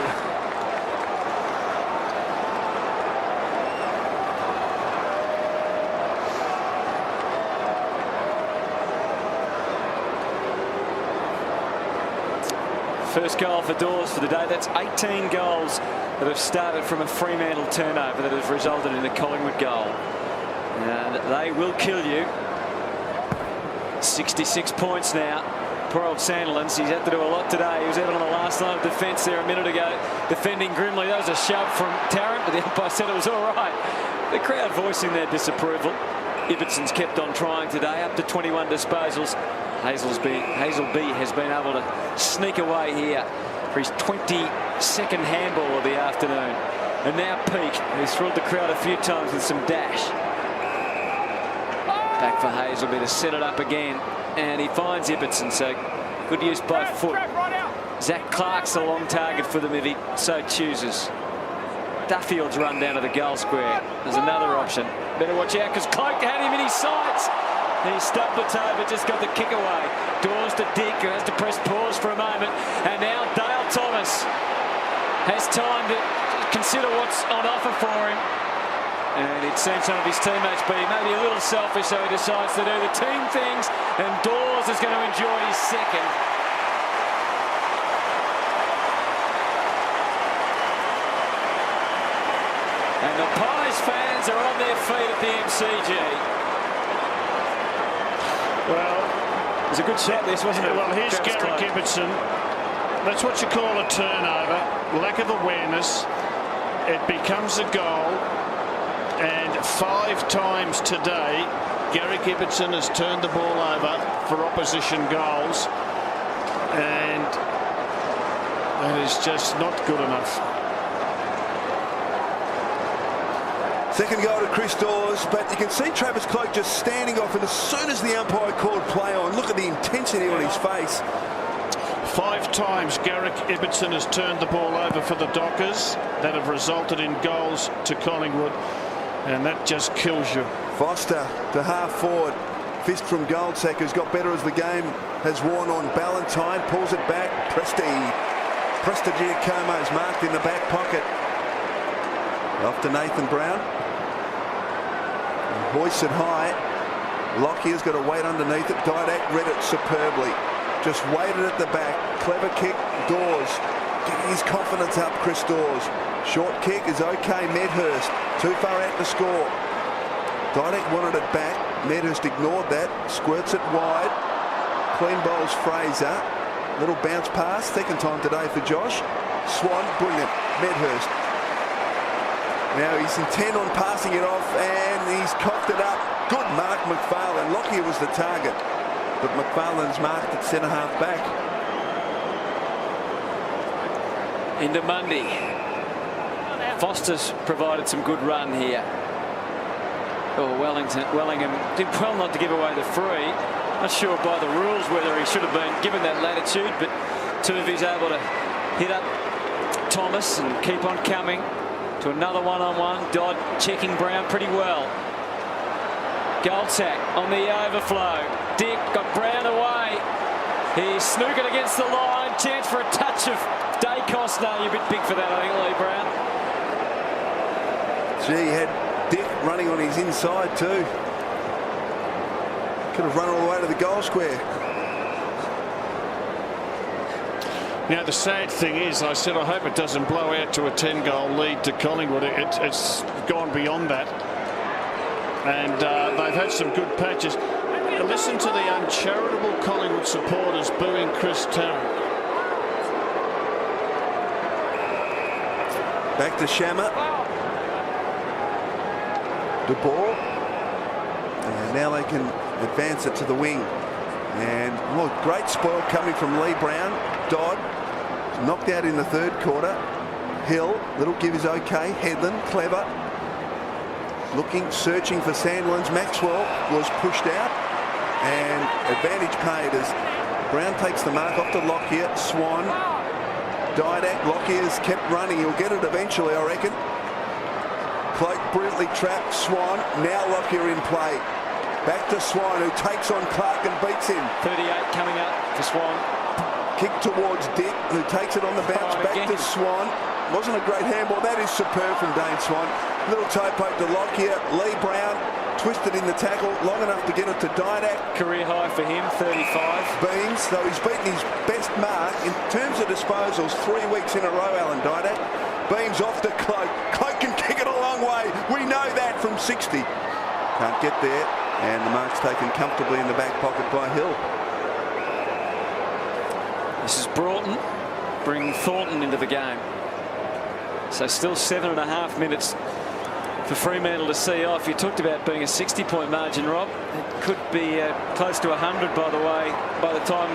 First goal for Dawes for the day. That's 18 goals that have started from a Fremantle turnover that has resulted in a Collingwood goal. And they will kill you. 66 points now. Poor old Sandilands, he's had to do a lot today. He was out on the last line of defence there a minute ago, defending grimly. That was a shove from Tarrant, but the umpire said it was all right. The crowd voicing their disapproval. Ibbetson's kept on trying today, up to 21 disposals. Hazelby has been able to sneak away here for his 22nd handball of the afternoon. And now Peake, who's thrilled the crowd a few times with some dash. Back for Hazelby to set it up again. And he finds Ibbetson, so good use by foot. Zach Clark's a long target for them if he so chooses. Duffield's run down to the goal square. There's another option. Better watch out because Cloak had him in his sights. He stumped the toe but just got the kick away. Dawes to Dick, who has to press pause for a moment. And now Dale Thomas has time to consider what's on offer for him. And he'd seen some of his teammates be maybe a little selfish, so he decides to do the team things. And Dawes is going to enjoy his second. And the Pies fans are on their feet at the MCG. Well, it was a good shot, this, wasn't it? Well, here's Garrick Ibbetson. That's what you call a turnover. Lack of awareness. It becomes a goal. And 5 times today, Garrick Ibbetson has turned the ball over for opposition goals. And that is just not good enough. Second goal to Chris Dawes, but you can see Travis Cloak just standing off, and as soon as the umpire called play on, look at the intensity on his face. 5 times Garrick Ibbetson has turned the ball over for the Dockers that have resulted in goals to Collingwood, and that just kills you. Foster to half forward. Fist from Goldsack, who's got better as the game has worn on. Ballantyne pulls it back. Prestigiacomo's marked in the back pocket. Off to Nathan Brown. Hoists it high. Lockyer's got to wait underneath it. Didak read it superbly. Just waited at the back. Clever kick. Dawes getting his confidence up. Chris Dawes. Short kick is okay. Medhurst too far out to score. Didak wanted it back. Medhurst ignored that. Squirts it wide. Clean bowls Fraser. Little bounce pass. Second time today for Josh. Swan. Brilliant. Medhurst. Now he's intent on passing it off, and he's cocked it up. Good mark, McFarlane. Lockyer was the target, but McFarlane's marked at centre-half back. Into Mundy. Foster's provided some good run here. Oh, Wellingham did well not to give away the free. Not sure by the rules whether he should have been given that latitude, but Turvey's able to hit up Thomas and keep on coming. To another one-on-one. Dodd checking Brown pretty well. Goldsack on the overflow. Dick got Brown away. He's snookered against the line. Chance for a touch of Dacos. No, you're a bit big for that, I think, Lee Brown. Gee, he had Dick running on his inside too. Could have run all the way to the goal square. Now, the sad thing is, I said I hope it doesn't blow out to a 10-goal lead to Collingwood. It's gone beyond that. And they've had some good patches. Listen to the uncharitable Collingwood supporters booing Chris Tarrant. Back to Shammer. De Boer. And now they can advance it to the wing. And look, great spoil coming from Lee Brown. Dodd knocked out in the third quarter. Hill, little give is okay. Headland, clever. Looking, searching for Sandilands. Maxwell was pushed out. And advantage paid as Brown takes the mark off to Lockyer. Swan. Didak. Lockyer's kept running. He'll get it eventually, I reckon. Cloak brilliantly trapped. Swan. Now Lockyer in play. Back to Swan, who takes on Clark and beats him. 38 coming up for Swan. Kick towards Dick, who takes it on the bounce. Back to Swan. Wasn't a great handball. That is superb from Dane Swan. Little toe poke to Lockyer. Lee Brown twisted in the tackle long enough to get it to Didak. Career high for him, 35. Beams, though he's beaten his best mark in terms of disposals 3 weeks in a row, Alan Didak. Beams off to Cloak. Cloak can kick it a long way. We know that from 60. Can't get there. And the mark's taken comfortably in the back pocket by Hill. This is Broughton bringing Thornton into the game. So still 7.5 minutes for Fremantle to see off. You talked about being a 60-point margin, Rob. It could be close to 100, by the way, by the time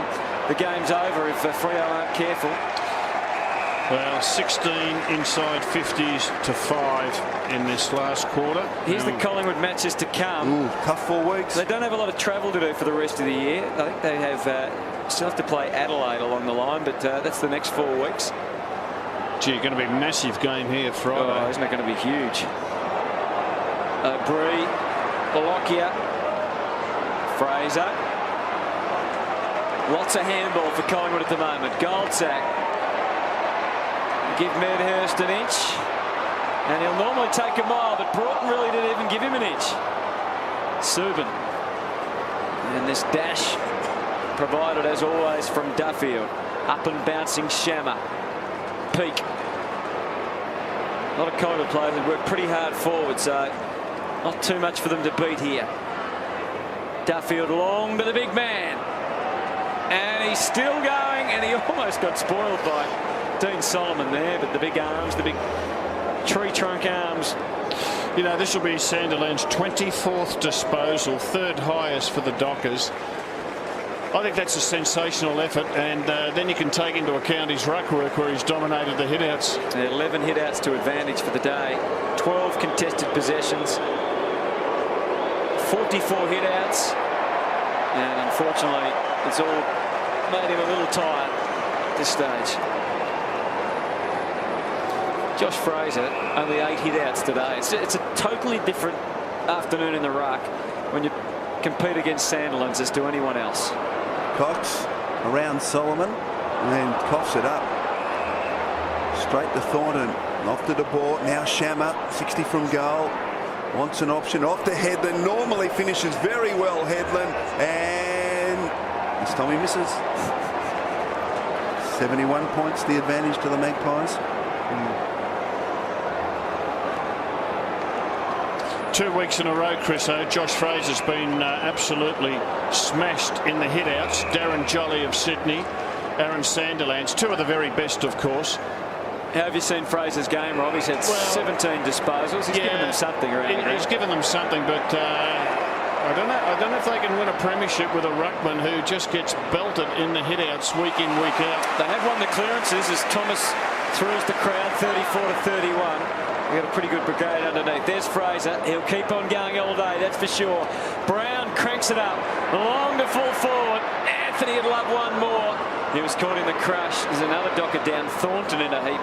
the game's over if Freo aren't careful. Well, 16 inside 50s to 5 in this last quarter. Here's the Collingwood matches to come. Ooh, tough 4 weeks. They don't have a lot of travel to do for the rest of the year. I think they have still have to play Adelaide along the line, but that's the next 4 weeks. Gee, going to be a massive game here Friday. Oh, isn't it going to be huge? Bree, Lockyer, Fraser. Lots of handball for Collingwood at the moment. Goldsack. Give Medhurst an inch, and he'll normally take a mile, but Broughton really didn't even give him an inch. Subin. And this dash provided, as always, from Duffield. Up and bouncing Shammer. Peak. A lot of Collingwood players that work pretty hard forward, so not too much for them to beat here. Duffield long to the big man. And he's still going, and he almost got spoiled by Dean Solomon there, but the big arms, the big tree trunk arms. You know, this will be Sandilands' 24th disposal, 3rd highest for the Dockers. I think that's a sensational effort, and then you can take into account his ruck work where he's dominated the hitouts. 11 hitouts to advantage for the day, 12 contested possessions, 44 hitouts, and unfortunately it's all made him a little tired at this stage. Josh Fraser, only 8 hitouts today. It's a totally different afternoon in the ruck when you compete against Sandilands as to anyone else. Cox around Solomon and then coughs it up. Straight to Thornton. Off to DeBoer. Now Shammer, 60 from goal. Wants an option. Off to Headland. Normally finishes very well, Headland. And this time he misses. 71 points, the advantage to the Magpies. 2 weeks in a row, Chriso, Josh Fraser's been absolutely smashed in the hitouts. Darren Jolly of Sydney, Aaron Sandilands, 2 of the very best, of course. How have you seen Fraser's game, Rob? He's had 17 disposals. He's given them something around here. He's given them something, but I don't know if they can win a premiership with a ruckman who just gets belted in the hitouts week in, week out. They have won the clearances as Thomas throws the crowd 34 to 31. We've got a pretty good brigade underneath. There's Fraser. He'll keep on going all day, that's for sure. Brown cranks it up. Long to full forward. Anthony would love one more. He was caught in the crush. There's another Docker down. Thornton in a heap.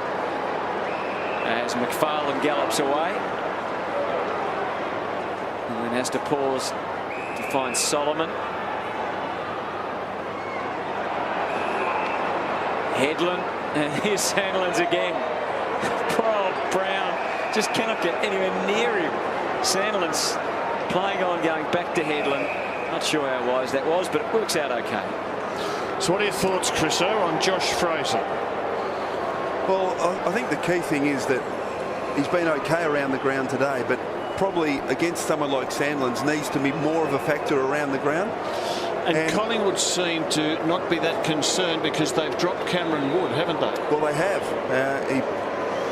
As McFarlane gallops away. And then has to pause to find Solomon. Headland. And here's Sandilands again. Poor Brown. Just cannot get anywhere near him. Sandilands playing on, going back to Headland. Not sure how wise that was, but it works out okay. So what are your thoughts, Chriso, on Josh Fraser? Well, I think the key thing is that he's been okay around the ground today, but probably against someone like Sandilands needs to be more of a factor around the ground. And Collingwood seem to not be that concerned because they've dropped Cameron Wood, haven't they? Well, they have. He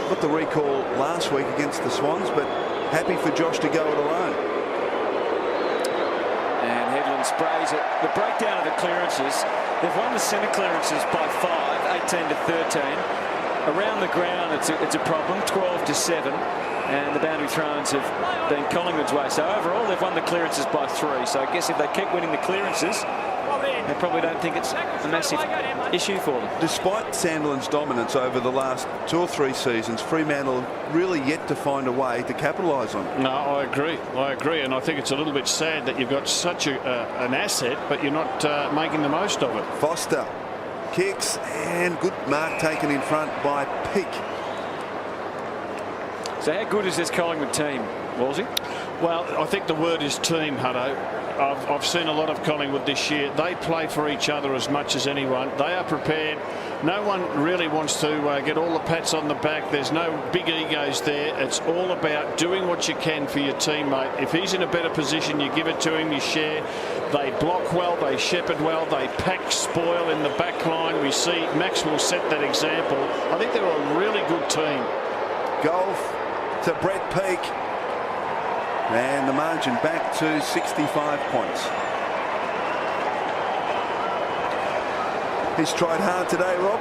got the recall last week against the Swans, but happy for Josh to go it alone. And Headland and sprays it. The breakdown of the clearances, they've won the centre clearances by 5, 18 to 13. Around the ground, it's a problem, 12 to 7. And the boundary throws have been Collingwood's way. So overall, they've won the clearances by 3. So I guess if they keep winning the clearances, they probably don't think it's a massive issue for them. Despite Sandlin's dominance over the last 2 or 3 seasons, Fremantle really yet to find a way to capitalise on it. No, I agree, and I think it's a little bit sad that you've got such an asset, but you're not making the most of it. Foster kicks, and good mark taken in front by Peak. So how good is this Collingwood team, Wolsey? Well, I think the word is team, Hutto. I've seen a lot of Collingwood this year. They play for each other as much as anyone. They are prepared. No one really wants to get all the pats on the back. There's no big egos there. It's all about doing what you can for your teammate. If he's in a better position, you give it to him, you share. They block well, they shepherd well, they pack spoil in the back line. We see Maxwell set that example. I think they're a really good team. Goal to Brett Peak. And the margin back to 65 points. He's tried hard today, Rob.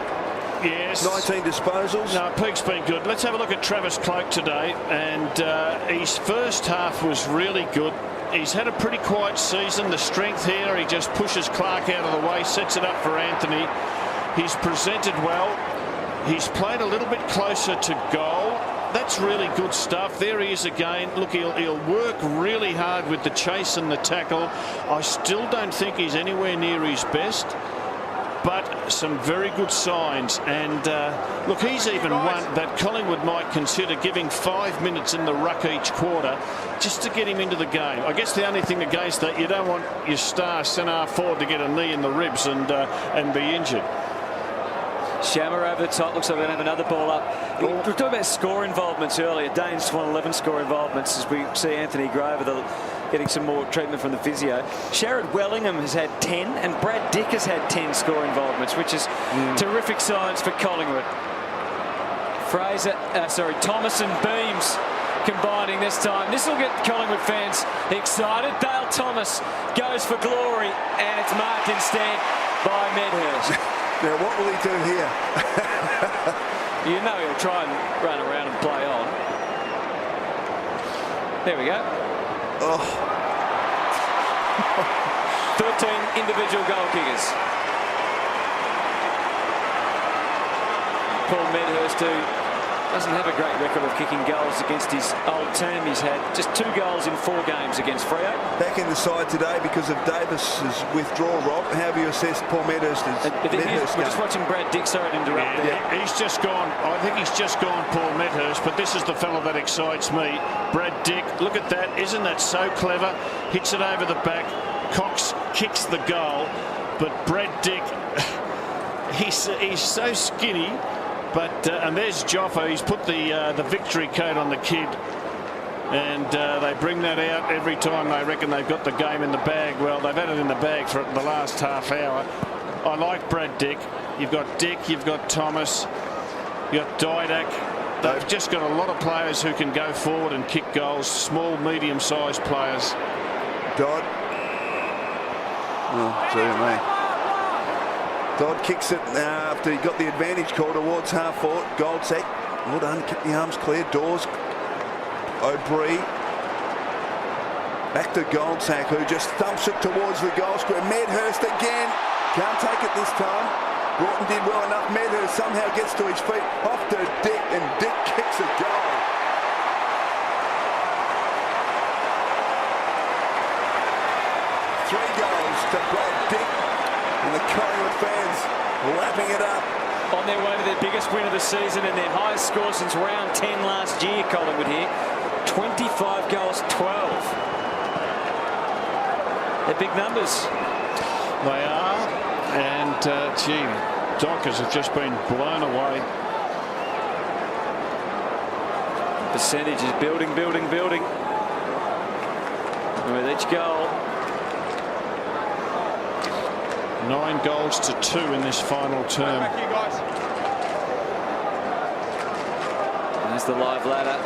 Yes. 19 disposals. No, Peak's been good. Let's have a look at Travis Cloke today. And his first half was really good. He's had a pretty quiet season. The strength here, he just pushes Clark out of the way, sets it up for Anthony. He's presented well. He's played a little bit closer to goal. That's really good stuff. There he is again. Look, he'll work really hard with the chase and the tackle. I still don't think he's anywhere near his best, but some very good signs. And look, he's even one that Collingwood might consider giving 5 minutes in the ruck each quarter just to get him into the game. I guess the only thing against that, you don't want your star centre forward to get a knee in the ribs and be injured. Shammer over the top. Looks like we're going to have another ball up. We were talking about score involvements earlier. Dane's won 11 score involvements as we see Anthony Grover getting some more treatment from the physio. Sherrod Wellingham has had 10 and Brad Dick has had 10 score involvements, which is terrific signs for Collingwood. Thomas and Beams combining this time. This will get Collingwood fans excited. Dale Thomas goes for glory and it's marked instead by Medhurst. Now, what will he do here? You know he'll try and run around and play on. There we go. Oh. 13 individual goal kickers. Paul Medhurst, who doesn't have a great record of kicking goals against his old team. He's had just 2 goals in 4 games against Freo. Back in the side today because of Davis's withdrawal, Rob. How have you assessed Paul Medhurst's We're just watching Brad Dick, sorry to interrupt there. He's just gone. I think he's just gone Paul Medhurst, but this is the fellow that excites me. Brad Dick, look at that. Isn't that so clever? Hits it over the back. Cox kicks the goal, but Brad Dick, he's so skinny. But and there's Joffa. He's put the victory coat on the kid, and they bring that out every time they reckon they've got the game in the bag. Well, they've had it in the bag for the last half hour. I like Brad Dick. You've got Dick, you've got Thomas, you've got Didak. They've just got a lot of players who can go forward and kick goals. Small, medium-sized players. Dodd. Oh, dear me. Dodd kicks it after he got the advantage call towards half forward. Goldsack, well done, kept the arms clear. Dawes, O'Brien, back to Goldsack, who just thumps it towards the goal square. Medhurst again, can't take it this time. Broughton did well enough. Medhurst somehow gets to his feet, off to Dick, and Dick kicks a goal. Three goals to Brad Dick. And the Collingwood fans lapping it up. On their way to their biggest win of the season and their highest score since round 10 last year, Collingwood here. 25 goals, 12. They're big numbers. They are. And, gee, Dockers have just been blown away. Percentage is building. And with each goal, 9 goals to 2 in this final term. There's the live ladder.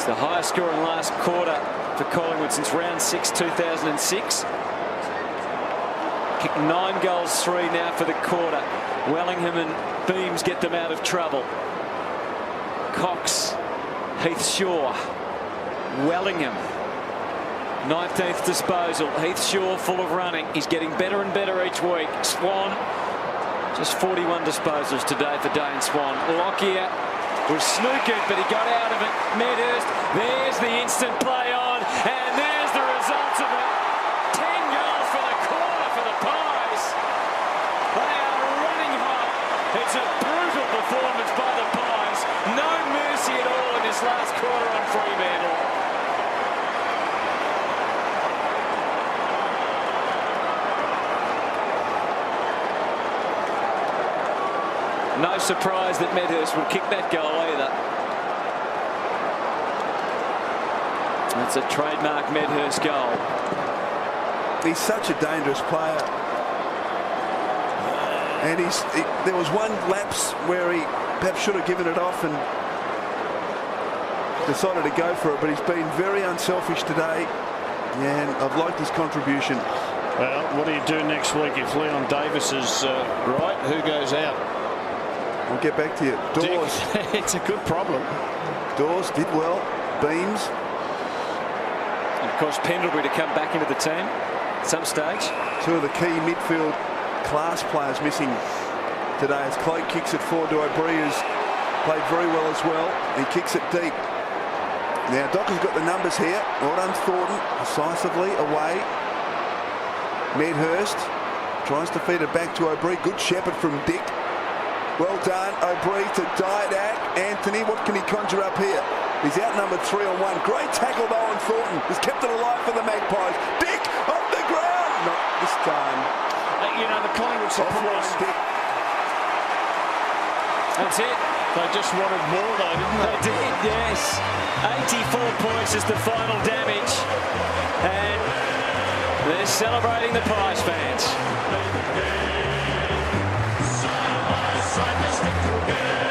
the highest score in last quarter for Collingwood since round 6, 2006. Kicked 9 goals, 3 now for the quarter. Wellingham and Beams get them out of trouble. Cox, Heath Shaw, Wellingham. 19th disposal. Heath Shaw full of running. He's getting better and better each week. Swan, just 41 disposals today for Dane Swan. Lockyer was snookered, but he got out of it. Medhurst, there's the instant play on, and there's the results of it. 10 goals for the quarter for the Pies. They are running hot. It's a brutal performance by the Pies. No mercy at all in this last quarter on Fremantle. No surprise that Medhurst would kick that goal either. That's a trademark Medhurst goal. He's such a dangerous player. And there was one lapse where he perhaps should have given it off and decided to go for it, but he's been very unselfish today, and I've liked his contribution. Well, what do you do next week if Leon Davis is right? Who goes out? We'll get back to you. Dawes. It's a good problem. Dawes did well. Beams. And of course, Pendlebury to come back into the team at some stage. 2 of the key midfield class players missing today as Clay kicks it forward to O'Brien, who's played very well as well. He kicks it deep. Now, Docker's got the numbers here. Well done, Thornton. Decisively away. Medhurst tries to feed it back to O'Brien. Good shepherd from Dick. Well done, O'Brien to Didak. Anthony, what can he conjure up here? He's outnumbered 3-on-1. Great tackle though on Thornton. Has kept it alive for the Magpies. Dick off the ground. Not this time. You know, the Collingwood supporters. That's it. They just wanted more though, didn't they? They did, yes. 84 points is the final damage. And they're celebrating the Pies fans. Side by side, they stick together.